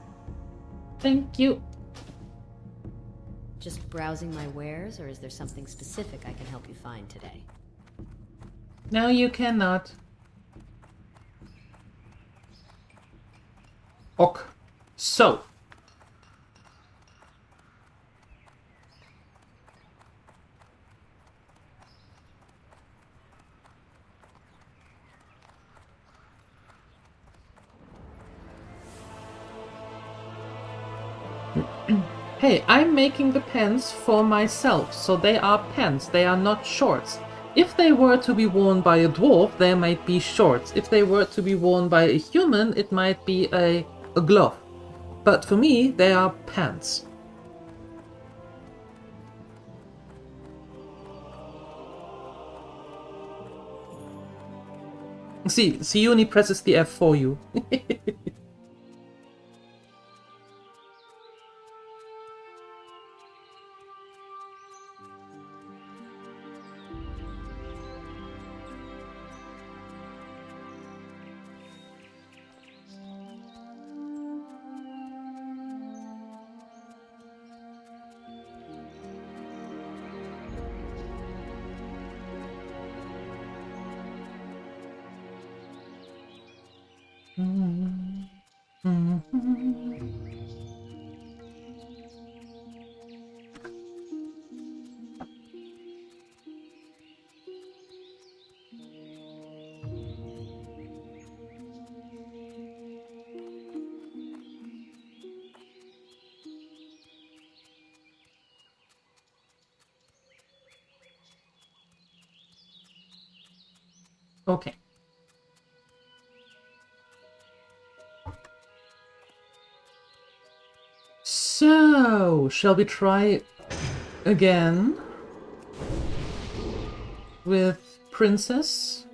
Thank you. Just browsing my wares, or is there something specific I can help you find today? No, you cannot. Ok. So. Hey, I'm making the pants for myself, so they are pants, they are not shorts. If they were to be worn by a dwarf, they might be shorts. If they were to be worn by a human, it might be a glove. But for me, they are pants. See, Siuni presses the F for you. Okay. So, shall we try again with Princess?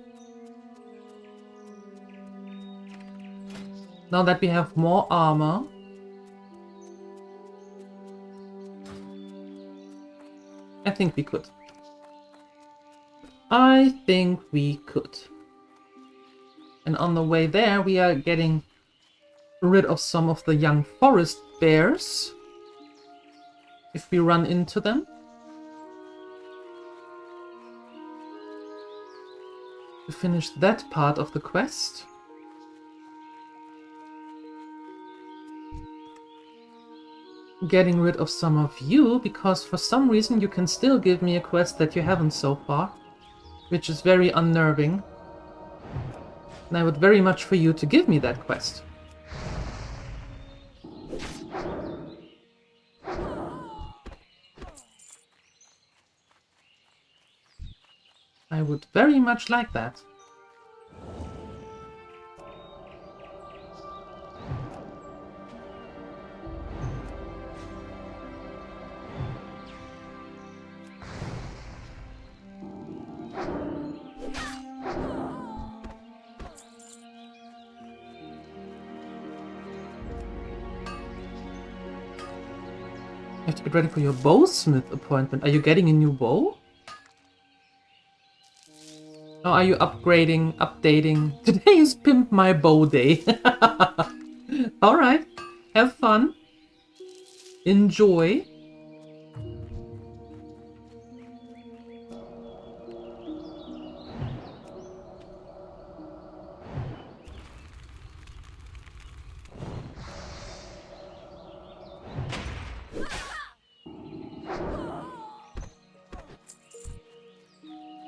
Now that we have more armor. I think we could. I think we could. And on the way there, we are getting rid of some of the young forest bears. If we run into them. To finish that part of the quest. Getting rid of some of you, because for some reason you can still give me a quest that you haven't so far. Which is very unnerving. And I would very much for you to give me that quest. I would very much like that. You have to get ready for your bowsmith appointment. Are you getting a new bow? Or are you upgrading, updating? Today is Pimp My Bow Day. Alright, have fun. Enjoy.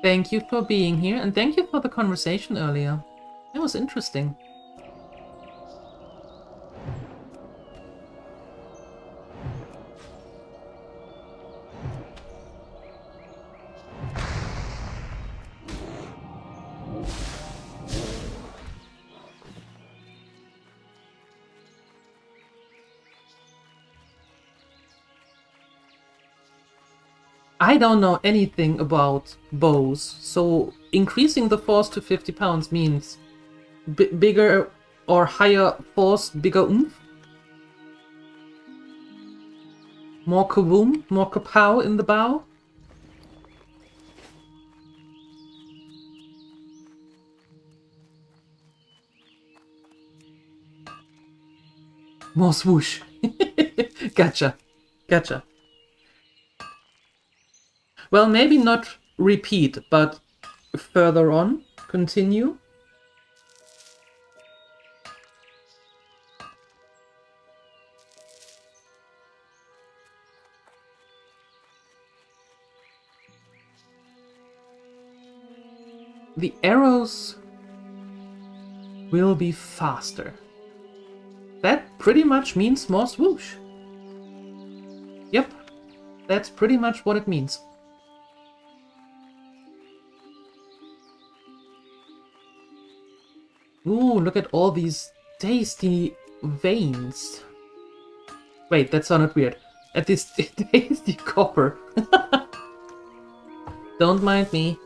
Thank you for being here, and thank you for the conversation earlier. It was interesting. I don't know anything about bows, so increasing the force to 50 pounds means bigger or higher force, bigger oomph? More kaboom, more kapow in the bow? More swoosh. Gotcha. Gotcha. Well, maybe not repeat, but further on, continue. The arrows will be faster. That pretty much means more swoosh. Yep, that's pretty much what it means. Ooh, look at all these tasty veins. Wait, that sounded weird. At this tasty copper. Don't mind me.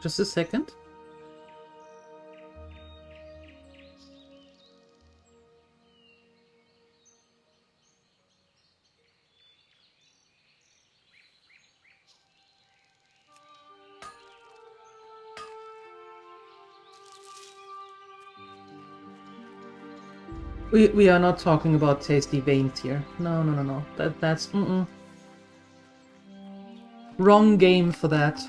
Just a second. We are not talking about tasty veins here. No, no, no, no. That's wrong game for that.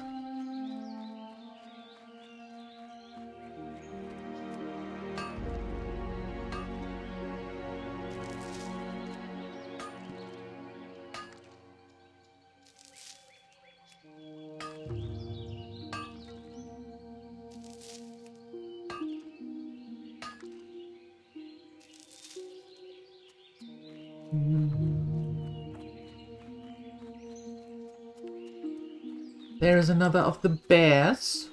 There is another of the bears.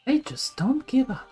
They just don't give up.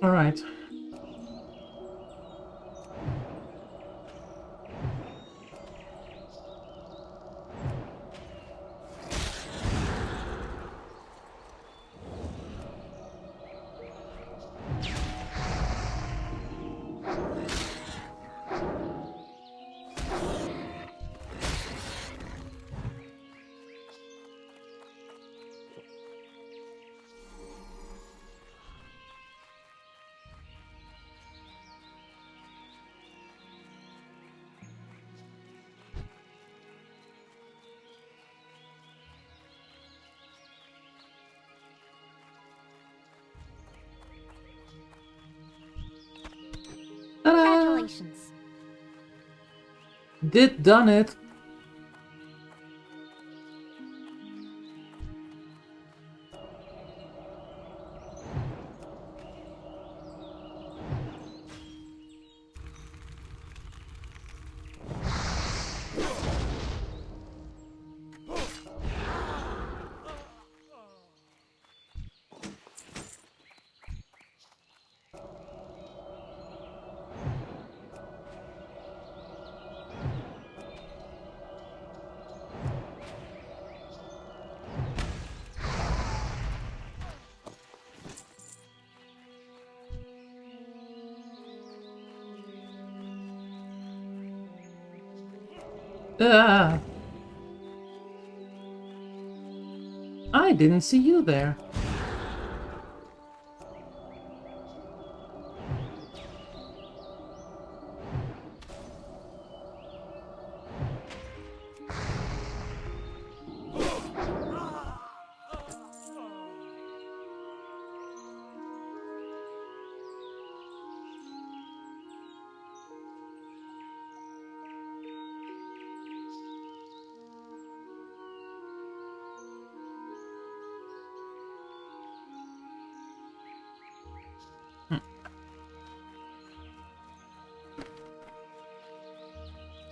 All right. Congratulations. Done it. Ah. I didn't see you there.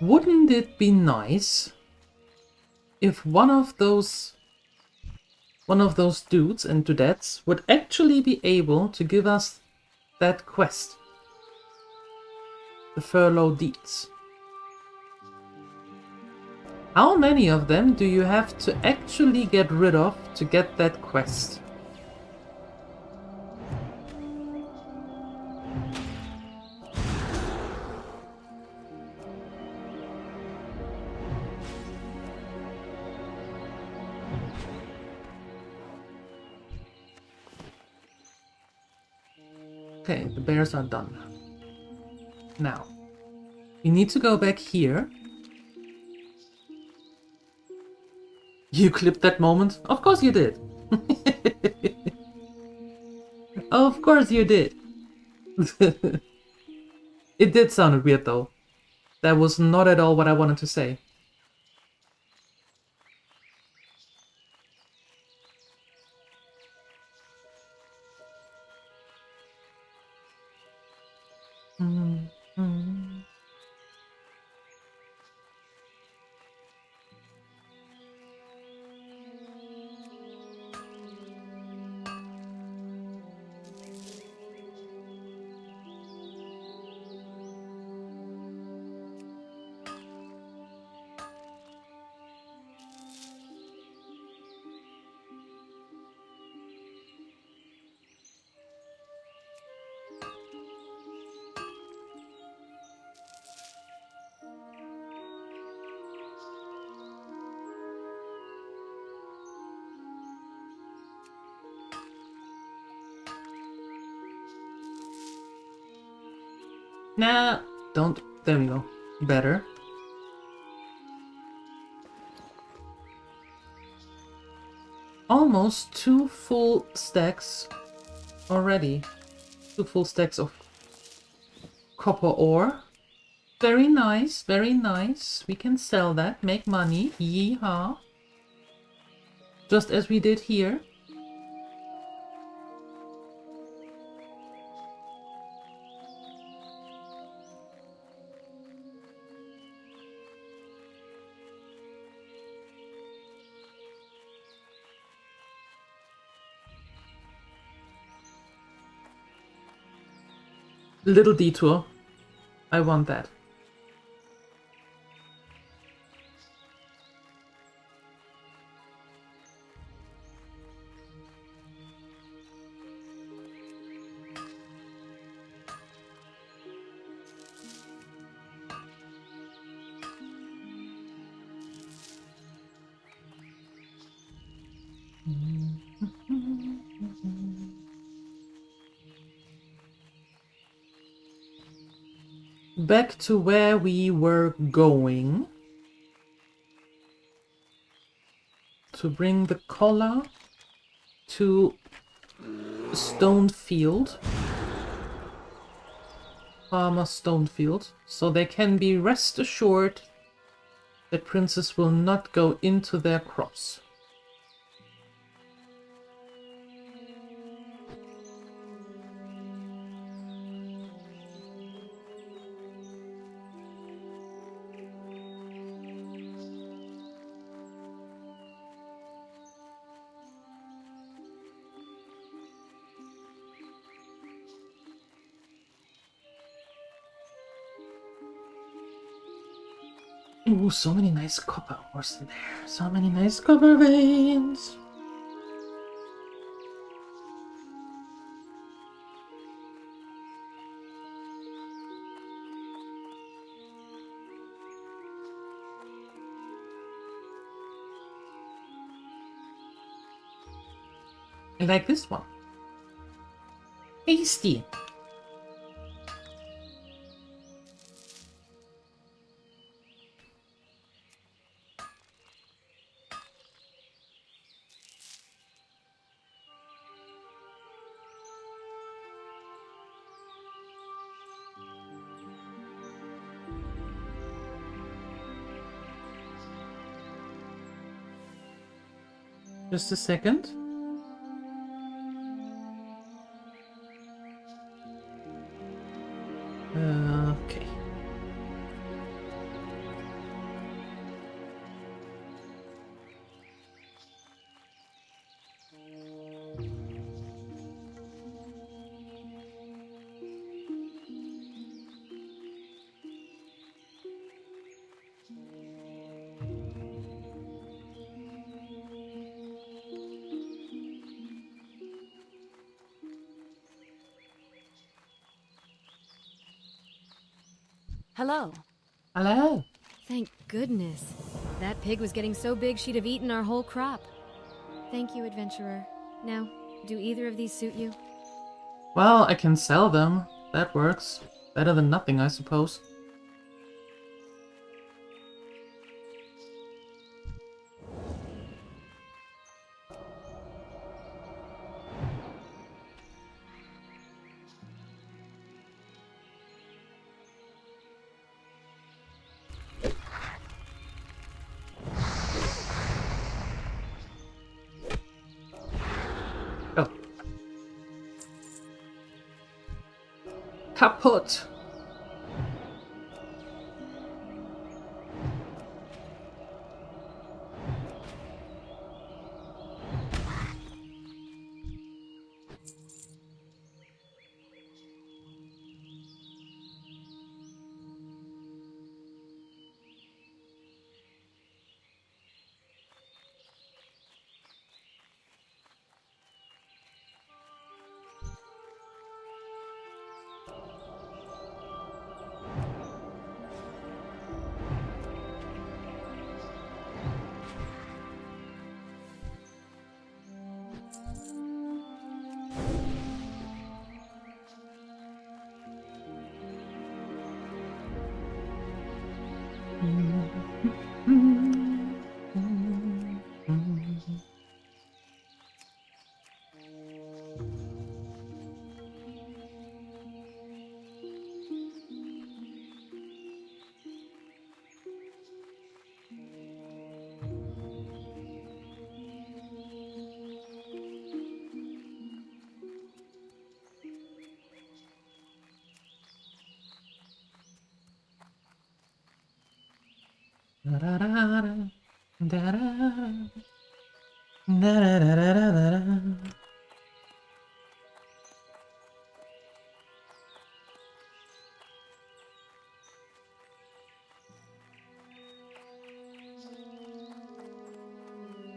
Wouldn't it be nice if one of those dudes and dudettes would actually be able to give us that quest? The furlough deeds. How many of them do you have to actually get rid of to get that quest? Okay, the bears are done. Now, we need to go back here. You clipped that moment? Of course you did. Of course you did. It did sound weird though. That was not at all what I wanted to say. Nah, don't. There we go. Better. Almost 2 full stacks already. 2 full stacks of copper ore. Very nice, very nice. We can sell that, make money. Yeehaw. Just as we did here. Little detour. I want that. Back to where we were going. To bring the collar to Stonefield. Farmer Stonefield. So they can be rest assured that princes will not go into their crops. Ooh, so many nice copper ores in there. So many nice copper veins. I like this one. Tasty. Just a second. Okay. Hello. Hello. Thank goodness. That pig was getting so big she'd have eaten our whole crop. Thank you, adventurer. Now, do either of these suit you? Well, I can sell them. That works. Better than nothing, I suppose. Oh. Kaputt.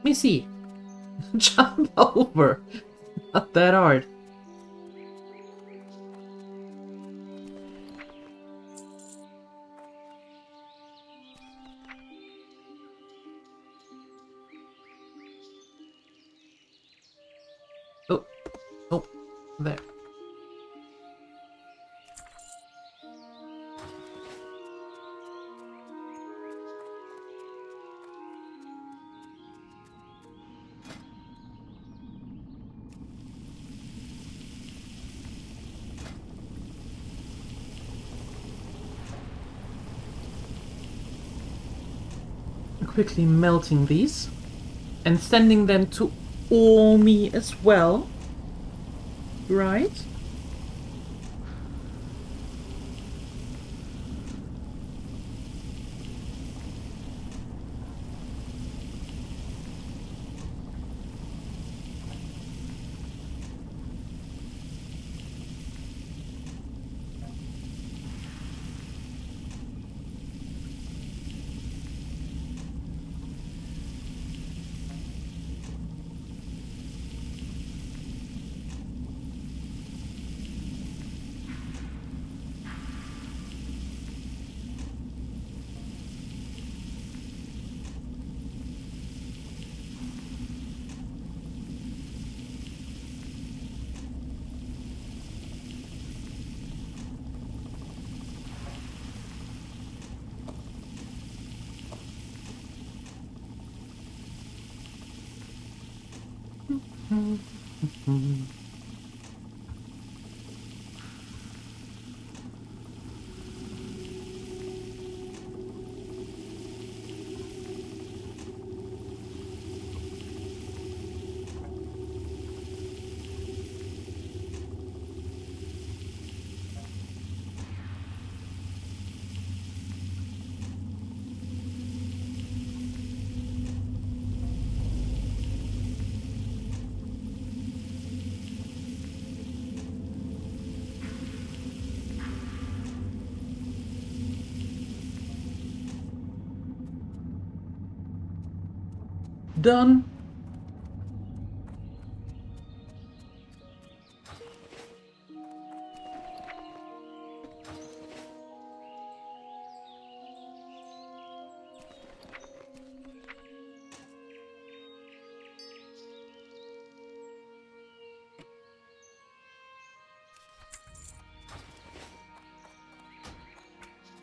Missy, jump over. Not that hard. Oh, oh, there. Quickly melting these and sending them to Omi as well, right? done.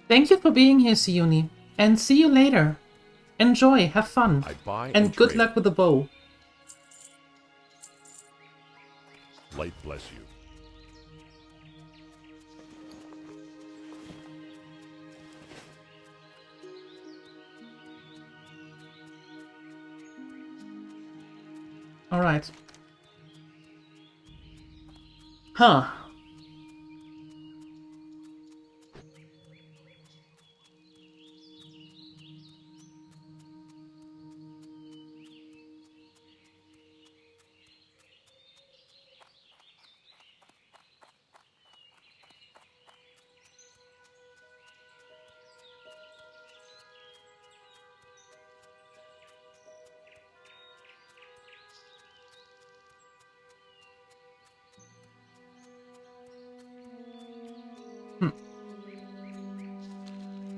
Thank you for being here, Siuni, and see you later. Enjoy, have fun, I buy and good trade. luck with the bow. Light bless you. Alright. Huh.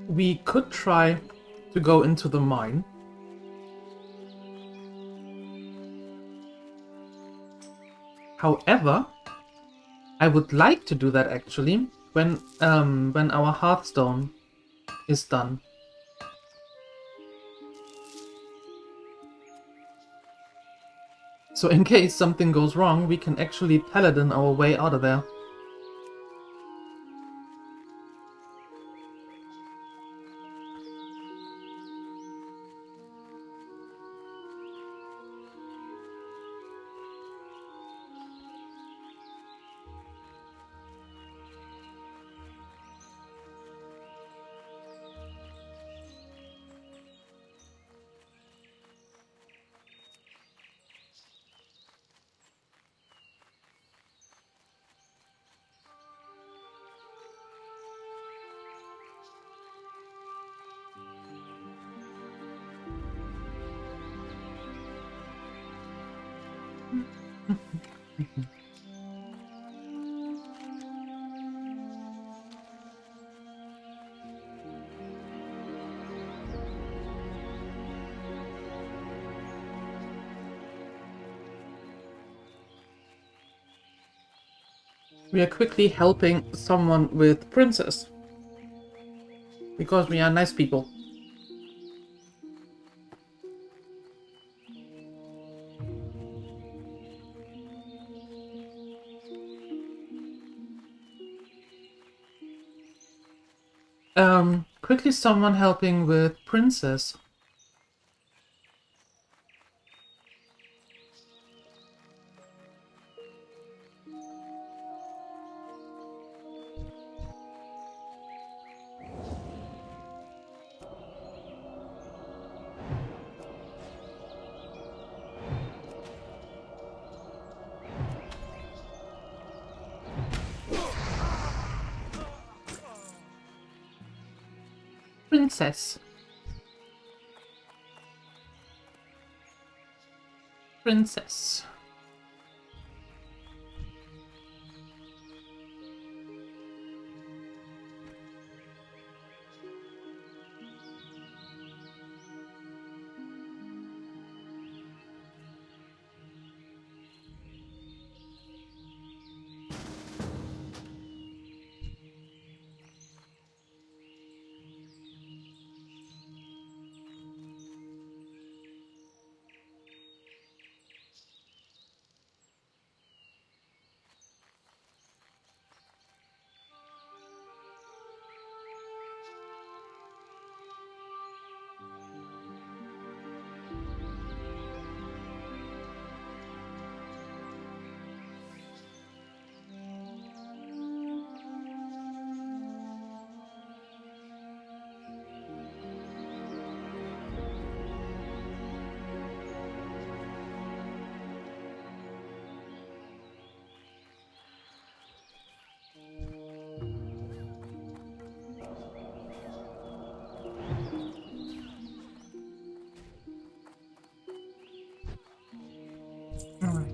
We could try to go into the mine. However, I would like to do that actually when our Hearthstone is done. So in case something goes wrong, we can actually paladin our way out of there. We are quickly helping someone with Princess. Because we are nice people. Quickly someone helping with Princess. Princess. Princess.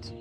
Alright.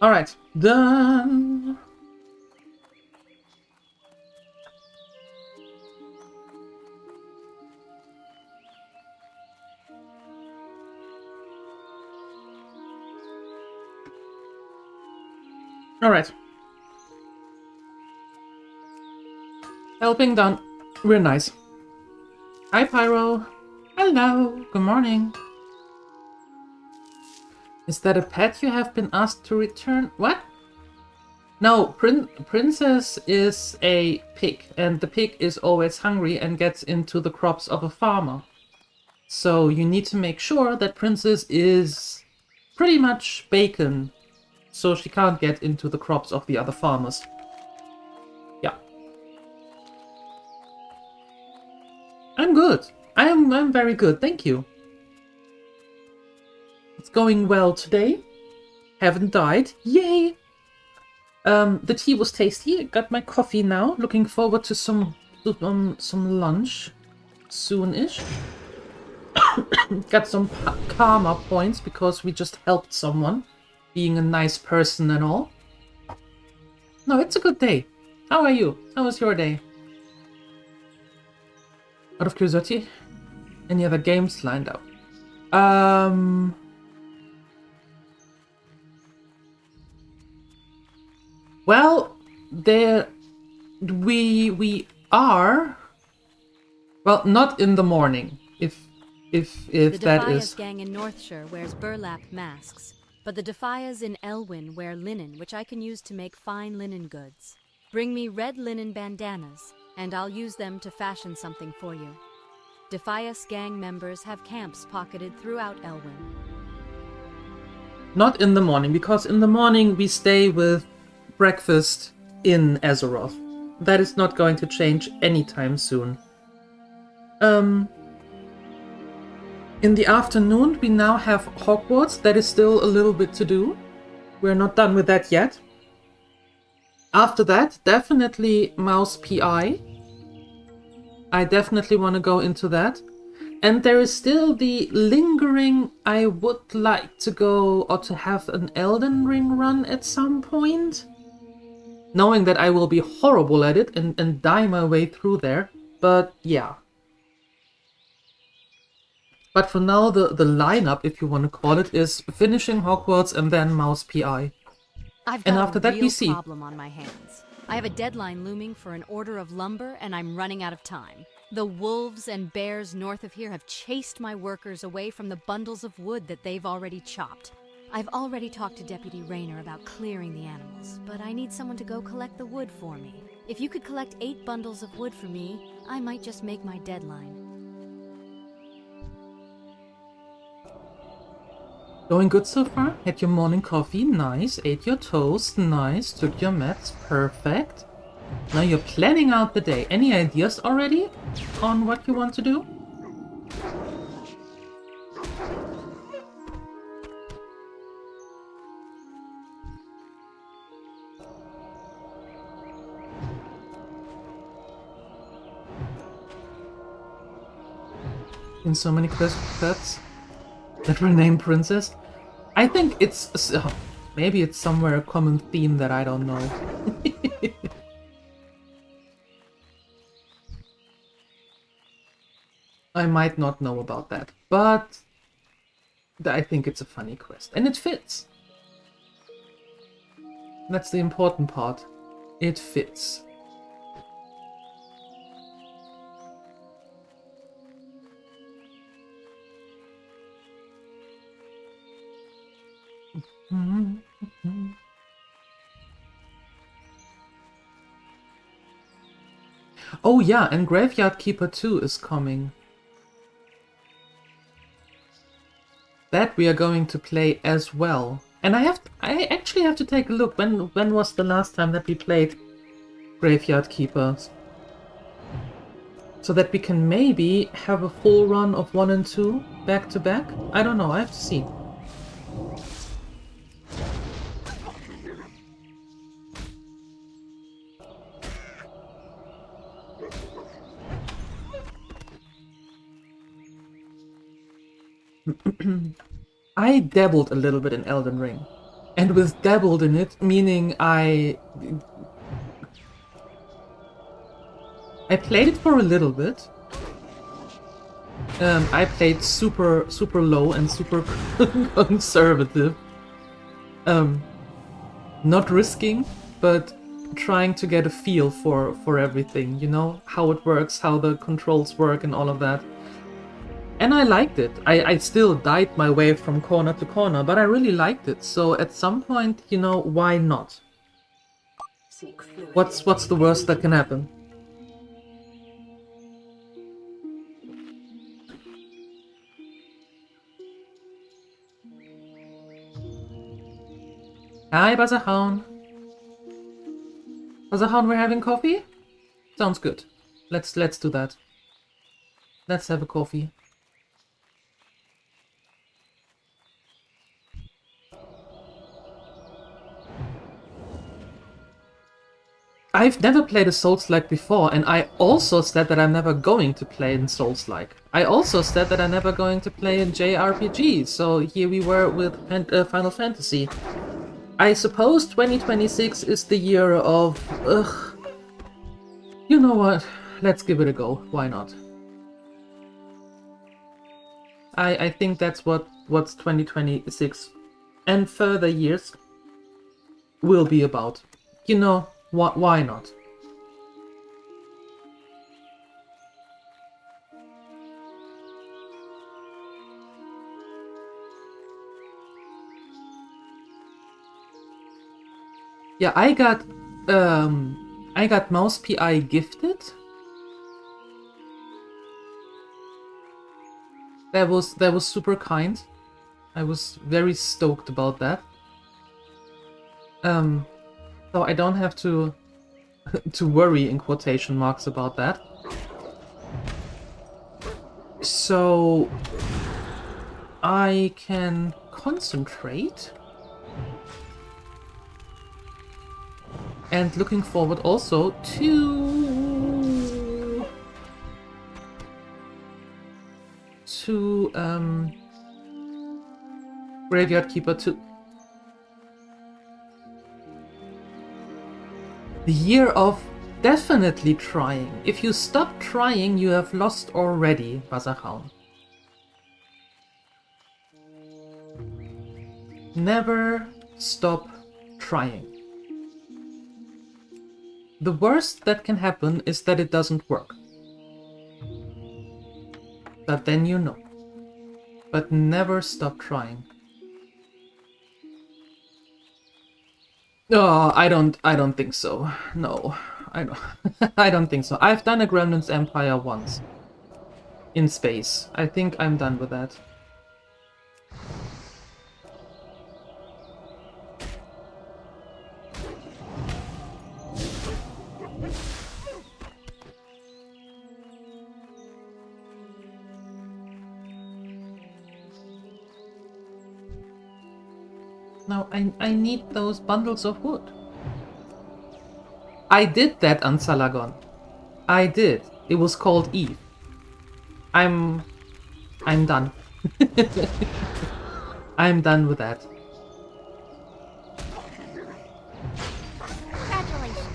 Alright, done. Alright. Helping done. Real nice. Hi, Pyro. Hello. Good morning. Is that a pet you have been asked to return? What? No, Princess is a pig, and the pig is always hungry and gets into the crops of a farmer. So you need to make sure that Princess is pretty much bacon, so she can't get into the crops of the other farmers. Yeah. I'm good. I'm very good, thank you. It's going well today. Haven't died. Yay! The tea was tasty. Got my coffee now. Looking forward to some lunch soon-ish. Got some karma points because we just helped someone, being a nice person and all. No, it's a good day. How are you? How was your day? Out of curiosity, any other games lined up? Well, we are. Well, not in the morning. If that is. The Defias gang in Northshire wears burlap masks, but the Defias in Elwyn wear linen, which I can use to make fine linen goods. Bring me red linen bandanas, and I'll use them to fashion something for you. Defias gang members have camps pocketed throughout Elwyn. Not in the morning, because in the morning we stay with breakfast in Azeroth. That is not going to change anytime soon. In the afternoon, we now have Hogwarts. That is still a little bit to do. We're not done with that yet. After that, definitely Mouse PI. I definitely want to go into that. And there is still the lingering, I would like to go or to have an Elden Ring run at some point. Knowing that I will be horrible at it and die my way through there. But yeah. But for now, the lineup, if you want to call it, is finishing Hogwarts and then Mouse PI. I've And got after a that, real we see. problem on my hands. I have a deadline looming for an order of lumber, and I'm running out of time. The wolves and bears north of here have chased my workers away from the bundles of wood that they've already chopped. I've already talked to Deputy Rayner about clearing the animals, but I need someone to go collect the wood for me. If you could collect 8 bundles of wood for me, I might just make my deadline. Going good so far? Had your morning coffee? Nice. Ate your toast? Nice. Took your meds? Perfect. Now you're planning out the day. Any ideas already on what you want to do? In so many quests that were named Princess. I think it's... maybe it's somewhere a common theme that I don't know. I might not know about that, but I think it's a funny quest. And it fits. That's the important part. It fits. Oh yeah, and Graveyard Keeper 2 is coming. That we are going to play as well. And I actually have to take a look. When was the last time that we played Graveyard Keepers? So that we can maybe have a full run of 1 and 2 back to back? I don't know, I have to see. I dabbled a little bit in Elden Ring. And with dabbled in it, meaning I played it for a little bit. I played super low and super conservative. Not risking, but trying to get a feel for everything, you know? How it works, how the controls work and all of that. And I liked it. I still died my way from corner to corner, but I really liked it. So at some point, you know, why not? What's the worst that can happen? Hi, Bazahound. Bazahound, we're having coffee? Sounds good. Let's do that. Let's have a coffee. I've never played a Souls-like before, and I also said that I'm never going to play in Souls-like. I also said that I'm never going to play in JRPG, so here we were with Final Fantasy. I suppose 2026 is the year of... You know what? Let's give it a go. Why not? I think that's what's 2026 and further years will be about. You know, why not? Yeah, I got Mouse PI gifted. That was super kind. I was very stoked about that. So I don't have to worry in quotation marks about that. So I can concentrate. And looking forward also to Graveyard Keeper 2. The year of definitely trying. If you stop trying, you have lost already, Bazahound. Never stop trying. The worst that can happen is that it doesn't work. But then you know. But never stop trying. Oh, I don't think so. No, I don't. I don't think so. I've done a Gremlins Empire once. In space. I think I'm done with that. No, I need those bundles of wood. I did that on Salagon. I did. It was called Eve. I'm done. I'm done with that. Congratulations.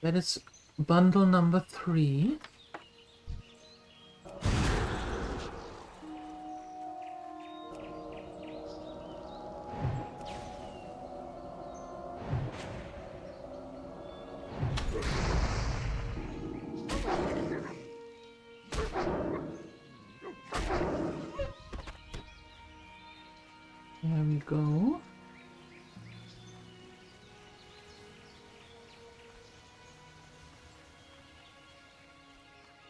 That is bundle number 3. There we go.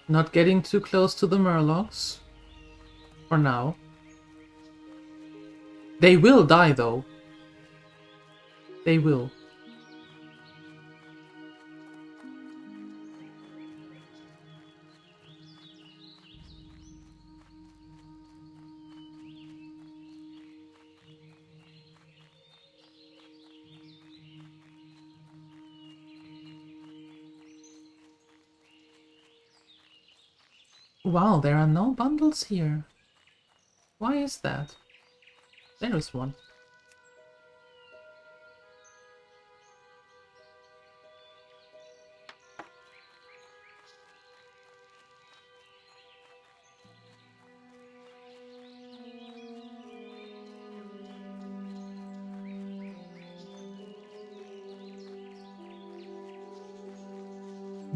Not getting too close to the Murlocs. For now. They will die though. They will. Wow, there are no bundles here. Why is that? There is one.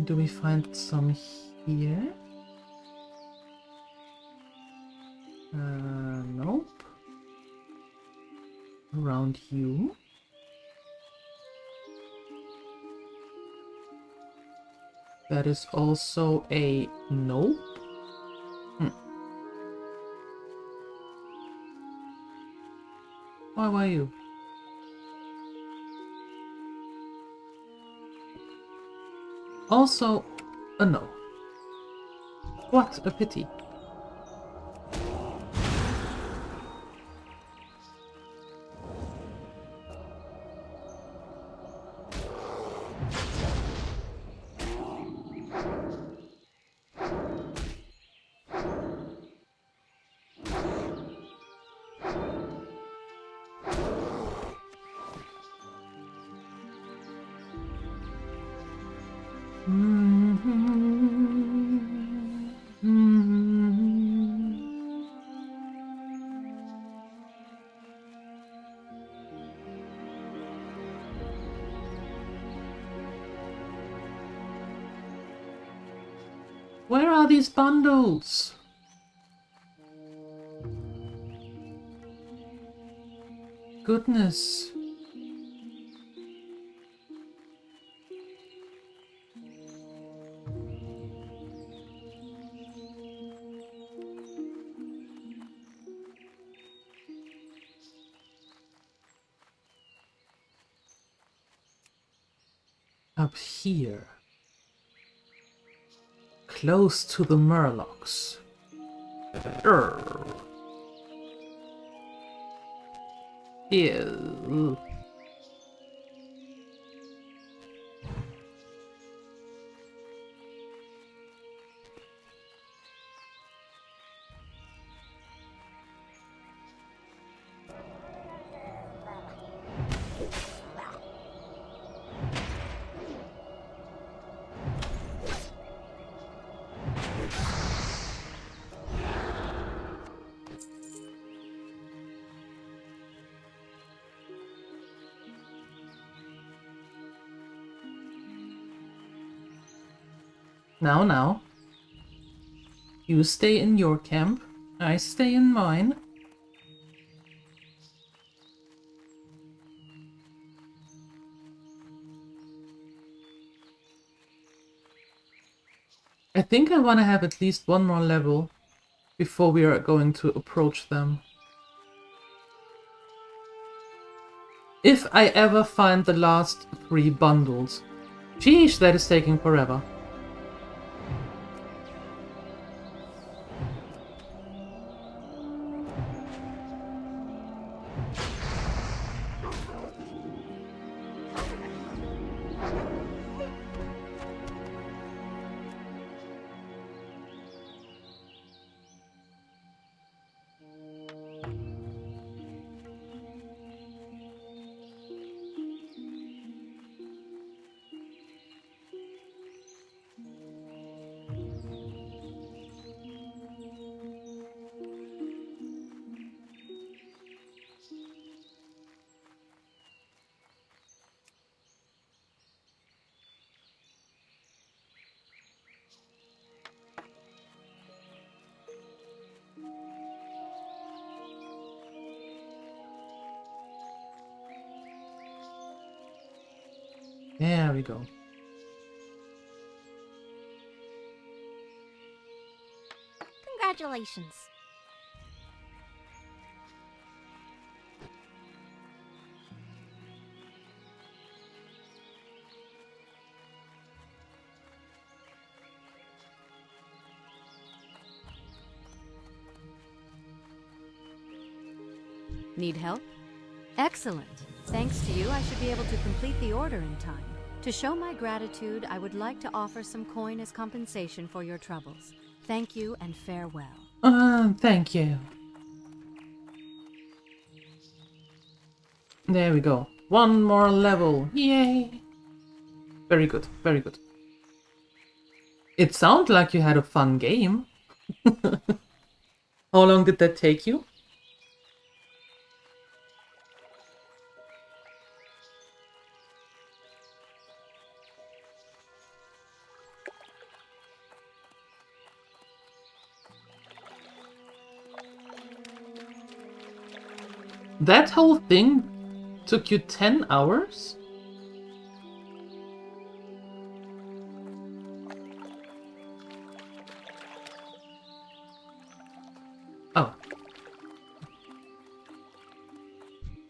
Do we find some here? Nope. Around you. That is also a nope. Why were you? Also a no. What a pity. Where are these bundles? Goodness. Up here. Close to the Murlocs. Ew. Now. You stay in your camp, I stay in mine. I think I want to have at least one more level before we are going to approach them. If I ever find the last 3 bundles. Sheesh, that is taking forever. There we go. Congratulations. Need help? Excellent. Thanks to you, I should be able to complete the order in time. To show my gratitude, I would like to offer some coin as compensation for your troubles. Thank you and farewell. Thank you. There we go. One more level. Yay! Very good, very good. It sounds like you had a fun game. How long did that take you? That whole thing took you 10 hours? Oh.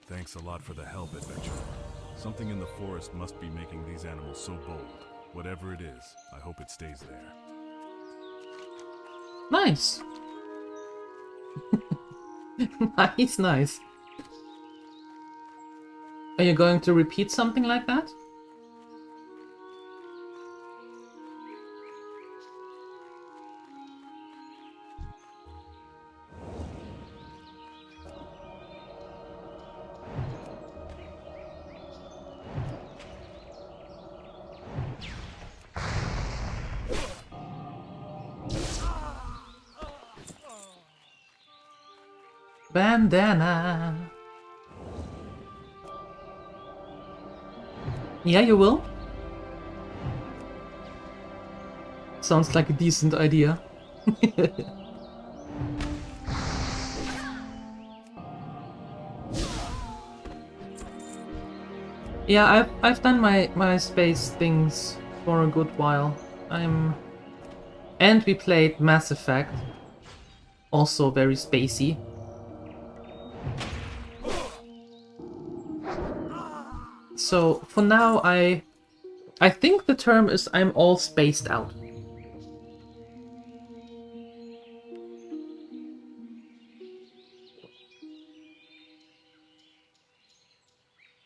Thanks a lot for the help, adventurer. Something in the forest must be making these animals so bold. Whatever it is, I hope it stays there. Nice. Nice, nice. Are you going to repeat something like that? Bandana. Yeah, you will. Sounds like a decent idea. Yeah, I've done my space things for a good while. And we played Mass Effect, also very spacey. So for now, I think the term is I'm all spaced out.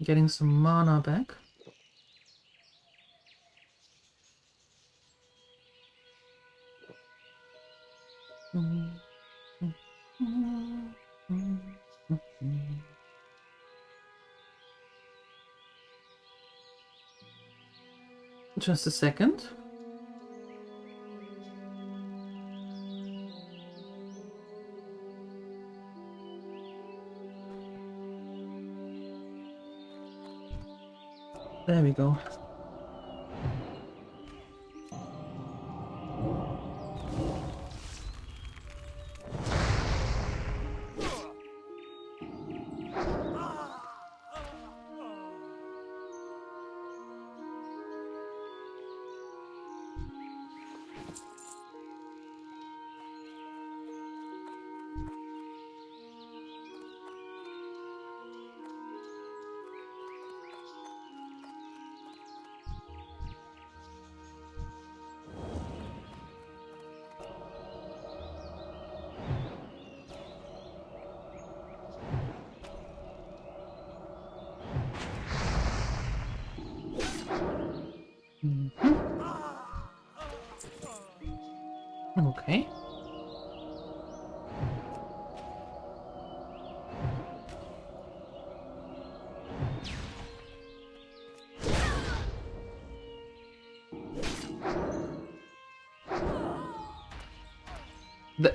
Getting some mana back. Just a second. There we go. Okay.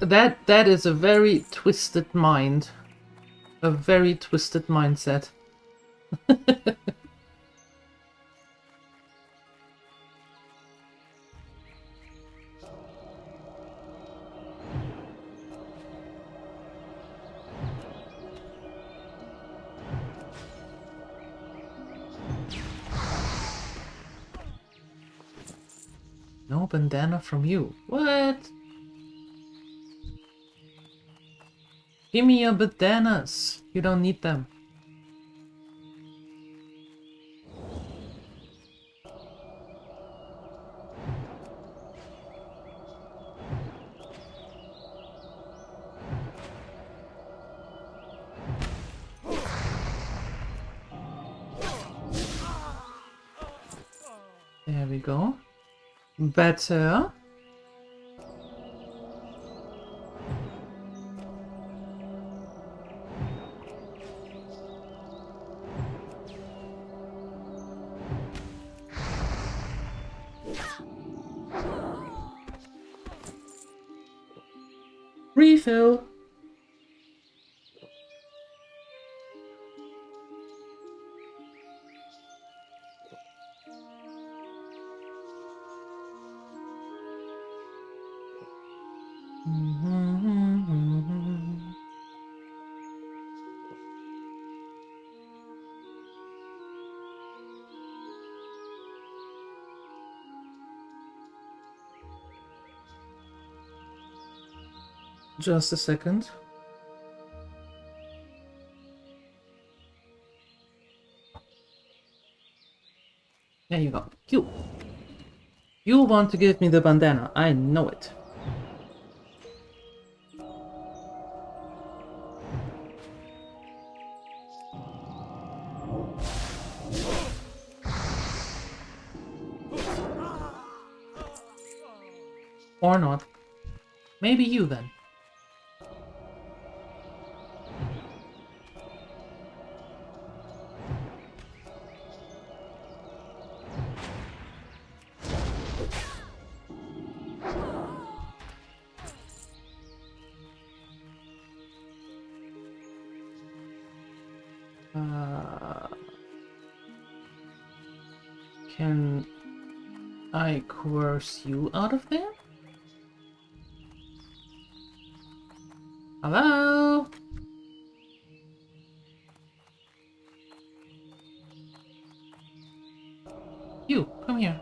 That is a very twisted mind. A very twisted mindset. No bandana from you. What? Give me your bandanas. You don't need them. There we go. Better. Refill. Just a second. There you go. You. You want to give me the bandana. I know it. Or not. Maybe you then. Can I coerce you out of there? Hello? You, come here.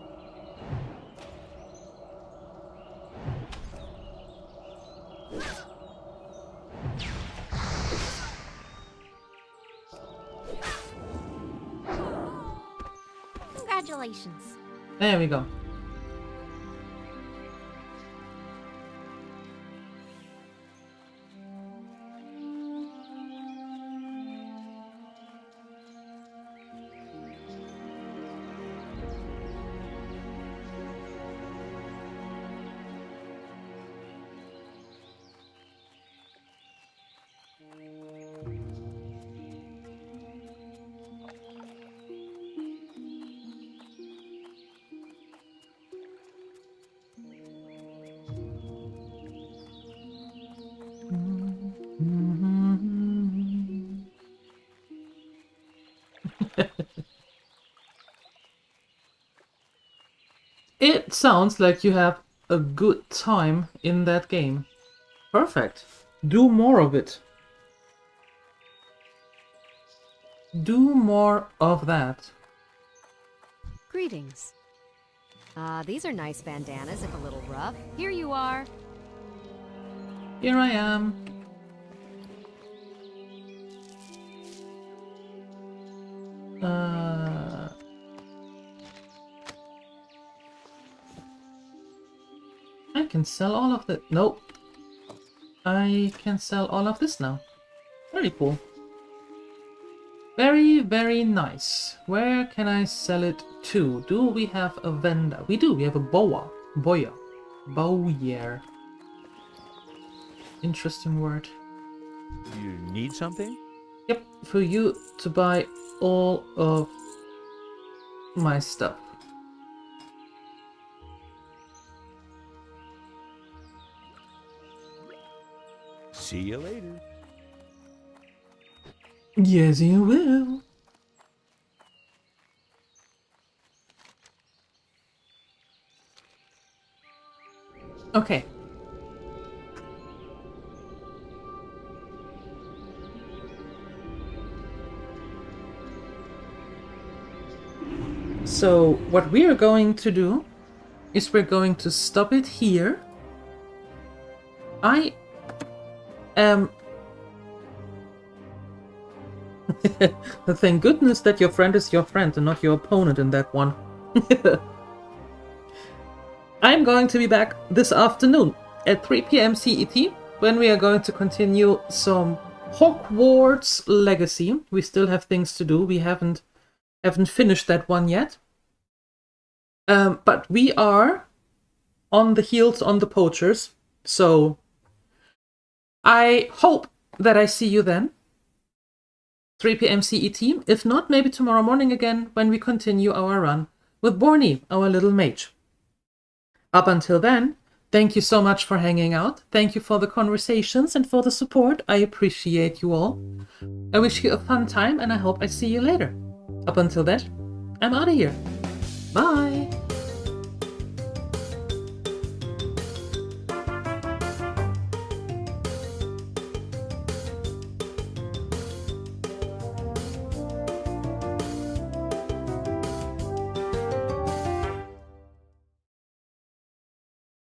Congratulations. There we go. It sounds like you have a good time in that game. Perfect. Do more of it. Do more of that. Greetings. These are nice bandanas, if a little rough. Here you are. Here I am. I can sell all of that. Nope. I can sell all of this now. Very cool. Very, very nice. Where can I sell it to? Do we have a vendor? We do. We have a boa. Boya. Bowyer. Interesting word. You need something? Yep, for you to buy all of my stuff. See you later. Yes, you will. Okay. So what we are going to do is we're going to stop it here. I am... Thank goodness that your friend is your friend and not your opponent in that one. I'm going to be back this afternoon at 3 p.m. CET when we are going to continue some Hogwarts Legacy. We still have things to do. We haven't finished that one yet. But we are on the heels on the poachers. So I hope that I see you then. 3 p.m. CET. If not, maybe tomorrow morning again when we continue our run with Borny, our little mage. Up until then, thank you so much for hanging out. Thank you for the conversations and for the support. I appreciate you all. I wish you a fun time and I hope I see you later. Up until then, I'm out of here. Bye!